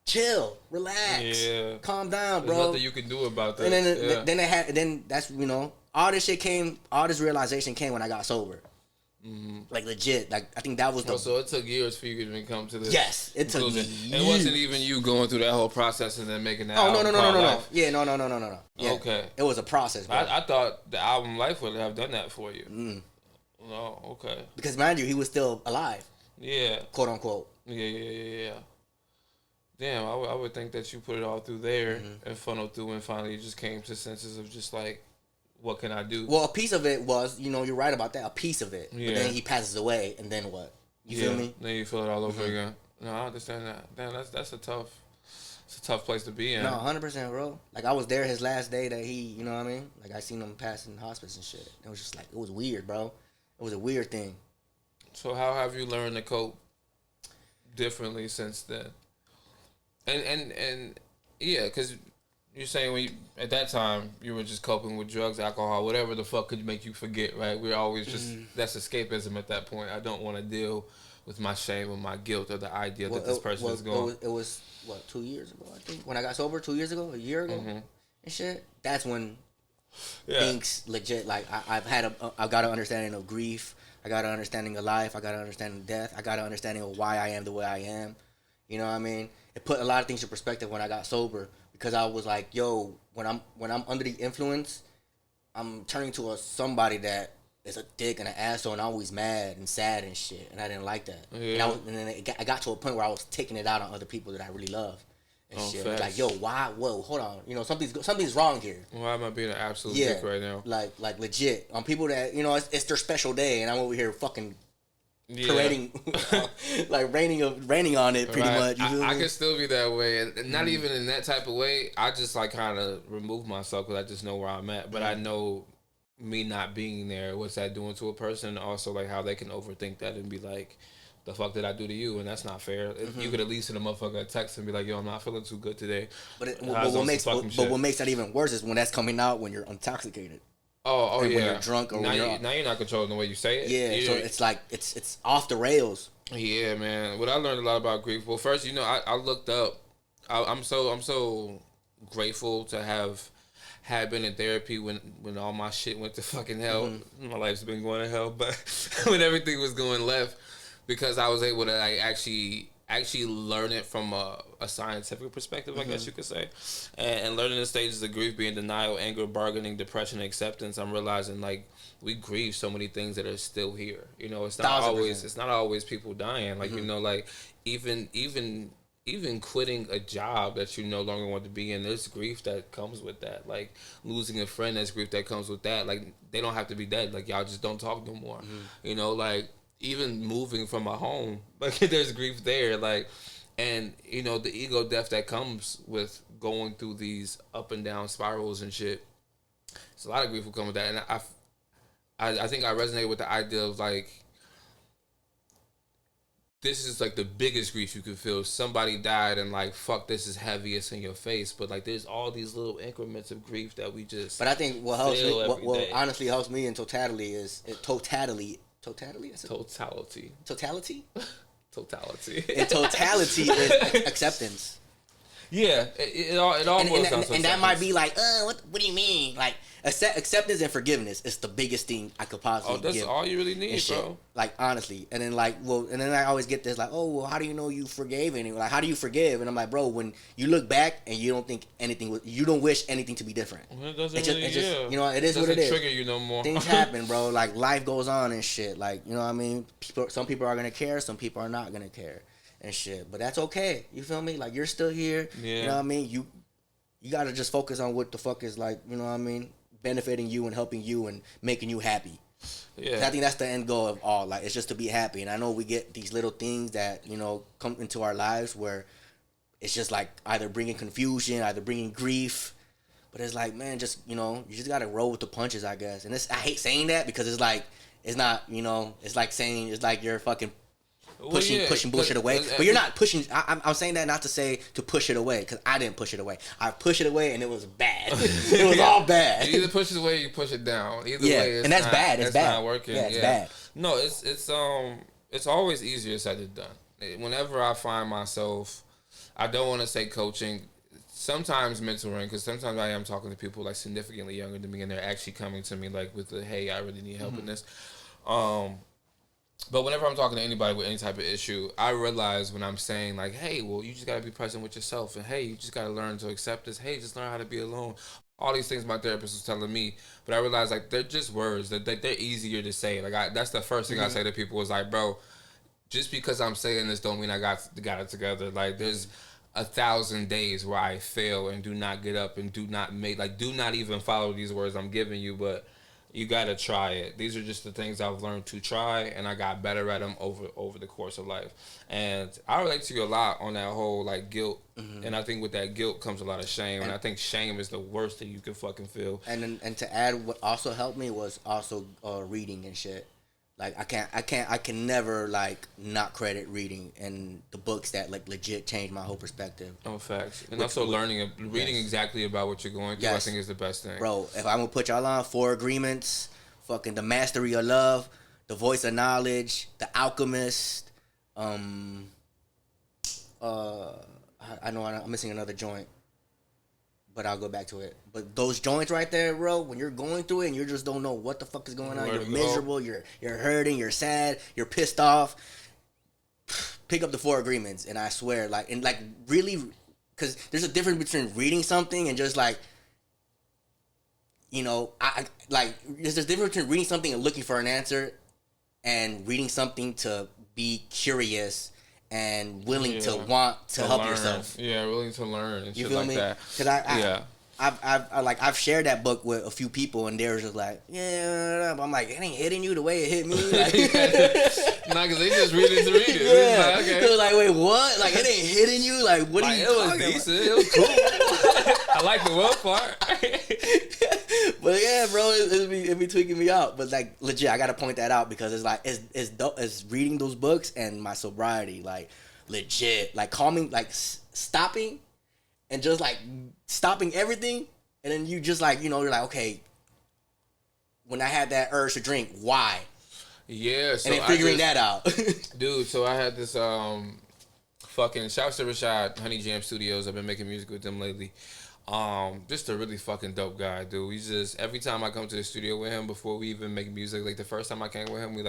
Chill, relax, calm down, bro. There's nothing you can do about that. And then that's, you know, all this shit came, all this realization came when I got sober. Like, legit. Like, I think that was so it took years for you to even come to this. Yes, it took years. It wasn't even you going through that whole process and then making that. Oh, no. Yeah, no. Yeah. Okay. It was a process, bro. I thought the album Life would have done that for you. No, okay. Because, mind you, he was still alive. Yeah. Quote unquote. Yeah. Damn, I would think that you put it all through there and funneled through, and finally you just came to senses of just like, what can I do? Well, a piece of it was, you know, you're right about that, a piece of it. Yeah. But then he passes away, and then what? You feel me? Then you feel it all over again. No, I understand that. Damn, that's a tough place to be in. No, 100%, bro. Like, I was there his last day that he, you know what I mean? Like, I seen him pass in hospice and shit. It was just like, it was weird, bro. It was a weird thing. So how have you learned to cope differently since then? And yeah, because you're saying at that time you were just coping with drugs, alcohol, whatever the fuck could make you forget, right? We're always just that's escapism at that point. I don't want to deal with my shame or my guilt or the idea that this person is gone. It was what, 2 years ago, I think, when I got sober. 2 years ago, a year ago, and shit. That's when things legit. Like, I got an understanding of grief. I got an understanding of life. I got an understanding of death. I got an understanding of why I am the way I am. You know what I mean? It put a lot of things in perspective when I got sober, because I was like, yo, when I'm under the influence, I'm turning to somebody that is a dick and an asshole, and I'm always mad and sad and shit, and I didn't like that. Yeah. And then I got to a point where I was taking it out on other people that I really love and shit. Like, yo, why? Whoa, hold on. You know, something's wrong here. Why am I being an absolute dick right now? Like legit. On people that, you know, it's their special day, and I'm over here fucking parading, like raining on it pretty much. I can still be that way, and not even in that type of way. I just like kind of remove myself because I just know where I'm at. But I know me not being there, what's that doing to a person? Also, like how they can overthink that and be like, the fuck did I do to you? And that's not fair. You could at least send a motherfucker a text and be like, yo, I'm not feeling too good today. But what makes that even worse is when that's coming out when you're intoxicated. Oh, and yeah. When you're drunk or now when you're not controlling the way you say it. Yeah, so it's like it's off the rails. Yeah, man. What I learned a lot about grief. Well, first, I looked up. I'm so grateful to had been in therapy when all my shit went to fucking hell. My life's been going to hell, but when everything was going left, because I was able to like actually learn it from a scientific perspective, I guess you could say, and learning the stages of grief, being denial, anger, bargaining, depression, acceptance. I'm realizing like we grieve so many things that are still here. It's not always people dying. Like like even quitting a job that you no longer want to be in, there's grief that comes with that. Like losing a friend, there's grief that comes with that. Like they don't have to be dead. Like y'all just don't talk no more. Like even moving from a home, like there's grief there. Like, and the ego death that comes with going through these up and down spirals and shit. It's a lot of grief will come with that. And I think I resonate with the idea of like, this is like the biggest grief you could feel. Somebody died and like, fuck, this is heavy, it's in your face. But like there's all these little increments of grief that we just But I think what helps me, what honestly helps me in totality is totality. Totality. In totality is acceptance. Yeah, it all boils down to and that might be like, what do you mean? Like acceptance and forgiveness is the biggest thing I could possibly that's give. all you really need, bro. Like honestly, and then I always get this like, oh well, how do you know you forgave anyone? Like how do you forgive? And I'm like, bro, when you look back and you don't think anything, you don't wish anything to be different. Well, it just it is what it is. Trigger you no more. Things happen, bro. Like life goes on and shit. Like what I mean, some people are gonna care, some people are not gonna care and shit. But that's okay. You feel me? Like you're still here. Yeah. You know what I mean? You gotta just focus on what the fuck is like. You know what I mean? Benefiting you and helping you and making you happy. Yeah, I think that's the end goal of all. Like, it's just to be happy. And I know we get these little things that come into our lives where it's just like either bringing confusion, either bringing grief. But it's like, man, just you just gotta roll with the punches, I guess. And I hate saying that because it's like it's not, it's like saying it's like you're fucking pushing bullshit away, but you're not pushing. I'm saying that not to say to push it away, because I didn't push it away. I pushed it away and it was bad. It was all bad. You either push it away or you push it down. Either way, and that's bad. It's bad. Not working. Yeah, it's bad. No, it's always easier said than done. Whenever I find myself, I don't want to say coaching. Sometimes mentoring, because sometimes I am talking to people like significantly younger than me, and they're actually coming to me like with the, hey, I really need help in this. But whenever I'm talking to anybody with any type of issue, I realize when I'm saying like, hey, well, you just got to be present with yourself. And hey, you just got to learn to accept this. Hey, just learn how to be alone. All these things my therapist was telling me. But I realized like they're just words. They're easier to say. Like that's the first thing I say to people is like, bro, just because I'm saying this don't mean I got it together. Like there's 1,000 days where I fail and do not get up and do not even follow these words I'm giving you. But you gotta try it. These are just the things I've learned to try, and I got better at them over the course of life. And I relate to you a lot on that whole like guilt, and I think with that guilt comes a lot of shame, and I think shame is the worst thing you can fucking feel. And to add, what also helped me was also reading and shit. Like I can never like not credit reading and the books that like legit changed my whole perspective. Oh, facts. And also reading exactly about what you're going through, I think is the best thing. Bro, if I'm gonna put y'all on 4 Agreements, fucking The Mastery of Love, The Voice of Knowledge, The Alchemist, I know I'm missing another joint, but I'll go back to it. But those joints right there, bro, when you're going through it and you just don't know what the fuck is going on, you're miserable, you're hurting, you're sad, you're pissed off, pick up the 4 Agreements, and I swear, really, because there's a difference between reading something and just like, there's a difference between reading something and looking for an answer, and reading something to be curious and willing to want to help yourself. Yeah, willing to learn and you shit feel like me? that. Because I've shared that book with a few people, and they're just like, yeah, I'm like, it ain't hitting you the way it hit me. Like, nah, because they just read it to read it. Yeah. Like, okay. It was like, wait, what? Like, it ain't hitting you? Like, what are you talking about? It was decent. It was cool. I like the well part. But yeah, bro, it be tweaking me out. But like legit, I gotta point that out because it's like it's dope. It's reading those books and my sobriety, like legit, like calming, like stopping, and just like stopping everything, and then you just like you're like okay, when I had that urge to drink, why? Yeah, so and then figuring that out, dude. So I had this fucking shouts to Rashad, Honey Jam Studios. I've been making music with them lately. Just a really fucking dope guy, dude. He's just every time I come to the studio with him before we even make music, like the first time I came with him, we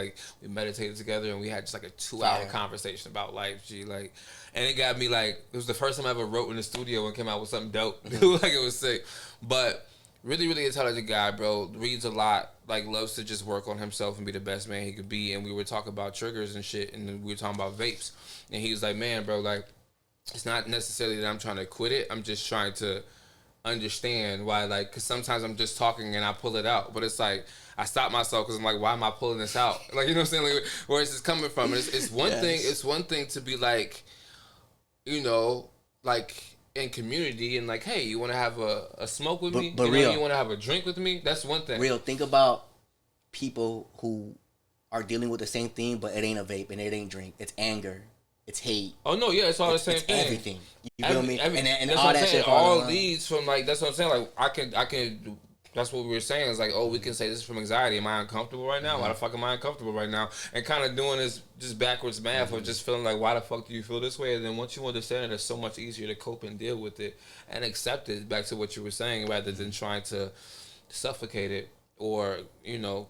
meditated together and we had just like a 2-hour conversation about life, like, and it got me like it was the first time I ever wrote in the studio and came out with something dope. Like it was sick, but really, really intelligent guy, bro. Reads a lot, like loves to just work on himself and be the best man he could be. And we were talking about triggers and shit, and then we were talking about vapes, and he was like, man, bro, like it's not necessarily that I'm trying to quit it. I'm just trying to understand why, like, because sometimes I'm just talking and I pull it out, but it's like I stop myself because I'm like, why am I pulling this out? Like, you know what I'm saying? Like, where is this coming from? And it's one thing. It's one thing to be like, like in community and like, hey, you want to have a smoke with me? But real, you want to have a drink with me? That's one thing. Real, think about people who are dealing with the same thing, but it ain't a vape and it ain't drink. It's anger. It's hate. Oh no, yeah, it's all the same thing. Everything. You feel me? And that's all that shit. All leads from like that's what I'm saying. Like I can. That's what we were saying. Is like, oh, we can say this is from anxiety. Am I uncomfortable right now? Why the fuck am I uncomfortable right now? And kind of doing this just backwards math of just feeling like, why the fuck do you feel this way? And then once you understand it, it's so much easier to cope and deal with it and accept it. Back to what you were saying, rather than trying to suffocate it or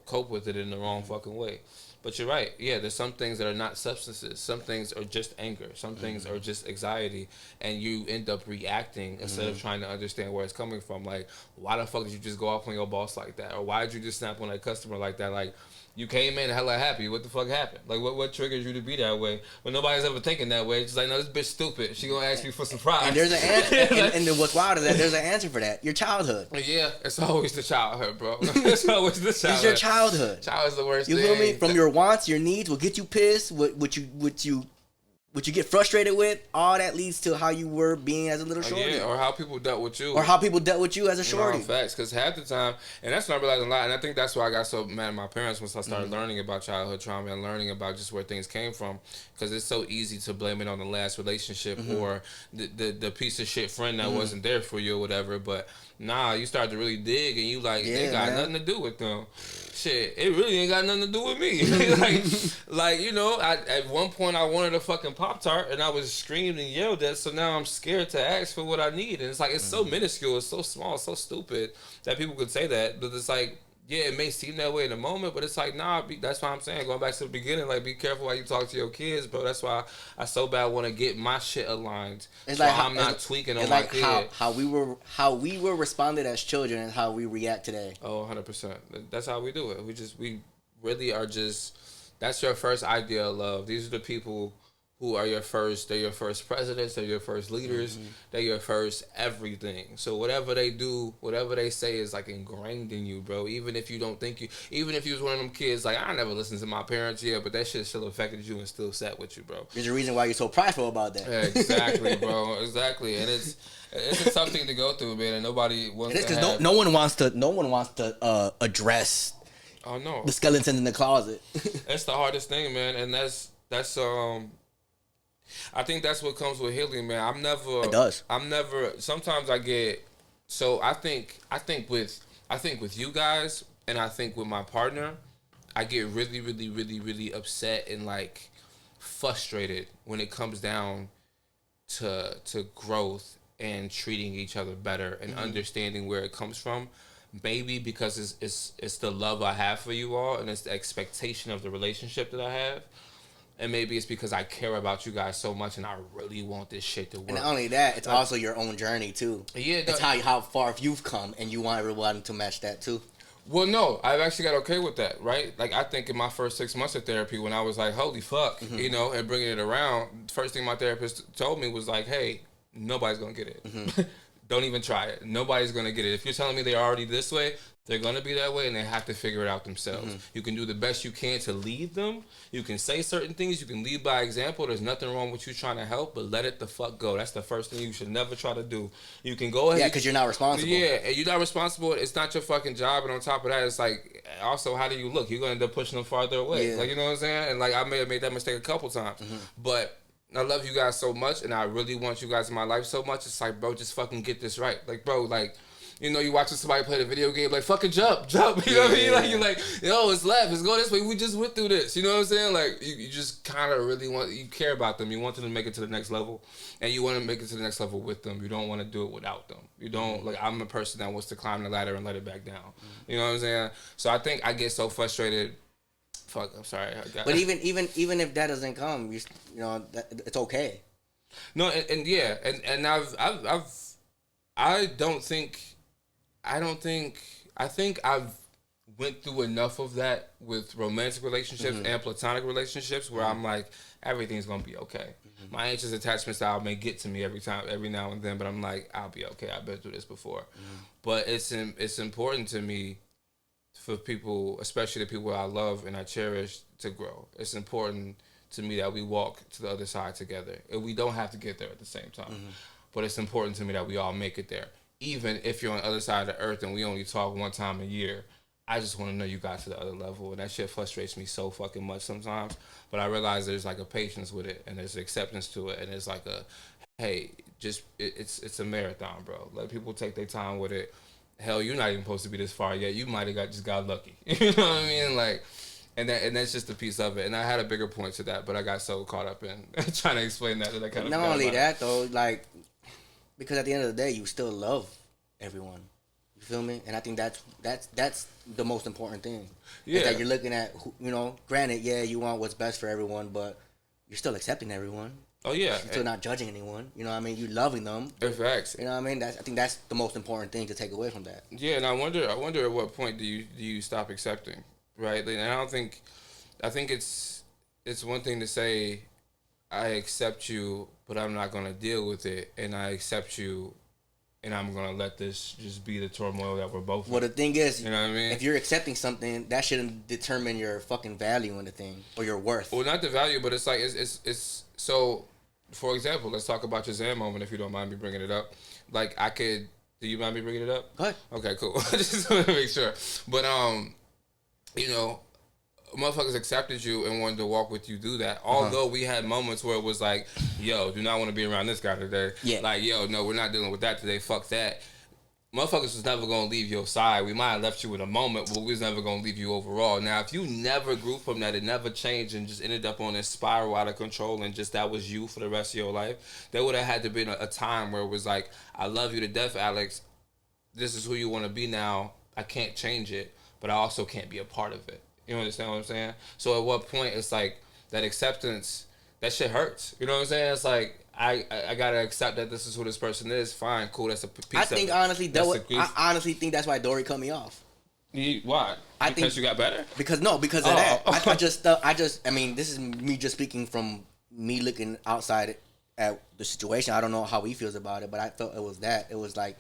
cope with it in the wrong fucking way. But you're right. Yeah, there's some things that are not substances. Some things are just anger. Some things are just anxiety. And you end up reacting instead of trying to understand where it's coming from. Like, why the fuck did you just go off on your boss like that? Or why did you just snap on that customer like that? Like, you came in hella happy. What the fuck happened? Like, what triggers you to be that way? When nobody's ever thinking that way. It's just like, no, this bitch stupid. She gonna ask me for some fries. And there's an answer. and then what's wild is that there's an answer for that. Your childhood. Yeah, it's always the childhood, bro. It's always the childhood. It's your childhood. Childhood's the worst thing. You feel me? From your wants, your needs, what get you pissed, what you get frustrated with, all that leads to how you were being as a little shorty. Yeah, or how people dealt with you. Or how people dealt with you as a shorty. Facts, because half the time, and that's what I realized a lot, and I think that's why I got so mad at my parents once I started learning about childhood trauma and learning about just where things came from, because it's so easy to blame it on the last relationship or the piece of shit friend that wasn't there for you or whatever, but nah, you start to really dig and you like, it got nothing to do with them. Shit, it really ain't got nothing to do with me. like at one point I wanted a fucking Pop-Tart and I was screamed and yelled at, so now I'm scared to ask for what I need. And it's like, it's so minuscule, it's so small, it's so stupid that people could say that. But it's like, yeah, it may seem that way in the moment, but it's like, nah, that's why I'm saying, going back to the beginning, like, be careful how you talk to your kids, bro. That's why I so bad want to get my shit aligned. It's so like I'm not tweaking on my kid. How we were responded as children and how we react today. Oh, 100%. That's how we do it. We really are just, that's your first idea of love. These are the people who are they're your first presidents, they're your first leaders, they're your first everything. So whatever they do, whatever they say is like ingrained in you, bro. Even if you don't think even if you was one of them kids, like, I never listened to my parents, but that shit still affected you and still sat with you, bro. There's a reason why you're so prideful about that. Yeah, exactly, bro. Exactly. And it's a tough thing to go through, man, and nobody wants to have. No one wants to address the skeletons in the closet. That's the hardest thing, man, and that's I think that's what comes with healing, man. It does. Sometimes I get, so I think with you guys and I think with my partner, I get really, really, really, really upset and like frustrated when it comes down to growth and treating each other better and understanding where it comes from. Maybe because it's the love I have for you all and it's the expectation of the relationship that I have. And maybe it's because I care about you guys so much and I really want this shit to work. And not only that, it's also your own journey too. Yeah. It's how far you've come and you want everyone to match that too. Well, no, I've actually got okay with that, right? Like, I think in my first 6 months of therapy when I was like, holy fuck, and bringing it around, first thing my therapist told me was like, hey, nobody's going to get it. Don't even try it. Nobody's going to get it. If you're telling me they're already this way, They're going to be that way, and they have to figure it out themselves. You can do the best you can to lead them. You can say certain things. You can lead by example. There's nothing wrong with you trying to help, but let it the fuck go. That's the first thing you should never try to do. You can go ahead. Yeah, because you're not responsible. Yeah, and you're not responsible. It's not your fucking job. And on top of that, it's like, also, how do you look? You're going to end up pushing them farther away. Yeah. Like, you know what I'm saying? And, like, I may have made that mistake a couple times. But I love you guys so much, and I really want you guys in my life so much. It's like, bro, just fucking get this right. Like, bro, like, you know, you watching somebody play the video game, like, fucking jump. You know what I mean? Like, you're like, yo, it's left, it's going this way. We just went through this. You know what I'm saying? Like, you just kind of really you care about them. You want them to make it to the next level, and you want to make it to the next level with them. You don't want to do it without them. You don't, like, I'm a person that wants to climb the ladder and let it back down. You know what I'm saying? So I think I get so frustrated. Fuck, I'm sorry. But even if that doesn't come, you know, it's okay. No, and I think I've went through enough of that with romantic relationships and platonic relationships where I'm like, everything's gonna be okay. My anxious attachment style may get to me every now and then, but I'm like, I'll be okay. I've been through this before. But it's important to me for people, especially the people I love and I cherish, to grow. It's important to me that we walk to the other side together. And we don't have to get there at the same time. But it's important to me that we all make it there. Even if you're on the other side of the earth and we only talk one time a year, I just want to know you got to the other level. And that shit frustrates me so fucking much sometimes. But I realize there's like a patience with it and there's acceptance to it. And it's like hey, just it's a marathon, bro. Let people take their time with it. Hell, you're not even supposed to be this far yet. You might have just got lucky. You know what I mean? Like, and that's just a piece of it. And I had a bigger point to that, but I got so caught up in trying to explain that I kind of. Not only that though, like, because at the end of the day, you still love everyone. You feel me? And I think that's the most important thing. Yeah. Is that you're looking at, you know, granted, yeah, you want what's best for everyone, but you're still accepting everyone. Oh yeah, you're still not judging anyone. You know what I mean? You're loving them. Facts. You know what I mean? I think that's the most important thing to take away from that. Yeah, and I wonder at what point do you stop accepting, right? And I think it's one thing to say, I accept you, but I'm not gonna deal with it, and I accept you, and I'm gonna let this just be the turmoil that we're both in. Well, the thing is, you know what I mean? If you're accepting something, that shouldn't determine your fucking value in the thing or your worth. Well, not the value, but it's like it's so. For example, let's talk about your Zen moment, if you don't mind me bringing it up. Like, do you mind me bringing it up? Go ahead. Okay, cool. I just want to make sure. But you know, motherfuckers accepted you and wanted to walk with you through that. Although we had moments where it was like, yo, do not want to be around this guy today. Yeah. Like, yo, no, we're not dealing with that today. Fuck that. Motherfuckers was never going to leave your side. We might have left you in a moment, but we was never going to leave you overall. Now, if you never grew from that, it never changed and just ended up on this spiral out of control and just that was you for the rest of your life, there would have had to been a time where it was like, I love you to death, Alex. This is who you want to be now. I can't change it, but I also can't be a part of it. You understand what I'm saying? So at what point it's like that acceptance, that shit hurts. You know what I'm saying? It's like, I gotta accept that this is who this person is. Fine, cool. That's a piece. I honestly think that's why Dory cut me off. Why? Because you got better? Because of that. I mean, this is me just speaking from me looking outside at the situation. I don't know how he feels about it, but I felt it was that. It was like,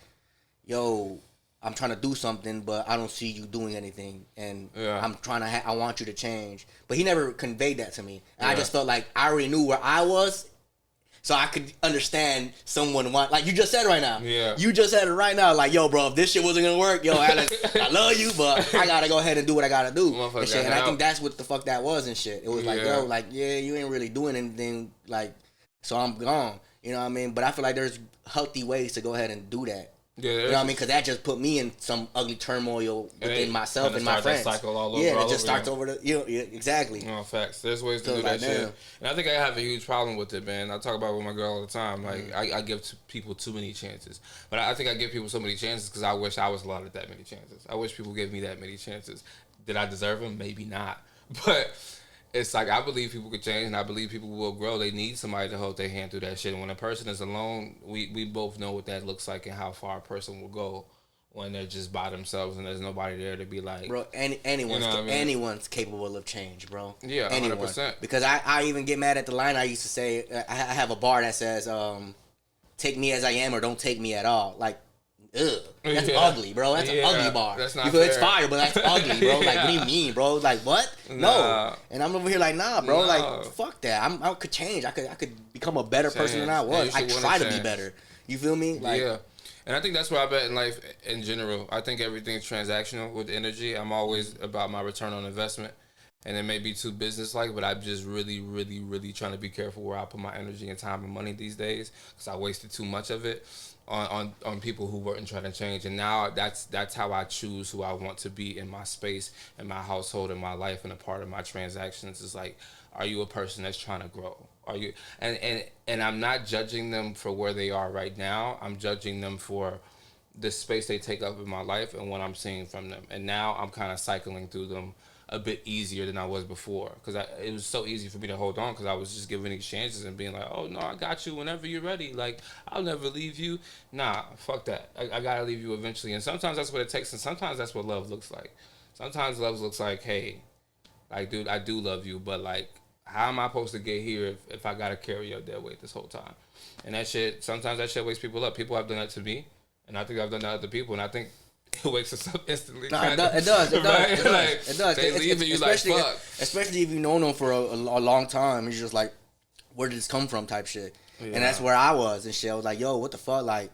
yo, I'm trying to do something, but I don't see you doing anything, and I'm trying to. I want you to change, but he never conveyed that to me. And I just felt like I already knew where I was. So I could understand someone like you just said right now. Yeah. You just said it right now. Like, yo, bro, if this shit wasn't gonna work, yo, Alex, I love you, but I gotta go ahead and do what I gotta do. And shit. And I think that's what the fuck that was and shit. It was like, yo, like, yeah, you ain't really doing anything, like, so I'm gone. You know what I mean? But I feel like there's healthy ways to go ahead and do that. Yeah, you know what I mean? Because that just put me in some ugly turmoil within myself and my friends. Cycle all over, it just starts over exactly. No, facts. There's ways to do that shit. And I think I have a huge problem with it, man. I talk about it with my girl all the time. Like, I give people too many chances. But I think I give people so many chances because I wish I was allotted that many chances. I wish people gave me that many chances. Did I deserve them? Maybe not. But it's like, I believe people could change and I believe people will grow. They need somebody to hold their hand through that shit. And when a person is alone, we both know what that looks like and how far a person will go when they're just by themselves and there's nobody there to be like... Bro, anyone's capable of change, bro. Yeah, 100%. Because I even get mad at the line I used to say. I have a bar that says, take me as I am or don't take me at all. Like, ugh, that's ugly, bro. That's an ugly bar. That's not you feel fair. it's fire, but that's ugly, bro. Like, what do you mean, bro? Like, what? No. And I'm over here like, nah, bro. Like, fuck that. I could change. I could become a better person than I was. I try to be better. You feel me? Like, yeah. And I think that's where I bet in life in general. I think everything's transactional with energy. I'm always about my return on investment. And it may be too business-like, but I'm just really, really, really trying to be careful where I put my energy and time and money these days because I wasted too much of it on people who weren't trying to change. And now that's how I choose who I want to be in my space, in my household, in my life, and a part of my transactions. Is like, are you a person that's trying to grow? Are you? And I'm not judging them for where they are right now. I'm judging them for the space they take up in my life and what I'm seeing from them. And now I'm kind of cycling through them a bit easier than I was before because it was so easy for me to hold on because I was just giving these chances and being like, oh no, I got you whenever you're ready, like I'll never leave you. Nah, fuck that. I gotta leave you eventually. And sometimes that's what it takes, and sometimes that's what love looks like. Sometimes love looks like, hey, like, dude, I do love you, but like, how am I supposed to get here if I gotta carry your dead weight this whole time? And that shit, sometimes that shit wakes people up. People have done that to me, and I think I've done that to other people, and I think it wakes us up instantly. Nah, it does. It does. They leave and you like, fuck. Especially if you've known them for a long time. It's just like, where did this come from type shit. Yeah. And that's where I was and shit. I was like, yo, what the fuck? Like,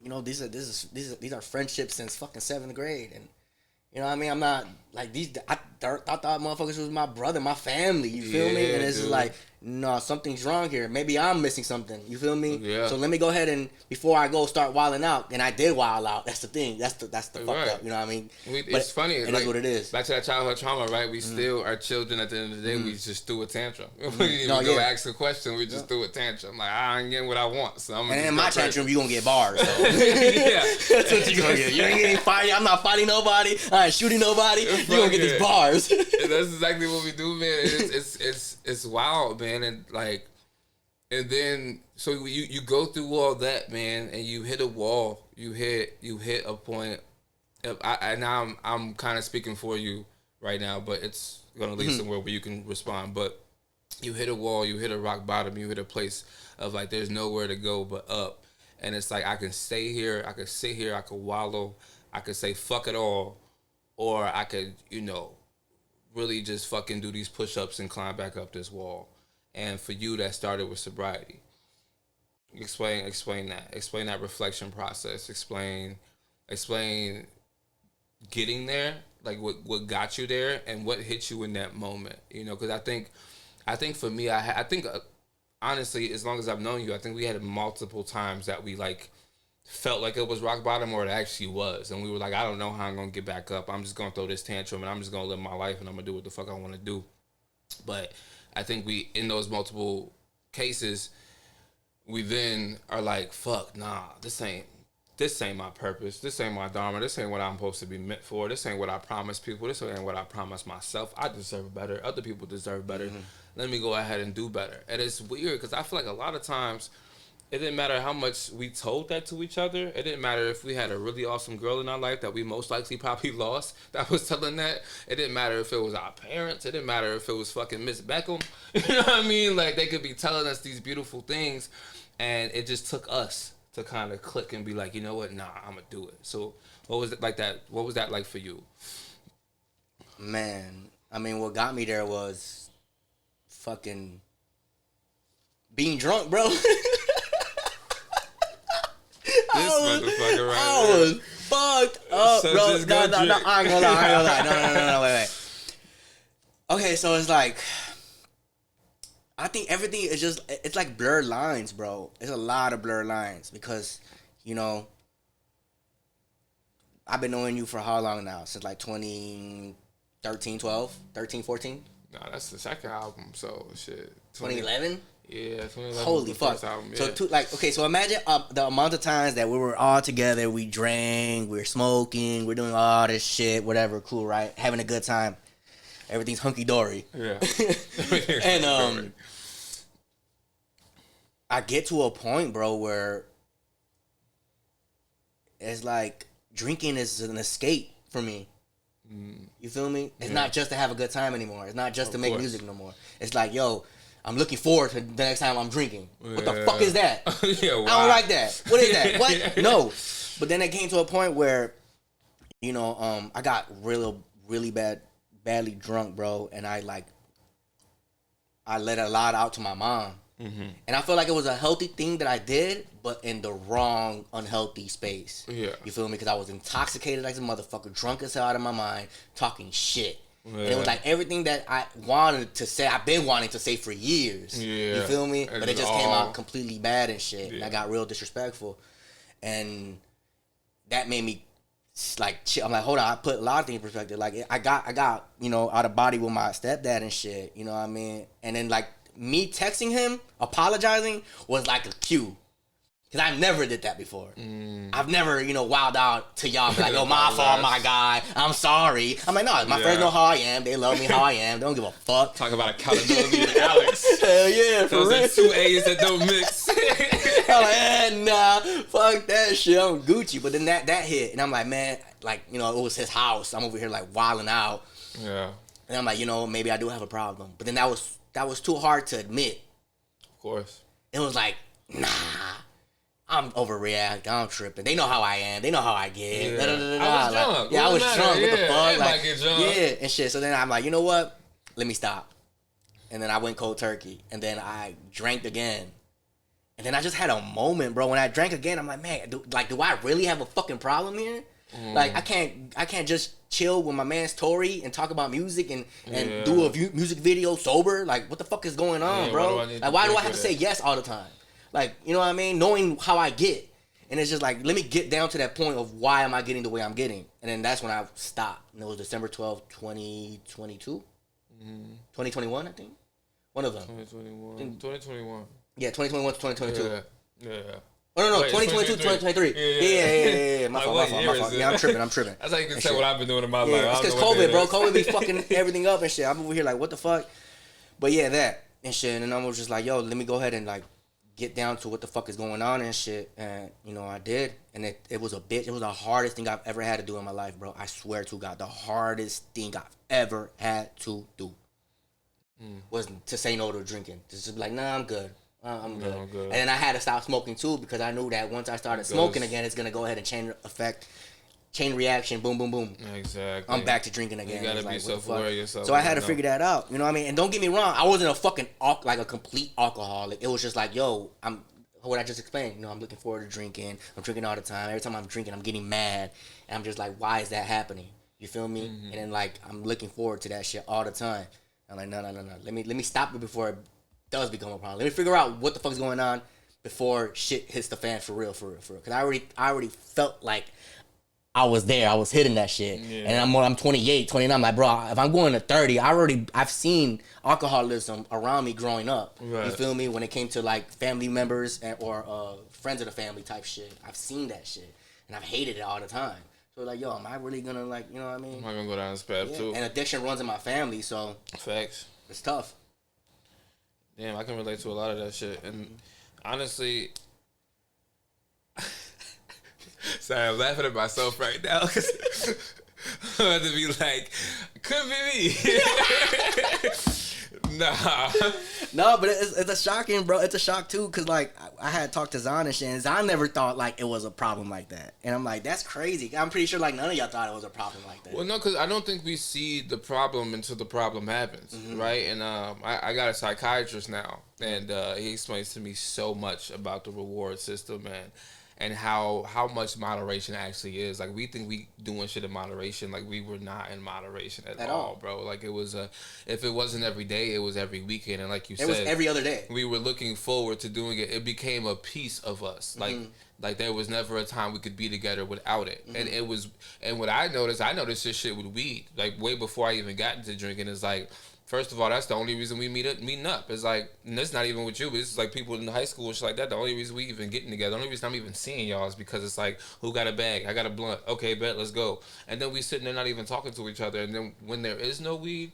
you know, these are friendships since fucking 7th grade. And, you know what I mean? I'm not, like, I thought motherfuckers was my brother, my family. You feel me? And it's just like, no, something's wrong here. Maybe I'm missing something. You feel me? Yeah. So let me go ahead and before I go start wilding out, and I did wild out. That's the thing. That's the fucked up. You know what I mean? It's funny. It like, is what it is. Back to that childhood trauma, right? We still are children. At the end of the day, we just threw a tantrum. We didn't even go ask a question. We just threw a tantrum. Like, I ain't getting what I want, so I'm. And in my tantrum, you gonna get bars. So. Yeah, that's what you gonna get. You ain't getting fighting. I'm not fighting nobody. I ain't shooting nobody. You gonna get these bars. And that's exactly what we do, man. It's wild, man, and like. And then, so you go through all that, man, and you hit a wall. You hit a point. I'm kind of speaking for you right now, but it's gonna lead somewhere where you can respond. But you hit a wall. You hit a rock bottom. You hit a place of like there's nowhere to go but up. And it's like I can stay here. I could sit here. I could wallow. I could say fuck it all, or I could really just fucking do these push-ups and climb back up this wall. And for you, that started with sobriety. Explain that. Explain that reflection process. Explain getting there, like what got you there, and what hit you in that moment. You know, because I think for me, I think honestly, as long as I've known you, I think we had multiple times that we like felt like it was rock bottom, or it actually was, and we were like, I don't know how I'm gonna get back up. I'm just gonna throw this tantrum, and I'm just gonna live my life, and I'm gonna do what the fuck I want to do. But I think we, in those multiple cases, we then are like, fuck, nah, this ain't my purpose. This ain't my dharma. This ain't what I'm supposed to be meant for. This ain't what I promise people. This ain't what I promise myself. I deserve better. Other people deserve better. Let me go ahead and do better. And it's weird because I feel like a lot of times it didn't matter how much we told that to each other. It didn't matter if we had a really awesome girl in our life that we most likely probably lost that was telling that. It didn't matter if it was our parents. It didn't matter if it was fucking Miss Beckham. You know what I mean? Like, they could be telling us these beautiful things, and it just took us to kind of click and be like, you know what? Nah, I'm going to do it. So what was it like that? What was that like for you? Man, I mean, what got me there was fucking being drunk, bro. Motherfucker right I was fucked up, bro. No, I ain't gonna lie. No, wait. Okay, so it's like, I think everything is just, it's like blurred lines, bro. It's a lot of blurred lines because, you know, I've been knowing you for how long now? Since like 2013, 14? Nah, that's the second album, so shit. 2011? Yeah, 2011. Holy fuck. Album, yeah. So so imagine the amount of times that we were all together, we drank, we're smoking, we're doing all this shit, whatever, cool, right? Having a good time. Everything's hunky-dory. Yeah. And I get to a point, bro, where it's like drinking is an escape for me. You feel me? It's not just to have a good time anymore. It's not just to make music no more. It's like, yo, I'm looking forward to the next time I'm drinking. What the fuck is that? Yeah, I don't like that. What is that? What? No. But then it came to a point where, you know, I got really badly drunk, bro, and I let a lot out to my mom. Mm-hmm. And I feel like it was a healthy thing that I did, but in the wrong, unhealthy space. Yeah. You feel me? Because I was intoxicated like a motherfucker, drunk as hell out of my mind, talking shit. Yeah. And it was like everything that I wanted to say, I've been wanting to say for years. Yeah. You feel me? But it just came out completely bad and shit. Yeah. And I got real disrespectful. And that made me like, I'm like, hold on, I put a lot of things in perspective. Like, I got, you know, out of body with my stepdad and shit. You know what I mean? And then like, me texting him, apologizing, was like a cue. Because I never did that before. I've never, you know, wild out to y'all, be like, yo, my fault, my guy, I'm sorry. I'm like, no, my friends know how I am. They love me how I am. They don't give a fuck. Talk about accountability with Alex. Hell yeah, for real. Those are 2 A's that don't mix. I'm like, nah, fuck that shit. I'm Gucci. But then that hit. And I'm like, man, like, you know, it was his house. I'm over here, like, wilding out. Yeah. And I'm like, you know, maybe I do have a problem. But then that was too hard to admit. Of course. It was like, nah, I'm overreacting. I'm tripping. They know how I am. They know how I get. Yeah. I was drunk. Yeah, I was drunk. What the fuck? Like, get drunk. Yeah, and shit. So then I'm like, you know what? Let me stop. And then I went cold turkey. And then I drank again. And then I just had a moment, bro. When I drank again, I'm like, man, do I really have a fucking problem here? Like, I can't just chill with my man's Tory and talk about music and do a music video sober. Like, what the fuck is going on, bro? Why do I have to say yes all the time? Like, you know what I mean? Knowing how I get. And it's just like, let me get down to that point of why am I getting the way I'm getting? And then that's when I stopped. And it was December 12th, 2022? 2021, I think? One of them. 2021. Yeah, 2021 to 2022. Yeah. Oh, no, 2022 to 2023. Yeah. My fault. Yeah, I'm tripping. That's how you can tell what I've been doing in my life. It's because COVID, bro. COVID be fucking everything up and shit. I'm over here like, what the fuck? But yeah, that and shit. And I was just like, yo, let me go ahead and like get down to what the fuck is going on and shit. And, you know, I did. And it was a bitch. It was the hardest thing I've ever had to do in my life, bro. I swear to God, the hardest thing I've ever had to do was to say no to drinking. Just be like, nah, I'm good. I'm good. And then I had to stop smoking too because I knew that once I started smoking again, it's gonna go ahead and chain reaction, boom, boom, boom. Exactly. I'm back to drinking again. You gotta be self-aware of yourself. So I had to figure that out. You know what I mean? And don't get me wrong, I wasn't a fucking like a complete alcoholic. It was just like, yo, I'm what I just explained. You know, I'm looking forward to drinking. I'm drinking all the time. Every time I'm drinking, I'm getting mad, and I'm just like, why is that happening? You feel me? And then like I'm looking forward to that shit all the time. I'm like, no. Let me stop it before it does become a problem. Let me figure out what the fuck's going on before shit hits the fan for real. Because I already felt like I was there. I was hitting that shit. Yeah. And I'm 28, 29. I'm like, bro, if I'm going to 30, I've seen alcoholism around me growing up. Right. You feel me? When it came to like family members or friends of the family type shit. I've seen that shit. And I've hated it all the time. So like, yo, am I really gonna like, you know what I mean? Am I gonna go down this path too? And addiction runs in my family, so facts. It's tough. Damn, I can relate to a lot of that shit. And honestly, sorry, I'm laughing at myself right now because I'm about to be like, could be me. Nah. No, but it's a shocking, bro. It's a shock too, cause like I had talked to Zahn and shit, and Zahn never thought like it was a problem like that, and I'm like, that's crazy. I'm pretty sure like none of y'all thought it was a problem like that. Well, no, cause I don't think we see the problem until the problem happens, right? And I got a psychiatrist now, and he explains to me so much about the reward system and how much moderation actually is. Like, we think we doing shit in moderation. Like, we were not in moderation at all, bro. Like, it was if it wasn't every day, it was every weekend. And like you said, it was every other day. We were looking forward to doing it. It became a piece of us. Like there was never a time we could be together without it. And it was, and what I noticed this shit with weed. Like, way before I even got into drinking, is like, first of all, that's the only reason we meeting up. It's like, and it's not even with you, but it's like people in high school and shit like that. The only reason we even getting together, the only reason I'm even seeing y'all is because it's like, who got a bag? I got a blunt. Okay, bet, let's go. And then we sitting there not even talking to each other. And then when there is no weed,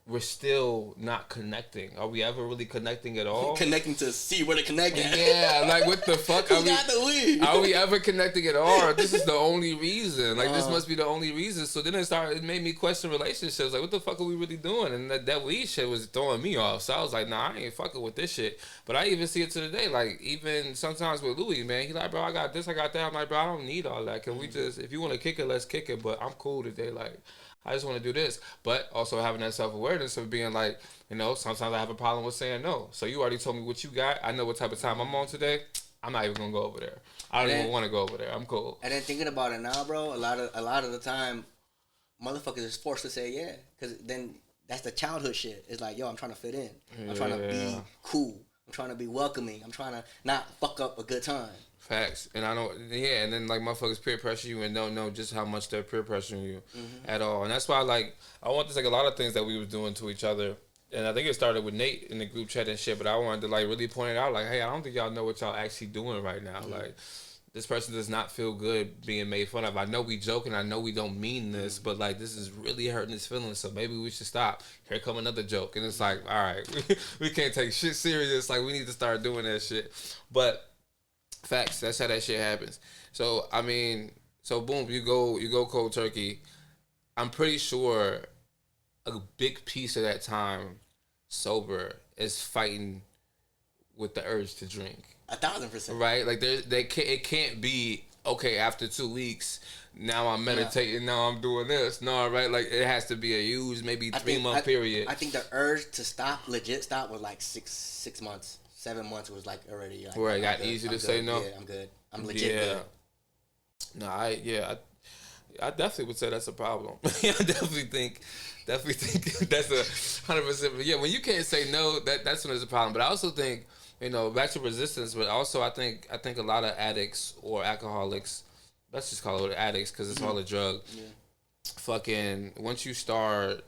we're still not connecting. Are we ever really connecting at all? Connecting to see where to connect at. Yeah, like what the fuck? Who got the weed? Are we ever connecting at all? Or this is the only reason. Like this must be the only reason. So then it made me question relationships. Like what the fuck are we really doing? And that weed shit was throwing me off. So I was like, nah, I ain't fucking with this shit. But I even see it to the day. Like even sometimes with Louis, man, he like, bro, I got this, I got that. I'm like, bro, I don't need all that. Can we just, if you want to kick it, let's kick it. But I'm cool today. Like I just want to do this. But also having that self-awareness of being like, you know, sometimes I have a problem with saying no. So you already told me what you got. I know what type of time I'm on today. I'm not even gonna go over there. I don't even want to go over there. I'm cool. And then thinking about it now, bro, a lot of the time, motherfuckers is forced to say yeah, because then that's the childhood shit. It's like, yo, I'm trying to fit in. I'm trying to be cool. I'm trying to be welcoming. I'm trying to not fuck up a good time. Facts. And I don't, yeah, and then like motherfuckers peer pressure you and don't know just how much they're peer pressuring you at all. And that's why like I want to take a lot of things that we was doing to each other. And I think it started with Nate in the group chat and shit, but I wanted to like really point it out like, hey, I don't think y'all know what y'all actually doing right now. Like this person does not feel good being made fun of. I know we joking, I know we don't mean this, but like this is really hurting his feelings, so maybe we should stop. Here come another joke. And it's like, all right, we can't take shit serious. Like we need to start doing that shit. But facts, that's how that shit happens. So I mean, so boom, you go cold turkey. I'm pretty sure a big piece of that time sober is fighting with the urge to drink. 1,000%. Right? Like it can't be okay after 2 weeks. Now I'm meditating. Now I'm doing this. No, right? Like it has to be a huge, maybe 3-month period. I think the urge to stop, legit stop, was like 6 months. 7 months was like already. Like, where it got easy to say no. Yeah, I'm good. I'm legit good. No, I definitely would say that's a problem. I definitely think that's 100%. But yeah, when you can't say no, that's when there's a problem. But I also think, you know, back to resistance. But also, I think a lot of addicts or alcoholics, let's just call it addicts because it's all a drug. Yeah. Fucking once you start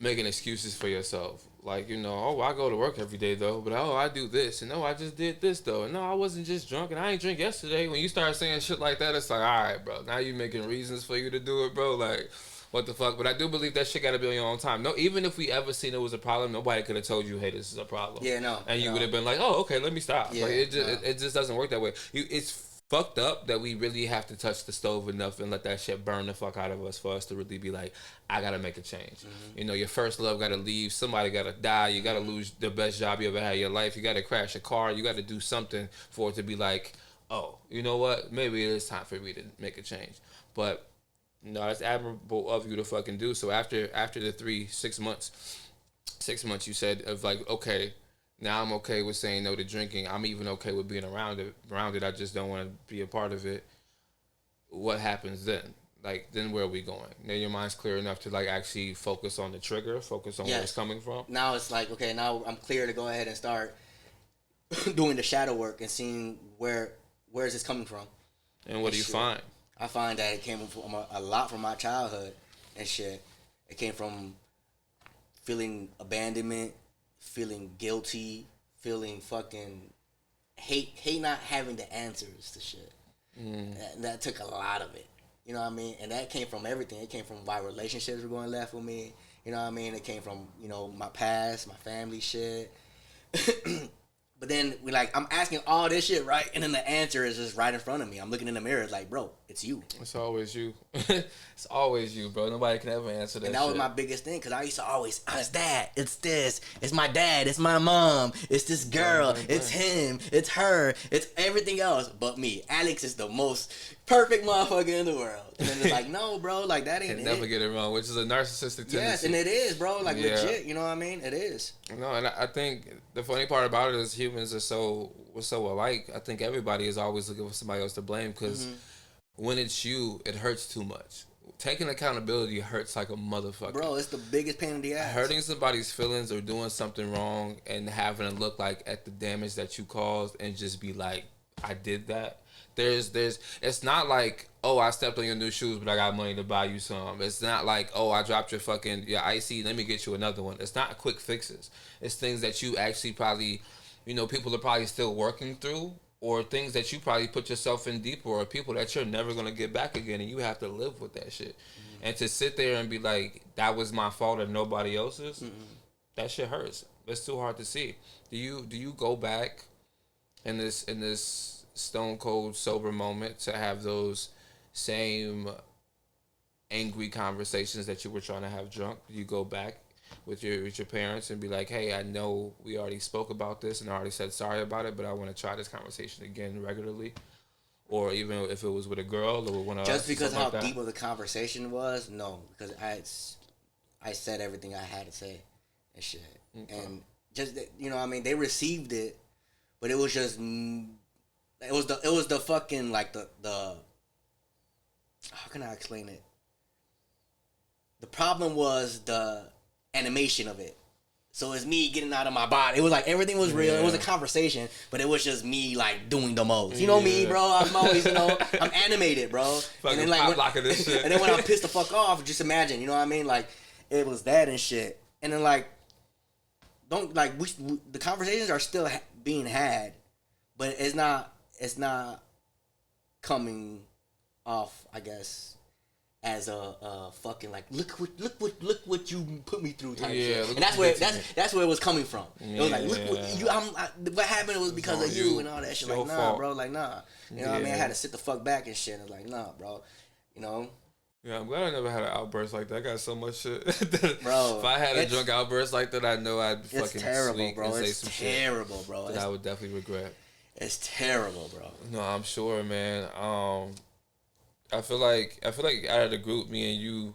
making excuses for yourself. Like, you know, oh, I go to work every day, though. But, oh, I do this. And, oh, I just did this, though. And, no, I wasn't just drunk. And I ain't drink yesterday. When you start saying shit like that, it's like, all right, bro. Now you making reasons for you to do it, bro. Like, what the fuck? But I do believe that shit got to be on your own time. No, even if we ever seen it was a problem, nobody could have told you, hey, this is a problem. Yeah, no. And you would have been like, oh, okay, let me stop. Yeah, like, it just doesn't work that way. It's fucked up that we really have to touch the stove enough and let that shit burn the fuck out of us for us to really be like, I gotta make a change. You know, your first love gotta leave, somebody gotta die, you gotta lose the best job you ever had in your life, you gotta crash a car, you gotta do something for it to be like, oh, you know what, maybe it is time for me to make a change. But no, it's admirable of you to fucking do. So after the 6 months you said of like, okay, now I'm okay with saying no to drinking. I'm even okay with being around it. I just don't want to be a part of it. What happens then? Like, then where are we going? Now your mind's clear enough to like actually focus on the trigger, focus on where it's coming from. Now it's like, okay, now I'm clear to go ahead and start doing the shadow work and seeing where is this coming from. And what do you find? I find that it came from a lot from my childhood and shit. It came from feeling abandonment, feeling guilty, feeling fucking hate not having the answers to shit. That took a lot of it. You know what I mean? And that came from everything. It came from why relationships were going left with me. You know what I mean? It came from, you know, my past, my family shit. But then I'm asking all this shit, right? And then the answer is just right in front of me. I'm looking in the mirror, it's like, bro, it's you. It's always you. It's always you, bro. Nobody can ever answer that. And that was my biggest thing, because I used to always, it's that, it's this, it's my dad, it's my mom, it's this girl, it's him, it's her, it's everything else but me. Alex is the most perfect motherfucker in the world. And then it's like, no, bro, like that ain't it. Never get it wrong, which is a narcissistic tendency. Yes, and it is, bro, like legit, you know what I mean? It is. No, and I think the funny part about it is humans are we're so alike. I think everybody is always looking for somebody else to blame, because when it's you, it hurts too much. Taking accountability hurts like a motherfucker. Bro, it's the biggest pain in the ass. Hurting somebody's feelings or doing something wrong and having to look like at the damage that you caused and just be like, I did that. It's not like, oh, I stepped on your new shoes, but I got money to buy you some. It's not like, oh, I dropped your icy, let me get you another one. It's not quick fixes. It's things that you actually probably, you know, people are probably still working through, or things that you probably put yourself in deeper, or people that you're never gonna get back again, and you have to live with that shit. And to sit there and be like, that was my fault and nobody else's, that shit hurts. It's too hard to see. Do you go back in this stone cold sober moment to have those same angry conversations that you were trying to have drunk? Do you go back with your parents and be like, hey, I know we already spoke about this and I already said sorry about it, but I want to try this conversation again regularly? Or even if it was with a girl or with one of us. Just because how deep of the conversation was, no. Because I said everything I had to say and shit. Okay. And just, you know what I mean, they received it, but it was just, it was the fucking, like, the how can I explain it? The problem was the animation of it. So it's me getting out of my body. It was like everything was real. It was a conversation, but it was just me like doing the most. You know me, bro. I'm always, I'm animated, bro. Fucking and then like this shit. And then when I'm pissed the fuck off, just imagine, you know what I mean? Like it was that and shit. And then like, the conversations are still being had, but it's not coming off, I guess, as a fucking like look what you put me through type shit. And that's where it was coming from. It was like what happened was because of you and all that shit. Like nah, bro, like nah. You know what I mean? I had to sit the fuck back and shit. And like nah, bro. You know. Yeah, I'm glad I never had an outburst like that. I got so much shit. Bro, if I had a drunk outburst like that, I know I'd fucking sleep bro. and say it's some terrible, shit bro. that I would definitely regret. It's terrible, bro. No, I'm sure, man. I feel like out of the group, me and you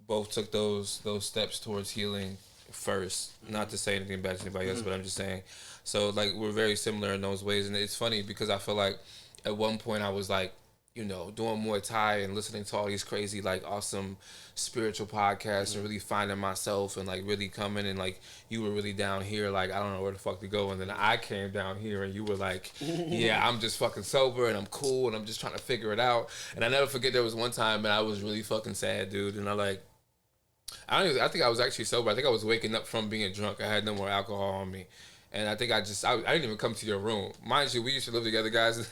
both took those steps towards healing first. Not to say anything bad to anybody else, but I'm just saying. So like we're very similar in those ways, and it's funny because I feel like at one point I was like, doing Muay Thai and listening to all these crazy like awesome spiritual podcasts and really finding myself and like really coming, and like you were really down here like I don't know where the fuck to go, and then I came down here and you were like, yeah, I'm just fucking sober and I'm cool and I'm just trying to figure it out. And I never forget there was one time and I was really fucking sad, dude, and I think I was actually sober. I think I was waking up from being drunk. I had no more alcohol on me. And I think I didn't even come to your room. Mind you, we used to live together, guys.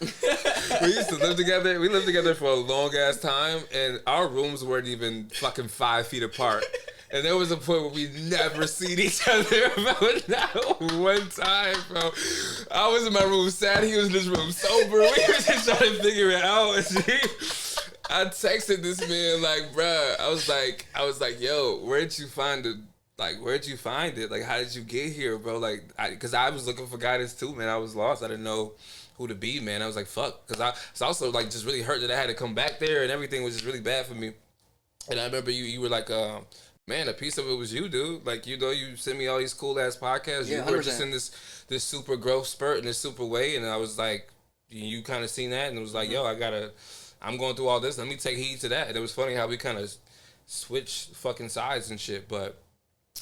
We used to live together. We lived together for a long-ass time, and our rooms weren't even fucking 5 feet apart. And there was a point where we never seen each other, bro. Not one time, bro. I was in my room sad. He was in his room sober. We were just trying to figure it out. I texted this man, like, bruh. I was like, yo, where'd you find it? Like, where'd you find it? Like, how did you get here, bro? Like, because I was looking for guidance too, man. I was lost. I didn't know who to be, man. I was like, fuck. Because I was also, like, just really hurt that I had to come back there and everything was just really bad for me. And I remember you were like, man, a piece of it was you, dude. Like, you sent me all these cool-ass podcasts. Yeah, you were just in this super growth spurt in this super way. And I was like, you kind of seen that. And it was like, yo, I'm going through all this. Let me take heed to that. And it was funny how we kind of switched fucking sides and shit. But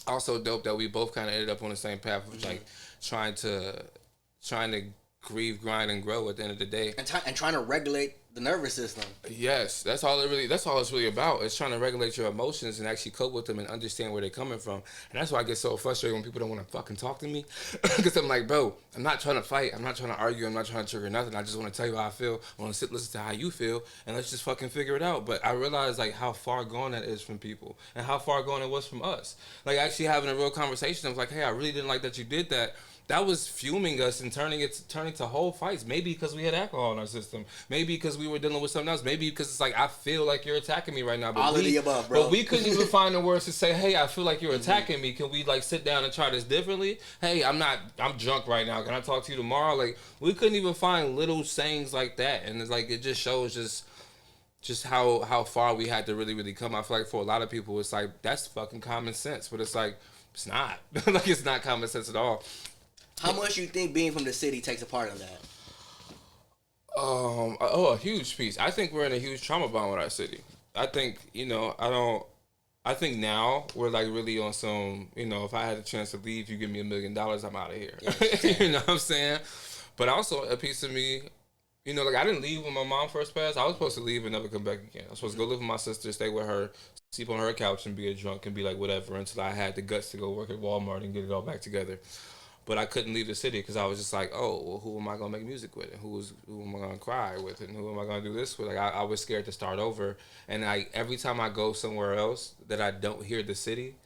also dope that we both kind of ended up on the same path of like trying to grieve, grind, and grow at the end of the day, and trying to regulate the nervous system. Yes, that's all it's really about. It's trying to regulate your emotions and actually cope with them and understand where they're coming from. And that's why I get so frustrated when people don't want to fucking talk to me, because I'm like, bro, I'm not trying to fight, I'm not trying to argue, I'm not trying to trigger nothing. I just want to tell you how I feel. I want to listen to how you feel, and let's just fucking figure it out. But I realized like how far gone that is from people, and how far gone it was from us. Like actually having a real conversation. I was like, hey, I really didn't like that you did that. That was fuming us and turning to whole fights. Maybe because we had alcohol in our system. Maybe because we were dealing with something else. Maybe because it's like, I feel like you're attacking me right now. But all of the above, bro. But we couldn't even find the words to say, hey, I feel like you're attacking me. Can we like sit down and try this differently? Hey, I'm drunk right now. Can I talk to you tomorrow? Like, we couldn't even find little sayings like that. And it's like, it just shows just how far we had to really, really come. I feel like for a lot of people, it's like, that's fucking common sense. But it's like, it's not. Like, it's not common sense at all. How much you think being from the city takes a part of that? A huge piece. I think we're in a huge trauma bond with our city. I think, I think now we're like really on some, if I had a chance to leave, you give me $1 million, I'm out of here. Yeah, you know what I'm saying? But also a piece of me, like I didn't leave when my mom first passed. I was supposed to leave and never come back again. I was supposed to go live with my sister, stay with her, sleep on her couch and be a drunk and be like whatever until I had the guts to go work at Walmart and get it all back together. But I couldn't leave the city because I was just like, oh, well, who am I gonna make music with, and who am I gonna cry with, and who am I gonna do this with? Like I was scared to start over, and every time I go somewhere else that I don't hear the city,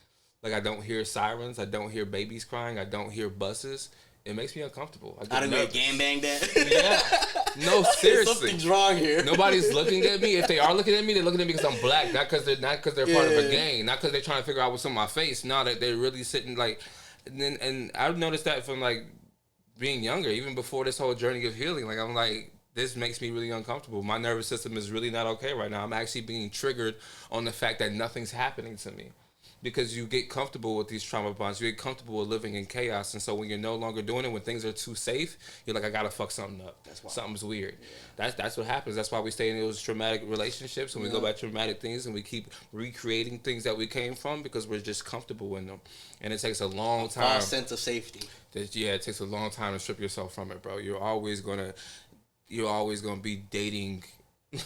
like I don't hear sirens, I don't hear babies crying, I don't hear buses. It makes me uncomfortable. I don't get gang banged at. Yeah. No, seriously. Something's wrong here. Nobody's looking at me. If they are looking at me, they're looking at me because I'm black, not because they're part of a gang, not because they're trying to figure out what's on my face. No, that they're really sitting like. And I've noticed that from like being younger, even before this whole journey of healing. Like I'm like, this makes me really uncomfortable. My nervous system is really not okay right now. I'm actually being triggered on the fact that nothing's happening to me. Because you get comfortable with these trauma bonds, you get comfortable with living in chaos, and so when you're no longer doing it, when things are too safe, you're like, I gotta fuck something up. That's why. Something's weird. Yeah. That's what happens. That's why we stay in those traumatic relationships, and we go back to traumatic things, and we keep recreating things that we came from because we're just comfortable in them, and it takes a long time. False sense of safety. Yeah, it takes a long time to strip yourself from it, bro. You're always gonna be dating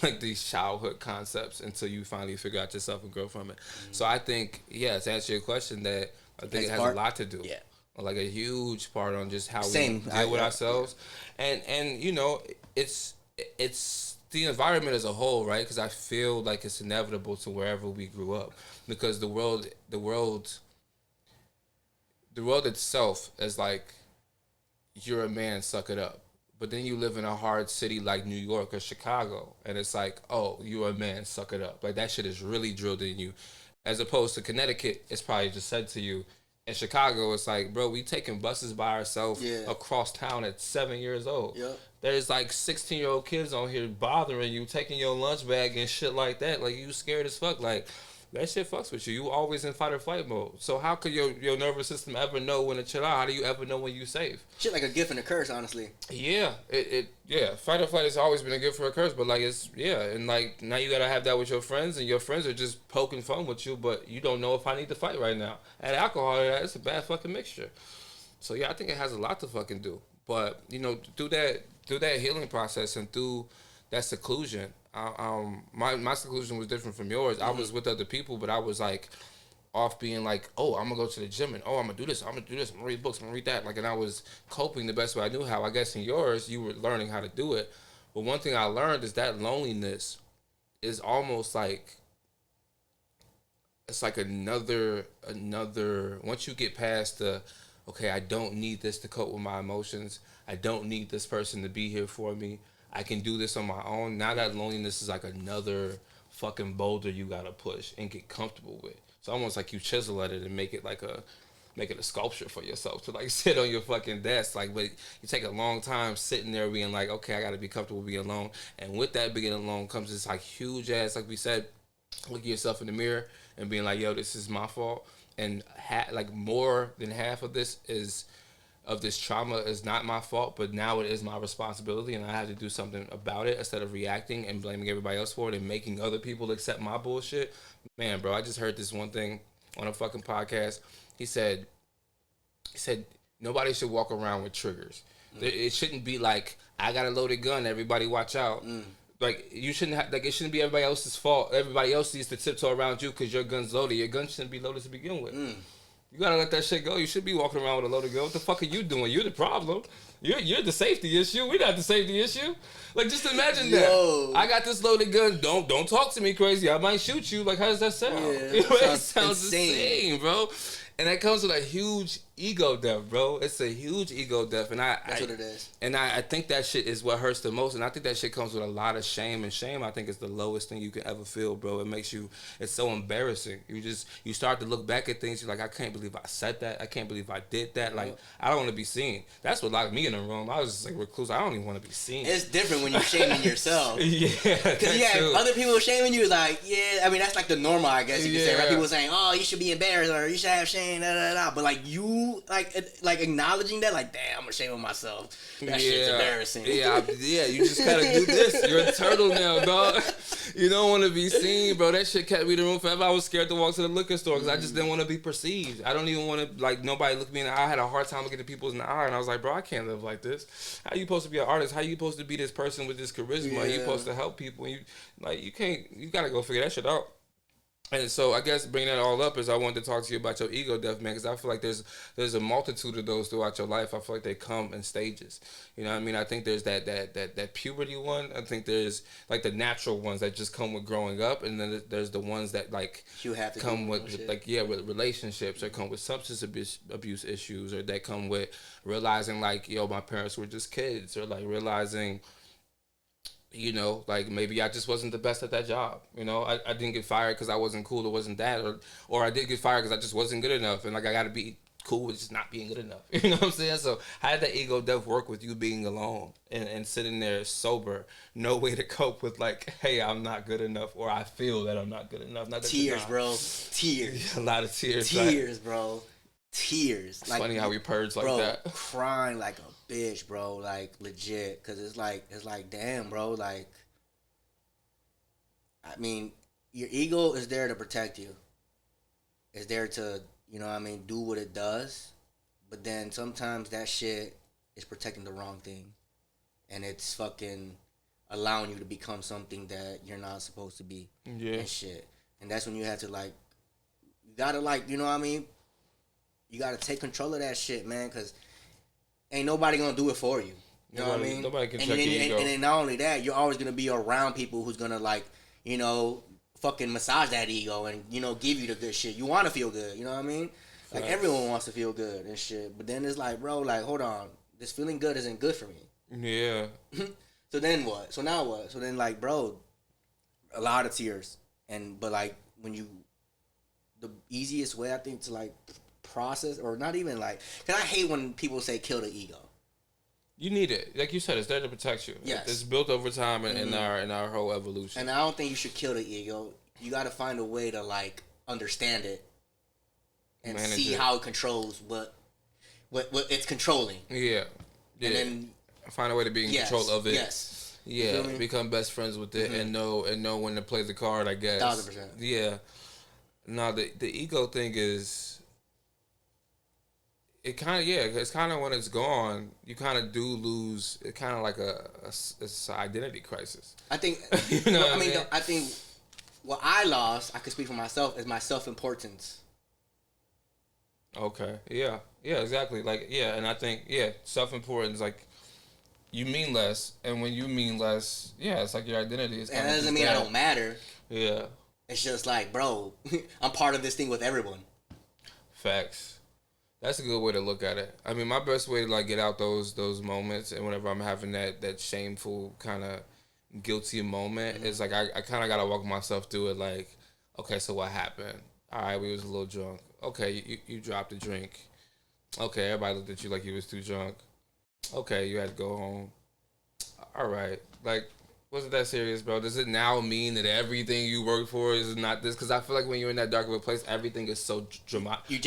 like these childhood concepts until you finally figure out yourself and grow from it. So I think, to answer your question, that I think it has a lot to do. Yeah. Like a huge part on just how we deal with ourselves. And you know, it's the environment as a whole, right? Because I feel like it's inevitable to wherever we grew up. Because the world itself is like, you're a man, suck it up. But then you live in a hard city like New York or Chicago, and it's like, oh, you're a man, suck it up. Like, that shit is really drilled in you. As opposed to Connecticut, it's probably just said to you. In Chicago, it's like, bro, we taking buses by ourselves across town at 7 years old. Yep. There's like 16-year-old kids on here bothering you, taking your lunch bag and shit like that. Like, you scared as fuck. Like, that shit fucks with you. You always in fight or flight mode. So how could your nervous system ever know when to chill out? How do you ever know when you safe? Shit like a gift and a curse, honestly. Yeah, fight or flight has always been a gift for a curse, but like and like now you gotta have that with your friends, and your friends are just poking fun with you, but you don't know if I need to fight right now. Add alcohol to that, it's a bad fucking mixture. So yeah, I think it has a lot to fucking do. But you know, through that healing process and through that seclusion. My seclusion was different from yours. I was with other people, but I was like off being like, oh, I'm gonna go to the gym and I'm gonna do this, I'm gonna read books, I'm gonna read that. Like, and I was coping the best way I knew how. I guess in yours, you were learning how to do it. But one thing I learned is that loneliness is almost like, it's like another. Once you get past the, okay, I don't need this to cope with my emotions. I don't need this person to be here for me. I can do this on my own. Now that loneliness is like another fucking boulder you gotta push and get comfortable with. It's almost like you chisel at it and make it a sculpture for yourself to like sit on your fucking desk. Like, but you take a long time sitting there being like, okay, I gotta be comfortable being alone. And with that being alone comes this like huge ass, like we said, looking yourself in the mirror and being like, yo, this is my fault. And like more than half of this trauma is not my fault, but now it is my responsibility, and I have to do something about it instead of reacting and blaming everybody else for it and making other people accept my bullshit. Man, bro, I just heard this one thing on a fucking podcast. He said nobody should walk around with triggers. It shouldn't be like, I got a loaded gun, everybody watch out. Like, you shouldn't have, like, it shouldn't be everybody else's fault. Everybody else needs to tiptoe around you because your gun's loaded. Your gun shouldn't be loaded to begin with. You gotta let that shit go. You should be walking around with a loaded gun. What the fuck are you doing? You're the problem. You're the safety issue. We're not the safety issue. Like, just imagine that. I got this loaded gun. Don't talk to me crazy. I might shoot you. Like, how does that sound? Yeah, it sounds insane, bro. And that comes with a huge ego death, bro. It's a huge ego death. And that's what it is. And I think that shit is what hurts the most. And I think that shit comes with a lot of shame. And shame, I think, is the lowest thing you can ever feel, bro. It makes you, it's so embarrassing. You start to look back at things. You're like, I can't believe I said that. I can't believe I did that. Like, I don't want to be seen. That's what locked me in the room. I was just like recluse. I don't even want to be seen. It's different when you're shaming yourself. Yeah. Because other people shaming you, like, I mean, that's like the normal, I guess you could say, right? People saying, oh, you should be embarrassed or you should have shame, da da da. But like you, like acknowledging that, like, damn, I'm ashamed of myself. That shit's embarrassing. Yeah, you just gotta do this. You're a turtle now, dog. You don't want to be seen, bro. That shit kept me in the room forever. I was scared to walk to the liquor store because I just didn't want to be perceived. I don't even want to, like, nobody look me in the eye. I had a hard time looking at people in the eye, and I was like, bro, I can't live like this. How you supposed to be an artist? How you supposed to be this person with this charisma? You supposed to help people. You can't. You gotta go figure that shit out. And so I guess bringing that all up is I wanted to talk to you about your ego death, man, because I feel like there's a multitude of those throughout your life. I feel like they come in stages. You know what I mean? I think there's that puberty one. I think there's like the natural ones that just come with growing up, and then there's the ones that like you have to come with like with relationships, or come with substance abuse issues, or that come with realizing like, yo, my parents were just kids, or like realizing, you know, like maybe I just wasn't the best at that job. You know, I didn't get fired because I wasn't cool or wasn't that, or I did get fired because I just wasn't good enough, and like I got to be cool with just not being good enough. You know what I'm saying? So how did that ego death work with you being alone and sitting there sober, no way to cope with like, hey, I'm not good enough, or I feel that I'm not good enough. Not that tears, bro. Tears. A lot of tears. Tears, bro. Tears. It's like, funny how we purge like bro, that. Crying like a bitch, bro. Like legit, because it's like damn, bro. Like, I mean, your ego is there to protect you. It's there to, you know what I mean, do what it does. But then sometimes that shit is protecting the wrong thing, and it's fucking allowing you to become something that you're not supposed to be. Yeah. And shit. And that's when you have to like, you gotta like, you know what I mean. You gotta take control of that shit, man, because ain't nobody gonna do it for you. You know what I mean? Nobody can check your ego. And then not only that, you're always gonna be around people who's gonna like, you know, fucking massage that ego and, you know, give you the good shit. You want to feel good, you know what I mean? Like, everyone wants to feel good and shit. But then it's like, bro, like, hold on, this feeling good isn't good for me. Yeah. So then what? So now what? So then, like, bro, a lot of tears. But like, when you, the easiest way I think to like process, or not even like, because I hate when people say kill the ego. You need it, like you said. It's there to protect you. Yes. It's built over time in our whole evolution. And I don't think you should kill the ego. You got to find a way to like understand it and see how it controls what it's controlling. Yeah. And then find a way to be in control of it. Yes. Yeah. Become best friends with it, and know when to play the card, I guess. 1,000%. Yeah. Now the ego thing is, it kind of, it's kind of when it's gone, you kind of do lose. It kind of like it's an identity crisis. I think. You know what I mean? I think what I lost, I could speak for myself, is my self-importance. Okay. Yeah. Yeah. Exactly. Like, yeah, and I think self-importance, like, you mean less, and when you mean less, it's like your identity is. And that doesn't mean I don't matter. Yeah. It's just like, bro, I'm part of this thing with everyone. Facts. That's a good way to look at it. I mean, my best way to like get out those moments, and whenever I'm having that shameful kind of guilty moment, is like I kind of gotta walk myself through it. Like, okay, so what happened? All right, we was a little drunk. Okay, you dropped a drink. Okay, everybody looked at you like you was too drunk. Okay, you had to go home. All right, like, wasn't that serious, bro? Does it now mean that everything you worked for is not this? Because I feel like when you're in that dark of a place, everything is so dramatized. You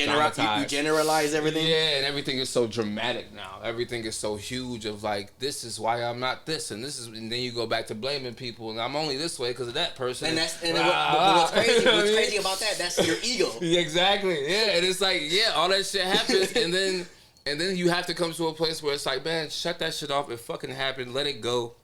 generalize everything? Yeah, and everything is so dramatic now. Everything is so huge of like, this is why I'm not this, and this is, and then you go back to blaming people, and I'm only this way because of that person. And what's crazy about that, that's your ego. Exactly, yeah, and it's like, all that shit happens, and then you have to come to a place where it's like, man, shut that shit off. It fucking happened. Let it go.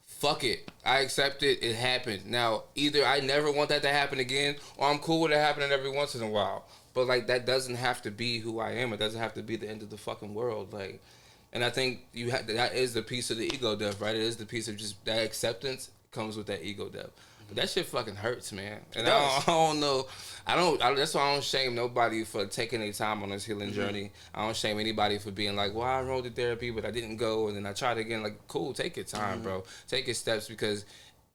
Fuck it. I accept it. It happened. Now, either I never want that to happen again, or I'm cool with it happening every once in a while. But, like, that doesn't have to be who I am. It doesn't have to be the end of the fucking world. Like, and I think that is the piece of the ego death, right? It is the piece of just that acceptance comes with that ego death. But that shit fucking hurts, man. And I don't know. That's why I don't shame nobody for taking their time on this healing journey. I don't shame anybody for being like, well, I enrolled to therapy, but I didn't go, and then I tried again. Like, cool, take your time, bro. Take your steps, because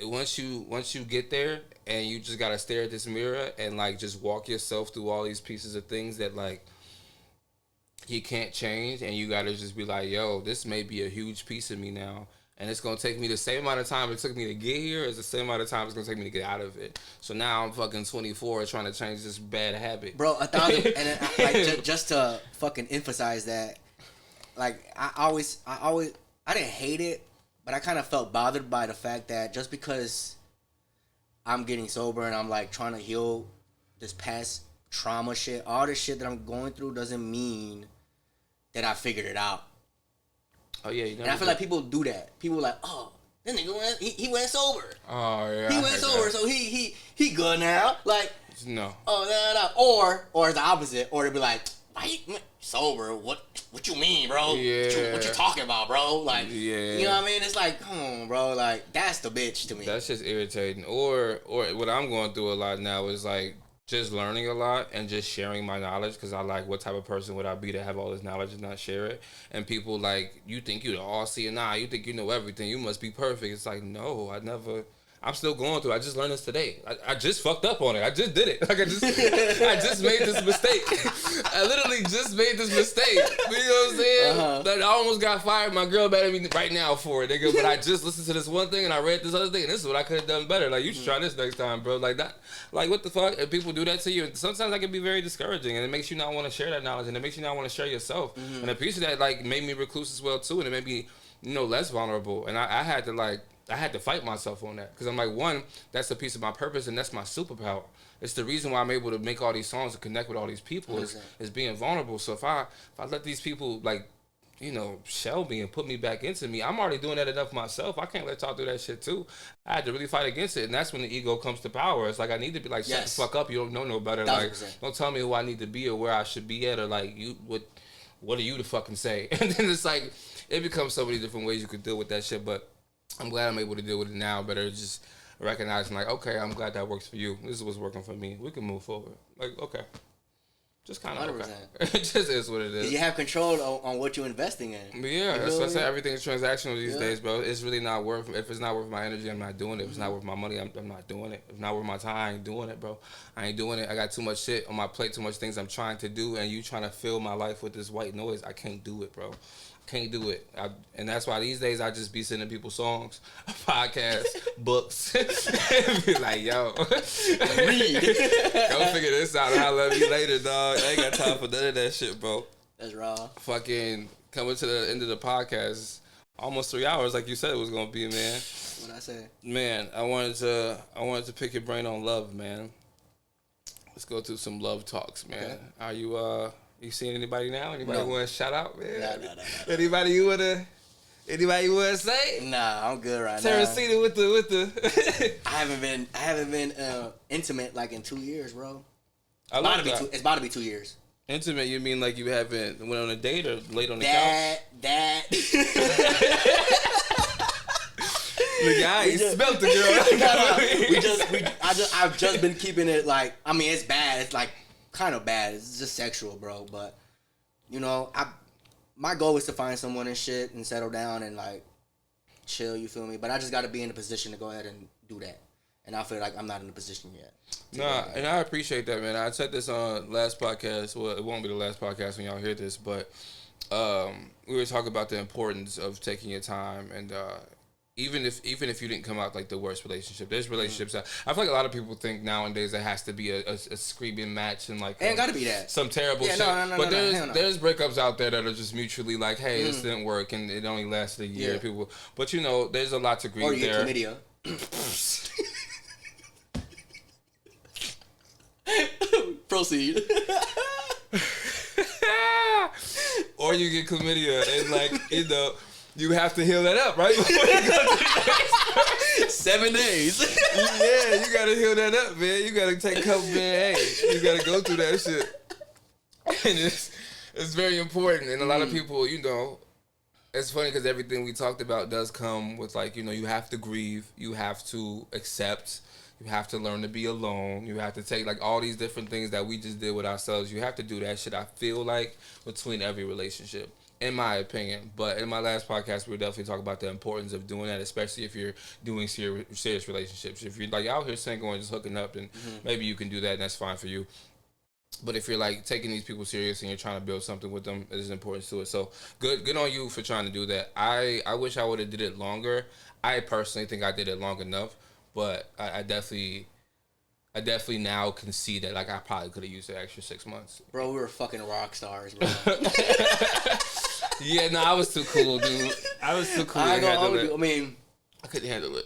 once you get there, and you just gotta stare at this mirror and like just walk yourself through all these pieces of things that like you can't change, and you gotta just be like, yo, this may be a huge piece of me now. And it's going to take me the same amount of time it took me to get here as the same amount of time it's going to take me to get out of it. So now I'm fucking 24 trying to change this bad habit. Bro, 1,000, and then, like, just to fucking emphasize that, like, I didn't hate it, but I kind of felt bothered by the fact that just because I'm getting sober and I'm, like, trying to heal this past trauma shit, all this shit that I'm going through doesn't mean that I figured it out. Oh, yeah. And I feel like people do that. People are like, oh, This nigga went, he went sober. Oh yeah. He went sober, so he good now. Like, no. Oh no. Or it's the opposite. Or it'd be like, why you sober? What you mean, bro? Yeah. What you talking about, bro? Like, yeah. You know what I mean? It's like, come on, bro. Like, that's the bitch to me. That's just irritating. Or what I'm going through a lot now is like just learning a lot and just sharing my knowledge, because I like, what type of person would I be to have all this knowledge and not share it? And people like, you think you the all seeing eye, you think you know everything, you must be perfect. It's like, no, I'm still going through. I just learned this today. I just fucked up on it. I just did it. Like I just made this mistake. I literally just made this mistake. You know what I'm saying? Like, I almost got fired. My girl mad at me right now for it, nigga. But I just listened to this one thing and I read this other thing, and this is what I could have done better. Like, you should try this next time, bro. Like that. Like, what the fuck? If people do that to you, sometimes that can be very discouraging, and it makes you not want to share that knowledge, and it makes you not want to share yourself. And a piece of that like made me recluse as well too, and it made me, less vulnerable. And I had to fight myself on that, because I'm like, one, that's a piece of my purpose, and that's my superpower. It's the reason why I'm able to make all these songs and connect with all these people is being vulnerable. So if I let these people like, shell me and put me back into me, I'm already doing that enough myself. I can't let y'all do that shit too. I had to really fight against it, and that's when the ego comes to power. It's like, I need to be like, shut the fuck up. You don't know no better. 1,000%. Like, don't tell me who I need to be or where I should be at, or like, what are you to fucking say? And then it's like, it becomes so many different ways you could deal with that shit, but I'm glad I'm able to deal with it now better. Just recognizing like, okay, I'm glad that works for you. This is what's working for me. We can move forward. Like, okay. Just kind of okay. It just is what it is. You have control on what you're investing in. But yeah, that's what I say. Everything is transactional these days, bro. It's really not worth. If it's not worth my energy, I'm not doing it. If it's not worth my money, I'm not doing it. If it's not worth my time, I ain't doing it, bro. I ain't doing it. I got too much shit on my plate, too much things I'm trying to do, and you trying to fill my life with this white noise. I can't do it, bro. Can't do it. And that's why these days I just be sending people songs, podcasts, books, and be like, yo, read. Go figure this out. I'll love you later, dog. I ain't got time for none of that shit, bro. That's raw. Fucking coming to the end of the podcast. Almost 3 hours, like you said it was gonna be, man. What'd I say? Man, I wanted to pick your brain on love, man. Let's go through some love talks, man. Okay. Are you seeing anybody now? Anybody want to shout out, man? No. Anybody you want to say? Nah, I'm good right now. Teresita with the. I haven't been intimate like in 2 years, bro. It's about to be 2 years. Intimate? You mean like you haven't went on a date or laid on the couch? Look, I ain't smelt the girl. I've just been keeping it like. I mean, it's bad. It's like. Kind of bad. It's just sexual, bro. But my goal is to find someone and shit and settle down and like chill. You feel me? But I just got to be in a position to go ahead and do that. And I feel like I'm not in a position yet. Nah, and I appreciate that, man. I said this on last podcast. Well, it won't be the last podcast when y'all hear this, but we were talking about the importance of taking your time and. Even if you didn't come out like the worst relationship, there's relationships that I feel like a lot of people think nowadays there has to be a screaming match and like it ain't gotta be that some terrible shit. No, but there's breakups out there that are just mutually like, hey, this didn't work and it only lasted a year. People, but there's a lot to grieve or you there. Chlamydia. Proceed. Or you get chlamydia and like you have to heal that up, right? 7 days. Yeah, you gotta heal that up, man. You gotta take a couple, man. Hey, you gotta go through that shit. And it's very important. And a lot of people, it's funny because everything we talked about does come with like, you have to grieve, you have to accept, you have to learn to be alone, you have to take like all these different things that we just did with ourselves. You have to do that shit, I feel like, between every relationship. In my opinion. But in my last podcast, we were definitely talking about the importance of doing that, especially if you're doing serious relationships. If you're like out here single and just hooking up, then maybe you can do that and that's fine for you. But if you're like taking these people serious and you're trying to build something with them, there's importance to it. So good on you for trying to do that. I wish I would have did it longer. I personally think I did it long enough, but I definitely now can see that like I probably could have used the extra 6 months. Bro, we were fucking rock stars, bro. Yeah, no, I was too cool, dude. I was too cool to handle it. I mean, I couldn't handle it.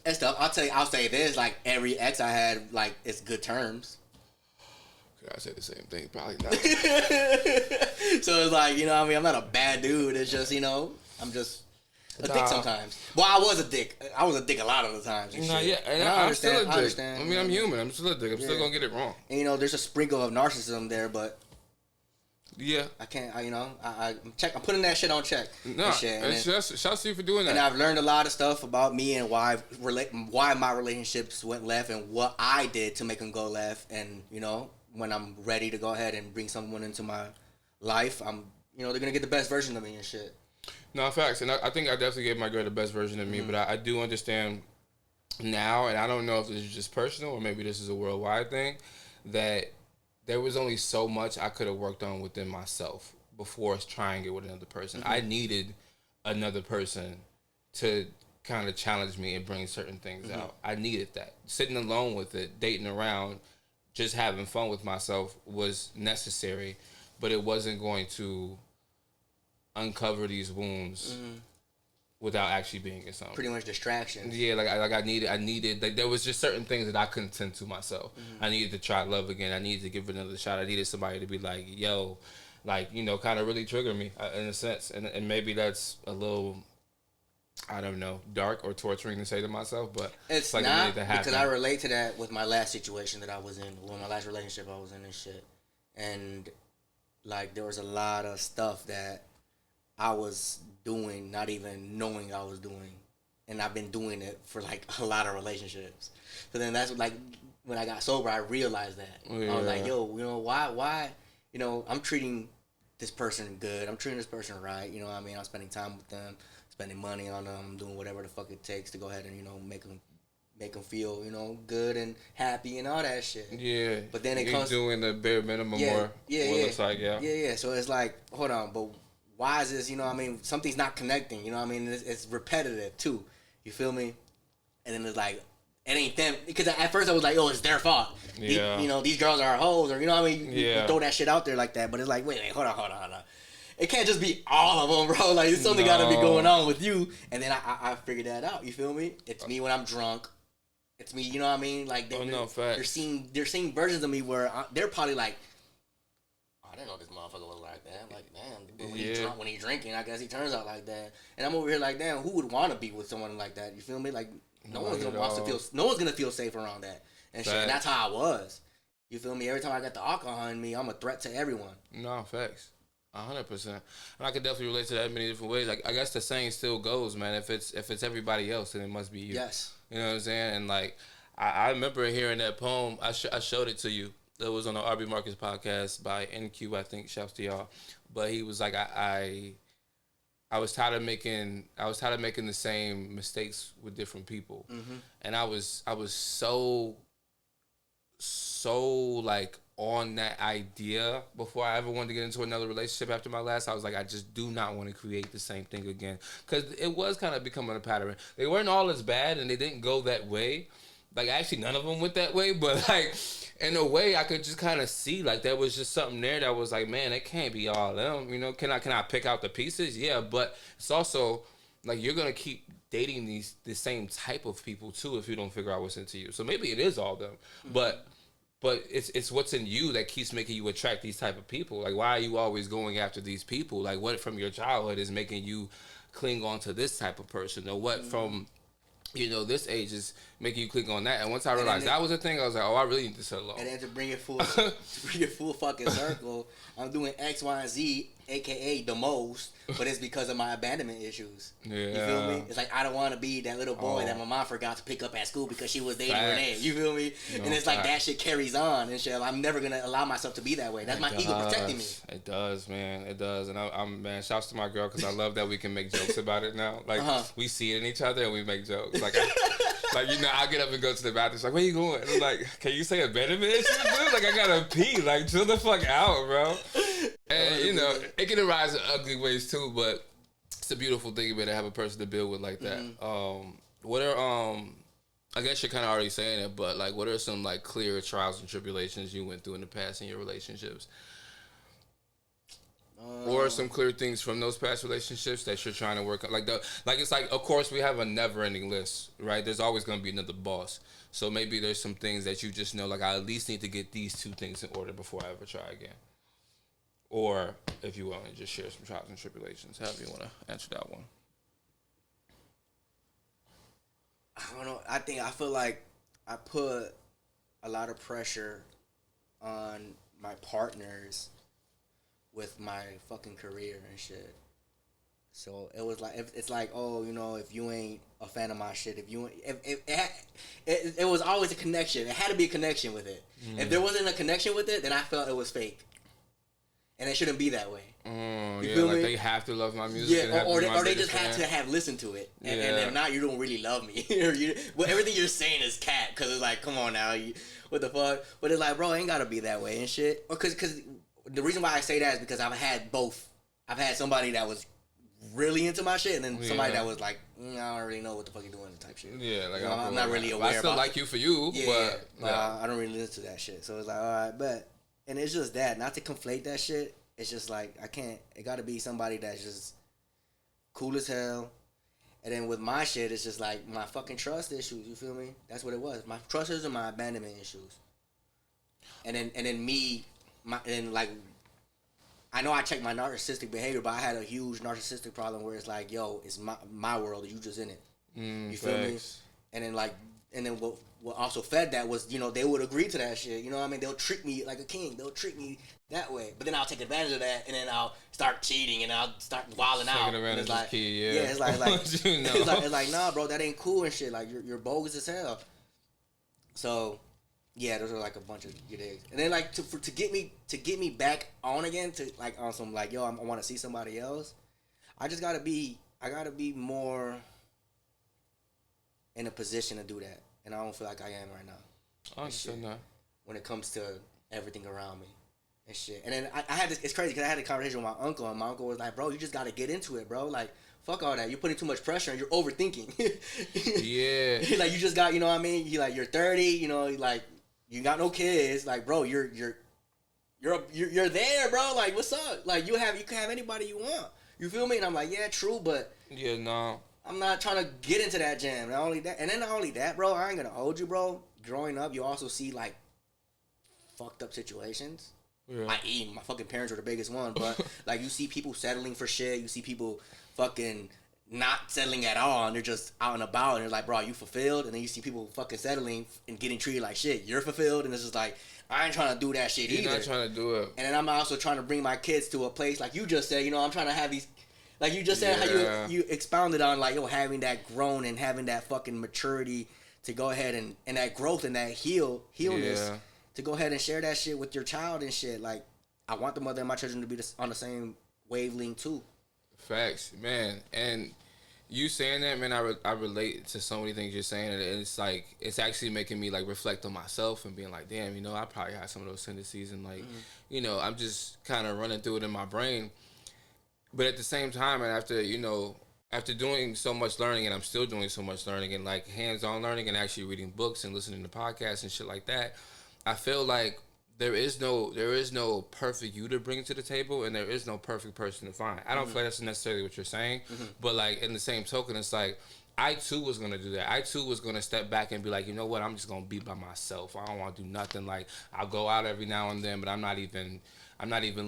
That stuff. I'll say this, like every ex I had, like it's good terms. I say the same thing, probably not. So it's like, I'm not a bad dude. It's just, I'm just a dick sometimes. Well, I was a dick. I was a dick a lot of the times. And Nah, shit. yeah, and I I'm still a understand. dick. I understand. I mean, I'm human. I'm still a dick. I'm still Yeah. gonna get it wrong. And, there's a sprinkle of narcissism there, but Yeah. I can't. I'm putting that shit on check. No, and shit. And shouts to you for doing that. And I've learned a lot of stuff about me and why my relationships went left and what I did to make them go left. And when I'm ready to go ahead and bring someone into my life, they're gonna get the best version of me and shit. No, facts. And I think I definitely gave my girl the best version of me, but I do understand now, and I don't know if this is just personal or maybe this is a worldwide thing, that there was only so much I could have worked on within myself before trying it with another person. I needed another person to kind of challenge me and bring certain things out. I needed that. Sitting alone with it, dating around, just having fun with myself was necessary, but it wasn't going to uncover these wounds without actually being in something. Pretty much distractions. Yeah, I needed like there was just certain things that I couldn't tend to myself. I needed to try love again. I needed to give it another shot. I needed somebody to be like, yo, like, kind of really trigger me in a sense. And maybe that's a little, I don't know, dark or torturing to say to myself, but it's like not, it needed to happen. because I relate to that with my last situation that I was in, my last relationship I was in and shit. And like there was a lot of stuff that I was doing, not even knowing I was doing. And I've been doing it for like a lot of relationships. So then that's like when I got sober, I realized that. Yeah. I was like, yo, why, I'm treating this person good. I'm treating this person right. You know what I mean? I'm spending time with them, spending money on them, doing whatever the fuck it takes to go ahead and, make them feel, good and happy and all that shit. Yeah. But then You're doing the bare minimum or what it looks like, yeah. Yeah. So it's like, hold on, but why is this, something's not connecting, it's repetitive too. You feel me? And then it's like, it ain't them. Because at first I was like, oh, it's their fault. Yeah. These girls are hoes, or, you Yeah. throw that shit out there like that. But it's like, wait, hold on. It can't just be all of them, bro. Like, something got to be going on with you. And then I figured that out. You feel me? It's me when I'm drunk. It's me, you know what I mean? Like, they're seeing versions of me where they're probably like, I didn't know this motherfucker was like that. Like, damn, when he's drinking, I guess he turns out like that. And I'm over here like, damn, who would want to be with someone like that? You feel me? Like, no one's gonna feel safe around that and shit. And that's how I was. You feel me? Every time I got the alcohol in me, I'm a threat to everyone. No, facts. 100%. And I could definitely relate to that in many different ways. Like, I guess the saying still goes, man. If it's everybody else, then it must be you. Yes. You know what I'm saying? And like, I remember hearing that poem. I showed it to you. It was on the RB Marcus podcast by NQ, I think. Shouts to y'all. But he was like, I was tired of making the same mistakes with different people, and I was so like on that idea before I ever wanted to get into another relationship after my last. I was like, I just do not want to create the same thing again, because it was kind of becoming a pattern. They weren't all as bad, and they didn't go that way. Like, actually, none of them went that way, but like, in a way, I could just kind of see, like, there was just something there that was like, man, it can't be all them, can I pick out the pieces? Yeah, but it's also, like, you're going to keep dating the same type of people, too, if you don't figure out what's into you. So maybe it is all them, but it's what's in you that keeps making you attract these type of people. Like, why are you always going after these people? Like, what from your childhood is making you cling on to this type of person? Or what from this age is making you click on that. And once I realized that was a thing, I was like, oh, I really need to settle on. And then to bring it full fucking circle, I'm doing X, Y, and Z, aka the most, but it's because of my abandonment issues. Yeah. You feel me? It's like, I don't want to be that little boy that my mom forgot to pick up at school because she was dating Renee. You feel me? No, and it's like that shit carries on and shit. I'm never gonna allow myself to be that way. That's my ego protecting me. It does, man. It does. And I'm man, shouts to my girl, because I love that we can make jokes about it now. Like, we see it in each other and we make jokes. Like, I'll get up and go to the bathroom. She's like, where you going? And I'm like, can you say abandonment issues, dude? Like, I gotta pee. Like, chill the fuck out, bro. And, it can arise in ugly ways, too, but it's a beautiful thing, man, to have a person to build with like that. What are, I guess you're kind of already saying it, but, like, what are some, like, clear trials and tribulations you went through in the past in your relationships? Or some clear things from those past relationships that you're trying to work on. It's like, of course, we have a never-ending list, right? There's always going to be another boss. So maybe there's some things that you just know, like, I at least need to get these two things in order before I ever try again. Or, if you want to just share some trials and tribulations, however you want to answer that one. I don't know. I feel like I put a lot of pressure on my partners with my fucking career and shit. So it was like, it's like, oh, you know, if you ain't a fan of my shit, it was always a connection. It had to be a connection with it. If there wasn't a connection with it, then I felt it was fake, and it shouldn't be that way. You feel me? They have to love my music. Yeah, or they just have to have listened to it, and if not, you don't really love me. Everything you're saying is cat, because it's like, come on now, what the fuck? But it's like, bro, it ain't gotta be that way and shit. Or because the reason why I say that is because I've had both. I've had somebody that was really into my shit, and then somebody that was like, I don't really know what the fuck you're doing, type shit. Yeah, like, I'm not really aware. I still like you for you, but I don't really listen to that shit. So it's like, all right, but, and it's just that, not to conflate that shit. It's just like, I can't. It got to be somebody that's just cool as hell. And then with my shit, it's just like my fucking trust issues. You feel me? That's what it was. My trust issues and my abandonment issues. And then like, I know I checked my narcissistic behavior, but I had a huge narcissistic problem where it's like, yo, it's my world, you just in it. You feel me? And then like, what also fed that was, you know, they would agree to that shit. You know what I mean? They'll treat me like a king. They'll treat me that way. But then I'll take advantage of that, and then I'll start cheating, and I'll start wilding out. Advantage it's like, key, it's like you know? it's like, nah, bro, that ain't cool and shit. Like, you're bogus as hell. So, yeah, those are like a bunch of good eggs. And then like to get me back on again, to like on some like, yo, I want to see somebody else. I gotta be more in a position to do that, and I don't feel like I am right now. I understand that. When it comes to everything around me and shit. And then I had this, it's crazy because I had a conversation with my uncle, and my uncle was like, bro, you just got to get into it, bro. Like, fuck all that. You're putting too much pressure and you're overthinking. Yeah. Like, you just got, you know what I mean? You're 30, you know, like, you got no kids. Like, bro, you're there, bro. Like, what's up? Like, you can have anybody you want. You feel me? And I'm like, yeah, true, but yeah, no. I'm not trying to get into that jam. Not only that, bro, I ain't gonna hold you, bro. Growing up, you also see like fucked up situations. Yeah. I.e., my fucking parents were the biggest one, but like, you see people settling for shit. You see people fucking not settling at all, and they're just out and about, and they're like, bro, you fulfilled? And then you see people fucking settling and getting treated like shit. You're fulfilled, and it's just like, I ain't trying to do that shit either. You're not trying to do it. And then I'm also trying to bring my kids to a place like you just said. You know, I'm trying to have these. Like you just said, how you expounded on, like, yo, having that grown and having that fucking maturity to go ahead and that growth and that healness to go ahead and share that shit with your child and shit. Like, I want the mother and my children to be on the same wavelength too. Facts, man. And you saying that, man, I relate to so many things you're saying, and it's like, it's actually making me like reflect on myself and being like, damn, you know, I probably had some of those tendencies, and like, you know, I'm just kind of running through it in my brain. But at the same time, and after doing so much learning, and I'm still doing so much learning, and like hands-on learning, and actually reading books and listening to podcasts and shit like that, I feel like there is no perfect you to bring to the table, and there is no perfect person to find. I don't feel like that's necessarily what you're saying, but like in the same token, it's like, I too was gonna do that. I too was gonna step back and be like, you know what, I'm just gonna be by myself. I don't want to do nothing. Like, I'll go out every now and then, but I'm not even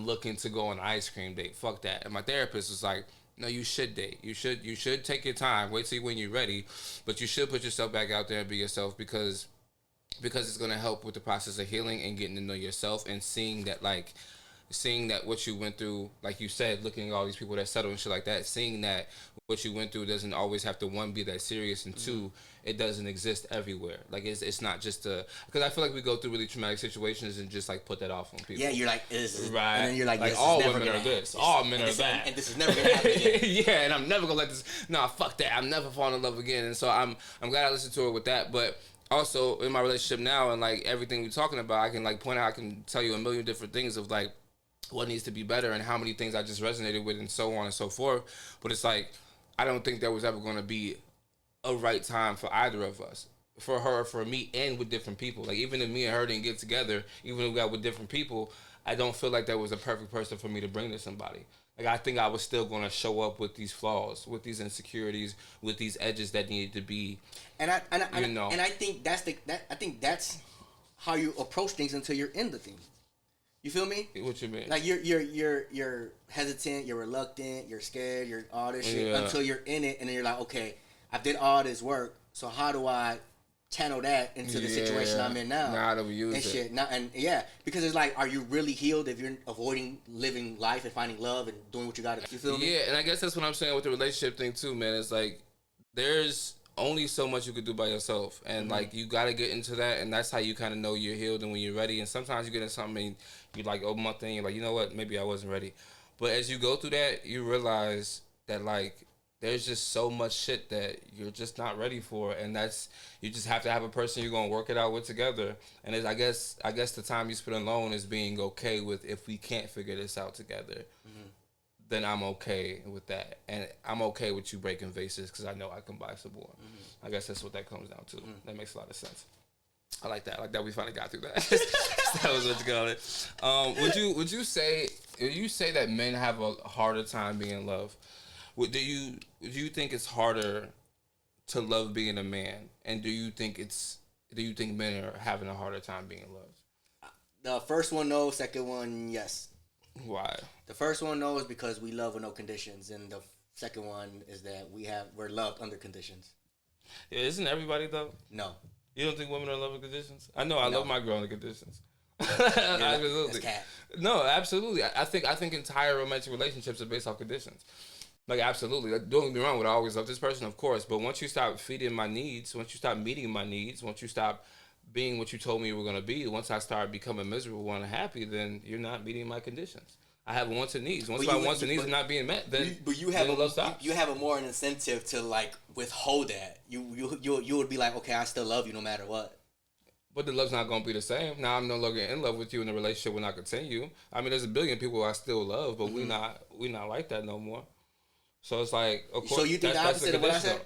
looking to go on an ice cream date. Fuck that. And my therapist was like, no, you should date. You should take your time. Wait till when you're ready, but you should put yourself back out there and be yourself, because it's gonna help with the process of healing and getting to know yourself, and seeing that what you went through, like you said, looking at all these people that settle and shit like that, seeing that what you went through doesn't always have to, one, be that serious, and two, it doesn't exist everywhere. Like, it's not just because I feel like we go through really traumatic situations and just like put that off on people. Yeah, you're like, right, and then you're like all women are this, all men are that, and this is never gonna happen again. Yeah, and I'm never gonna let this. Nah, fuck that. I'm never falling in love again. And so I'm glad I listened to it with that, but. Also, in my relationship now, and like everything we're talking about, I can like point out, I can tell you a million different things of like what needs to be better and how many things I just resonated with, and so on and so forth. But it's like, I don't think there was ever going to be a right time for either of us, for her, for me, and with different people. Like, even if me and her didn't get together, even if we got with different people, I don't feel like there was a perfect person for me to bring to somebody. Like, I think I was still going to show up with these flaws, with these insecurities, with these edges that needed to be, and I think that's how you approach things until you're in the thing. You feel me? What you mean? Like, you're hesitant, you're reluctant, you're scared, you're all this shit until you're in it, and then you're like, okay, I did all this work. So how do I channel that into the situation I'm in now? Now that we use and it. shit. Now, and yeah, because it's like, are you really healed if you're avoiding living life and finding love and doing what you got to? You feel me? Yeah, and I guess that's what I'm saying with the relationship thing too, man. It's like there's only so much you could do by yourself, and like you got to get into that, and that's how you kind of know you're healed and when you're ready. And sometimes you get into something and you like open up thing, you're like, you know what, maybe I wasn't ready. But as you go through that, you realize that like there's just so much shit that you're just not ready for, and that's you just have to have a person you're gonna work it out with together. And it's, I guess the time you spend alone is being okay with if we can't figure this out together. Then I'm okay with that, and I'm okay with you breaking vases because I know I can buy some more. I guess that's what that comes down to. That makes a lot of sense. I like that. I like that we finally got through that. That was what you got on it. Would you say that men have a harder time being in love? Do you think it's harder to love being a man, and do you think men are having a harder time being in love? The first one, no. Second one, yes. Why? The first one, no, is because we love with no conditions, and the second one is that we're loved under conditions. Yeah, isn't everybody though? No. You don't think women are in love with conditions? I know I love my girl under conditions. That's Absolutely. cat. No, absolutely. I think entire romantic relationships are based off conditions. Like, absolutely. Like, don't get me wrong, would I always love this person? Of course. But once you stop feeding my needs, once you stop meeting my needs, once you stop being what you told me you were going to be, once I start becoming miserable and unhappy, then you're not meeting my conditions. I have wants and needs. Once my wants and needs are not being met, then love stops. You have a more an incentive to like withhold that. You would be like, okay, I still love you no matter what. But the love's not going to be the same. Now I'm no longer in love with you, and the relationship will not continue. I mean, there's a billion people I still love, but we not like that no more. So it's like, of course. So you think the opposite of what I said?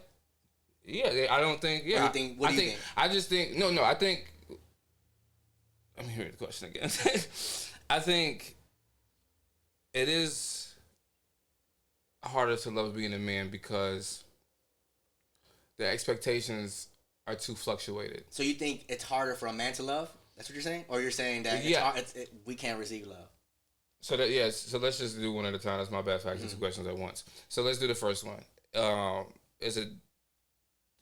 Yeah, I don't think. Yeah, what do you think? I just think no. I think. Let me hear the question again. I think it is harder to love being a man because the expectations are too fluctuated. So you think it's harder for a man to love? That's what you're saying, or you're saying that we can't receive love? So so let's just do one at a time. That's my bad for asking two questions at once. So let's do the first one. Is it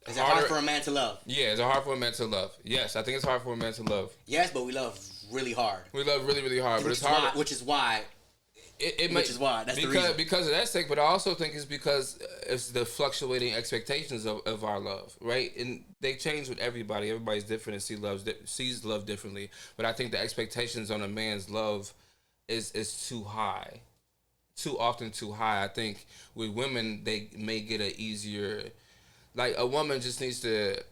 hard for a man to love? Yeah, is it hard for a man to love? Yes, I think it's hard for a man to love. Yes, but we love really hard. We love really, really hard, but it's hard. Which is why. That's the reason. Because of that sake, but I also think it's because it's the fluctuating expectations of our love, right? And they change with everybody. Everybody's different and sees love differently. But I think the expectations on a man's love is too high, too often too high. I think with women, they may get an easier, like a woman just needs to,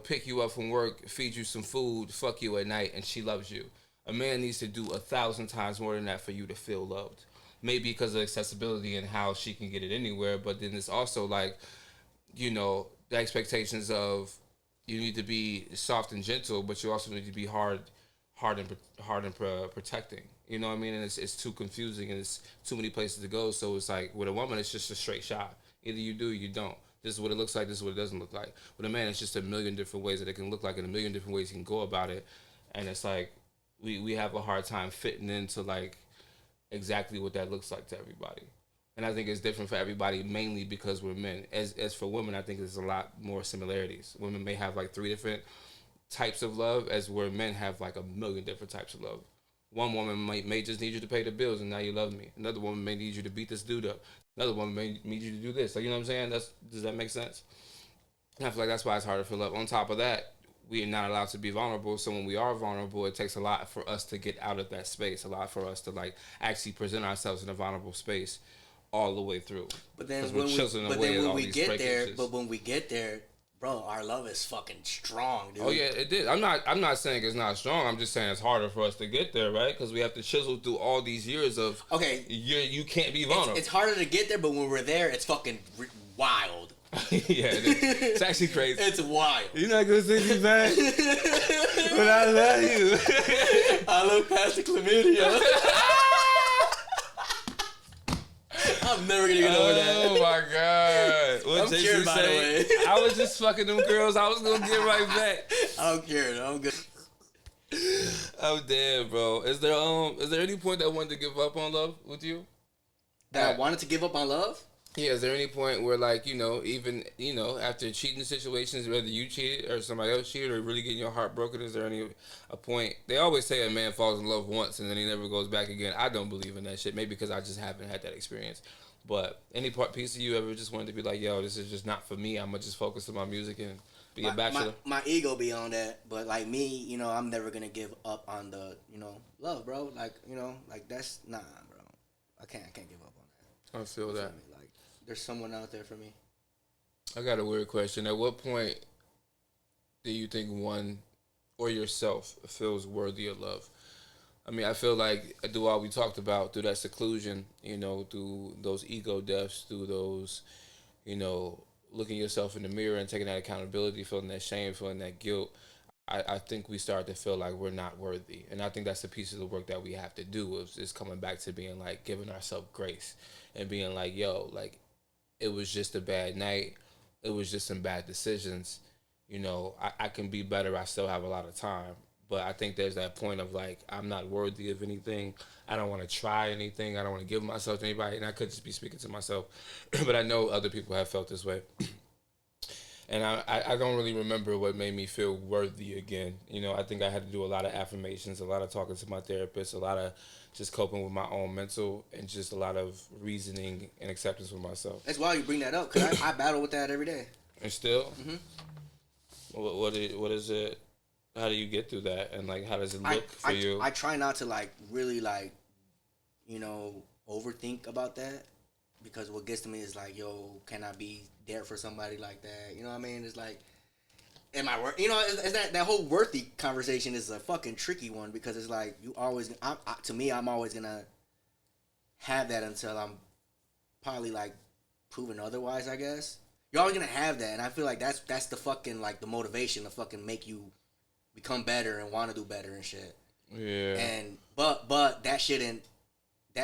pick you up from work, feed you some food, fuck you at night, and she loves you. A man needs to do 1,000 times more than that for you to feel loved. Maybe because of accessibility and how she can get it anywhere, but then it's also like, the expectations of you need to be soft and gentle, but you also need to be hard and protecting. You know what I mean? And it's too confusing and it's too many places to go. So it's like with a woman, it's just a straight shot. Either you do or you don't. This is what it looks like. This is what it doesn't look like. With a man, it's just a million different ways that it can look like and a million different ways you can go about it. And it's like we have a hard time fitting into like exactly what that looks like to everybody. And I think it's different for everybody, mainly because we're men. As for women, I think there's a lot more similarities. Women may have like 3 different types of love, as where men have like a million different types of love. One woman may just need you to pay the bills and now you love me. Another woman may need you to beat this dude up. Another woman may need you to do this. Like, you know what I'm saying? Does that make sense? And I feel like that's why it's harder for love. On top of that, we are not allowed to be vulnerable. So when we are vulnerable, it takes a lot for us to get out of that space. A lot for us to like actually present ourselves in a vulnerable space all the way through. But then when we get there, bro, our love is fucking strong, dude. Oh yeah, it did. I'm not saying it's not strong. I'm just saying it's harder for us to get there, right? Because we have to chisel through all these years of you can't be vulnerable. It's harder to get there, but when we're there, it's fucking wild. Yeah, it's actually crazy. It's wild. You're not gonna say me back, but I love you. I look past the chlamydia. I'm never gonna get over that. Oh my god! What I'm cured, by the way. I was just fucking them girls. I was gonna get right back. I'm cured. I'm good. Oh damn, bro. Is there any point that I wanted to give up on love with you? That I wanted to give up on love? Yeah, is there any point where, like, even, after cheating situations, whether you cheated or somebody else cheated or really getting your heart broken, is there any a point? They always say a man falls in love once and then he never goes back again. I don't believe in that shit. Maybe because I just haven't had that experience. But any piece of you ever just wanted to be like, yo, this is just not for me. I'm going to just focus on my music and be a bachelor? My ego be on that, but like me, I'm never gonna give up on the, love, bro. Like, like that's bro. I can't give up on that. I feel that. Like, there's someone out there for me. I got a weird question. At what point do you think one or yourself feels worthy of love? I mean, I feel like through all we talked about, through that seclusion, through those ego deaths, through those, looking yourself in the mirror and taking that accountability, feeling that shame, feeling that guilt, I think we start to feel like we're not worthy. And I think that's the piece of the work that we have to do is coming back to being like giving ourselves grace and being like, yo, like, it was just a bad night. It was just some bad decisions. I can be better. I still have a lot of time. But I think there's that point of like, I'm not worthy of anything. I don't want to try anything. I don't want to give myself to anybody. And I could just be speaking to myself. But I know other people have felt this way. And I don't really remember what made me feel worthy again. I think I had to do a lot of affirmations, a lot of talking to my therapist, a lot of just coping with my own mental, and just a lot of reasoning and acceptance with myself. That's why you bring that up, because I battle with that every day. And still? Mm-hmm. What is it? How do you get through that? And, like, how does it look for you? I try not to, like, really, like, overthink about that. Because what gets to me is like, yo, can I be there for somebody like that? You know what I mean? It's like, am I worth? It's that whole worthy conversation is a fucking tricky one, because it's like you always. To me, I'm always gonna have that until I'm probably like proven otherwise. I guess you're always gonna have that, and I feel like that's the fucking like the motivation to fucking make you become better and want to do better and shit. Yeah. And but that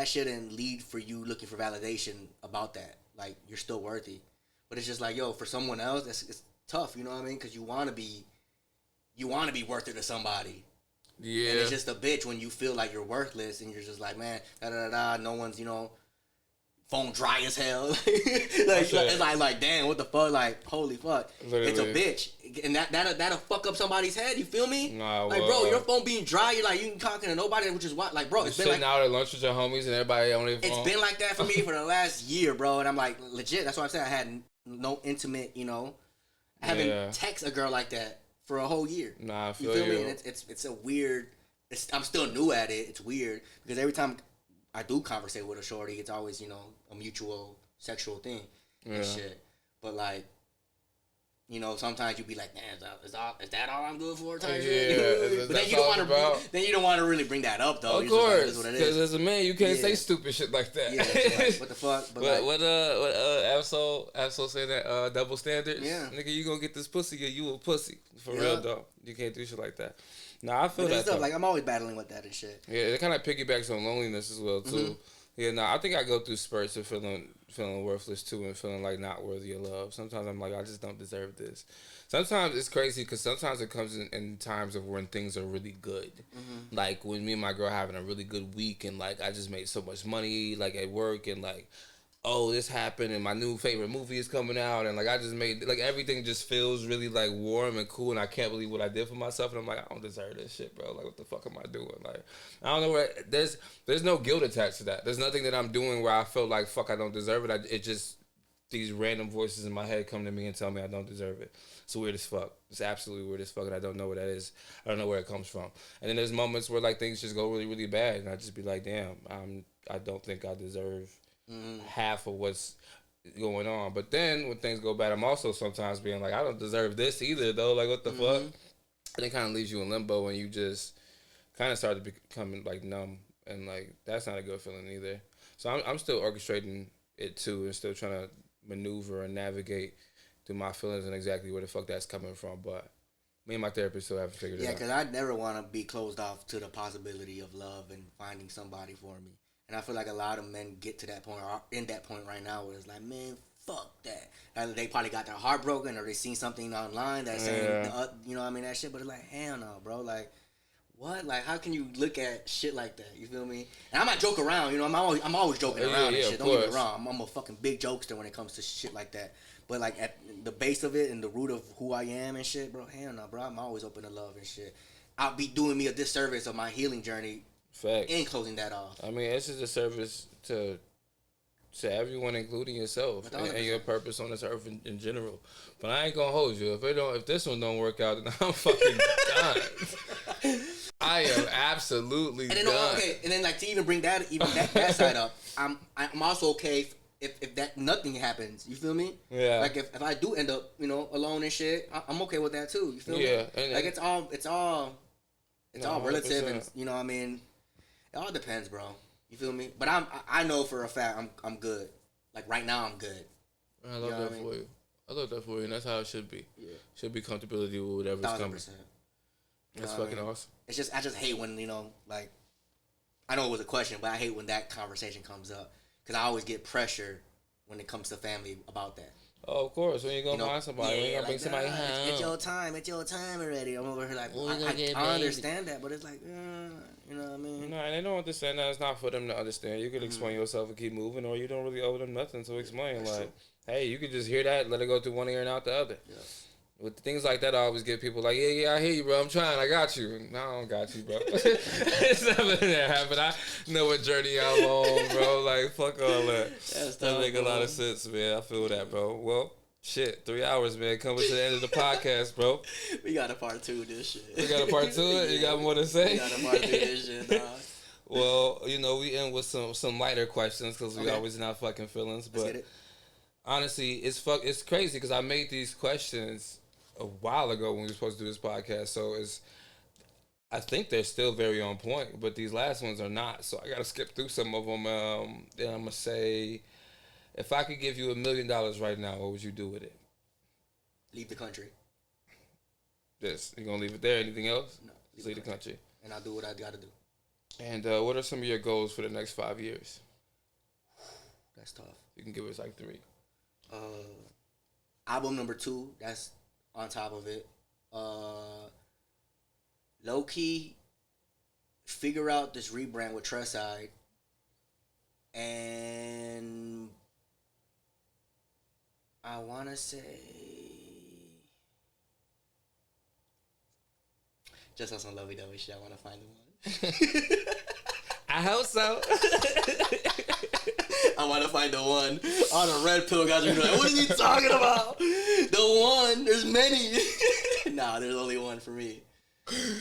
shouldn't lead for you looking for validation about that. Like, you're still worthy. But it's just like, yo, for someone else, it's tough, you know what I mean? Because you want to be worthy to somebody. Yeah. And it's just a bitch when you feel like you're worthless and you're just like, man, no one's, phone dry as hell. It's like, damn, what the fuck? Like, holy fuck. Literally. It's a bitch. And that'll fuck up somebody's head, you feel me? Nah, like, bro, your phone being dry, you're like, you ain't talking to nobody, which is what, like, bro, it's been sitting like, out at lunch with your homies and everybody on their phone. It's been like that for me for the last year, bro, and I'm like, legit, that's why I said I had no intimate, I haven't text a girl like that for a whole year. Nah, I feel you. Me? And it's a weird, I'm still new at it, it's weird, because every time I do conversate with a shorty, it's always, a mutual sexual thing and shit. But like, sometimes you be like, man, is that all I'm good for? Type shit. But then you don't want to really bring that up though. Of course, because as a man, you can't say stupid shit like that. Yeah, so like, what the fuck? But what Absol saying that double standards. Yeah, nigga, you gonna get this pussy or you a pussy for real though. You can't do shit like that. Nah, I feel that though. Like, I'm always battling with that and shit. Yeah, it kind of piggybacks on loneliness as well too. Mm-hmm. Yeah, I think I go through spurts of feeling worthless too, and feeling like not worthy of love. Sometimes I'm like, I just don't deserve this. Sometimes it's crazy because sometimes it comes in times of when things are really good. Mm-hmm. Like when me and my girl having a really good week, and like I just made so much money, like at work, and like, oh, this happened, and my new favorite movie is coming out, and like I just made, like, everything just feels really like warm and cool, and I can't believe what I did for myself, and I'm like, I don't deserve this shit, bro. Like, what the fuck am I doing? Like, I don't know where there's no guilt attached to that. There's nothing that I'm doing where I feel like fuck, I don't deserve it. It just, these random voices in my head come to me and tell me I don't deserve it. It's weird as fuck. It's absolutely weird as fuck, and I don't know what that is. I don't know where it comes from. And then there's moments where like things just go really, really bad, and I just be like, damn, I don't think I deserve half of what's going on. But then when things go bad, I'm also sometimes being like, I don't deserve this either though. Like, what the fuck? And it kind of leaves you in limbo, and you just kind of start to becoming like numb, and like that's not a good feeling either. So I'm still orchestrating it too, and still trying to maneuver and navigate through my feelings and exactly where the fuck that's coming from. But me and my therapist still haven't figured it out. Yeah, because I never want to be closed off to the possibility of love and finding somebody for me. And I feel like a lot of men get to that point, or are in that point right now, where it's like, man, fuck that. Either they probably got their heart broken, or they seen something online that's saying, you know what I mean, that shit. But it's like, hell no, bro. Like, what? Like, how can you look at shit like that? You feel me? And I'm not joke around, you know. I'm always joking around and shit. Don't get me wrong. I'm a fucking big jokester when it comes to shit like that. But like at the base of it and the root of who I am and shit, bro. Hell no, bro. I'm always open to love and shit. I'll be doing me a disservice of my healing journey. Facts. And closing that off. I mean, it's just a service to everyone, including yourself and your purpose on this earth in general. But I ain't gonna hold you. If this one don't work out, then I'm fucking done. I am absolutely and then, done. Okay, and then like to even bring that side up, I'm also okay if that nothing happens. You feel me? Yeah. Like if I do end up, you know, alone and shit, I'm okay with that too. You feel me? Yeah. Like it's all relative, and you know what I mean. It all depends, bro. You feel me? But I know for a fact I'm good. Like right now I'm good. I love that for you. I love that for you, and that's how it should be. Yeah. Should be comfortability with whatever's 1,000%. coming. That's fucking awesome. It's just I just hate when, you know, like, I know it was a question, but I hate when that conversation comes up because I always get pressure when it comes to family about that. Oh, of course. When you gonna find somebody, when you gonna bring somebody home. It's your time already. I'm over here like, I understand that, but it's like, you know what I mean? No, and they don't understand that. It's not for them to understand. You can explain yourself and keep moving, or you don't really owe them nothing to explain. That's like, hey, you could just hear that, let it go through one ear and out the other. Yeah. With things like that, I always get people like, yeah, I hear you, bro. I'm trying. I got you. No, I don't got you, bro. It's never that happened. I know what journey I'm on, bro. Like, fuck all that. That make a lot of sense, man. I feel that, bro. Well, shit, 3 hours, man. Coming to the end of the podcast, bro. We got a part 2 of this shit. We got a part 2 of it? You got more to say? We got a part 2 of this shit, dog. Well, you know, we end with some lighter questions because we always not fucking feelings. But honestly, it's crazy because I made these questions a while ago when we were supposed to do this podcast. So I think they're still very on point, but these last ones are not. So I got to skip through some of them. Then I'm going to say, if I could give you $1 million right now, what would you do with it? Leave the country. Yes. You going to leave it there? Anything else? No. Leave the country. And I'll do what I got to do. And what are some of your goals for the next 5 years? That's tough. You can give us like 3. Album number 2, that's on top of it. Low key, figure out this rebrand with Trustside, and I wanna say just on some lovey-dovey shit. I wanna find the one. I hope so. I want to find the one on a red pill. Guys are like, what are you talking about? The one. There's many. Nah, there's only one for me.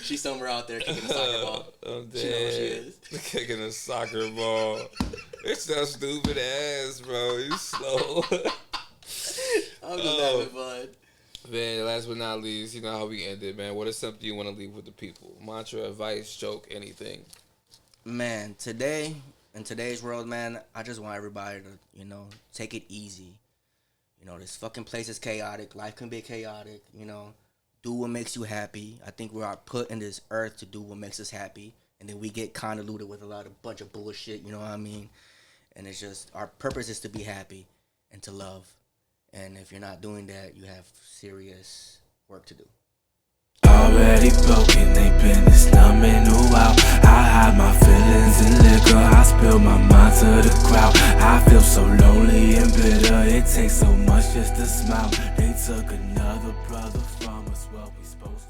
She's somewhere out there kicking a soccer ball. I'm dead. She knows what she is. Kicking a soccer ball. It's that stupid ass, bro. You slow. I'm just having fun. Man, last but not least, you know how we ended, man. What is something you want to leave with the people? Mantra, advice, joke, anything. Man, in today's world, man, I just want everybody to, you know, take it easy. You know, this fucking place is chaotic. Life can be chaotic, you know. Do what makes you happy. I think we are put in this earth to do what makes us happy. And then we get convoluted with bunch of bullshit, you know what I mean? And it's just, our purpose is to be happy and to love. And if you're not doing that, you have serious work to do. Already broken, they been this numbing, ooh wow. I hide my feelings in liquor, I spill my mind to the crowd. I feel so lonely and bitter, it takes so much just to smile. They took another brother from us, what we supposed to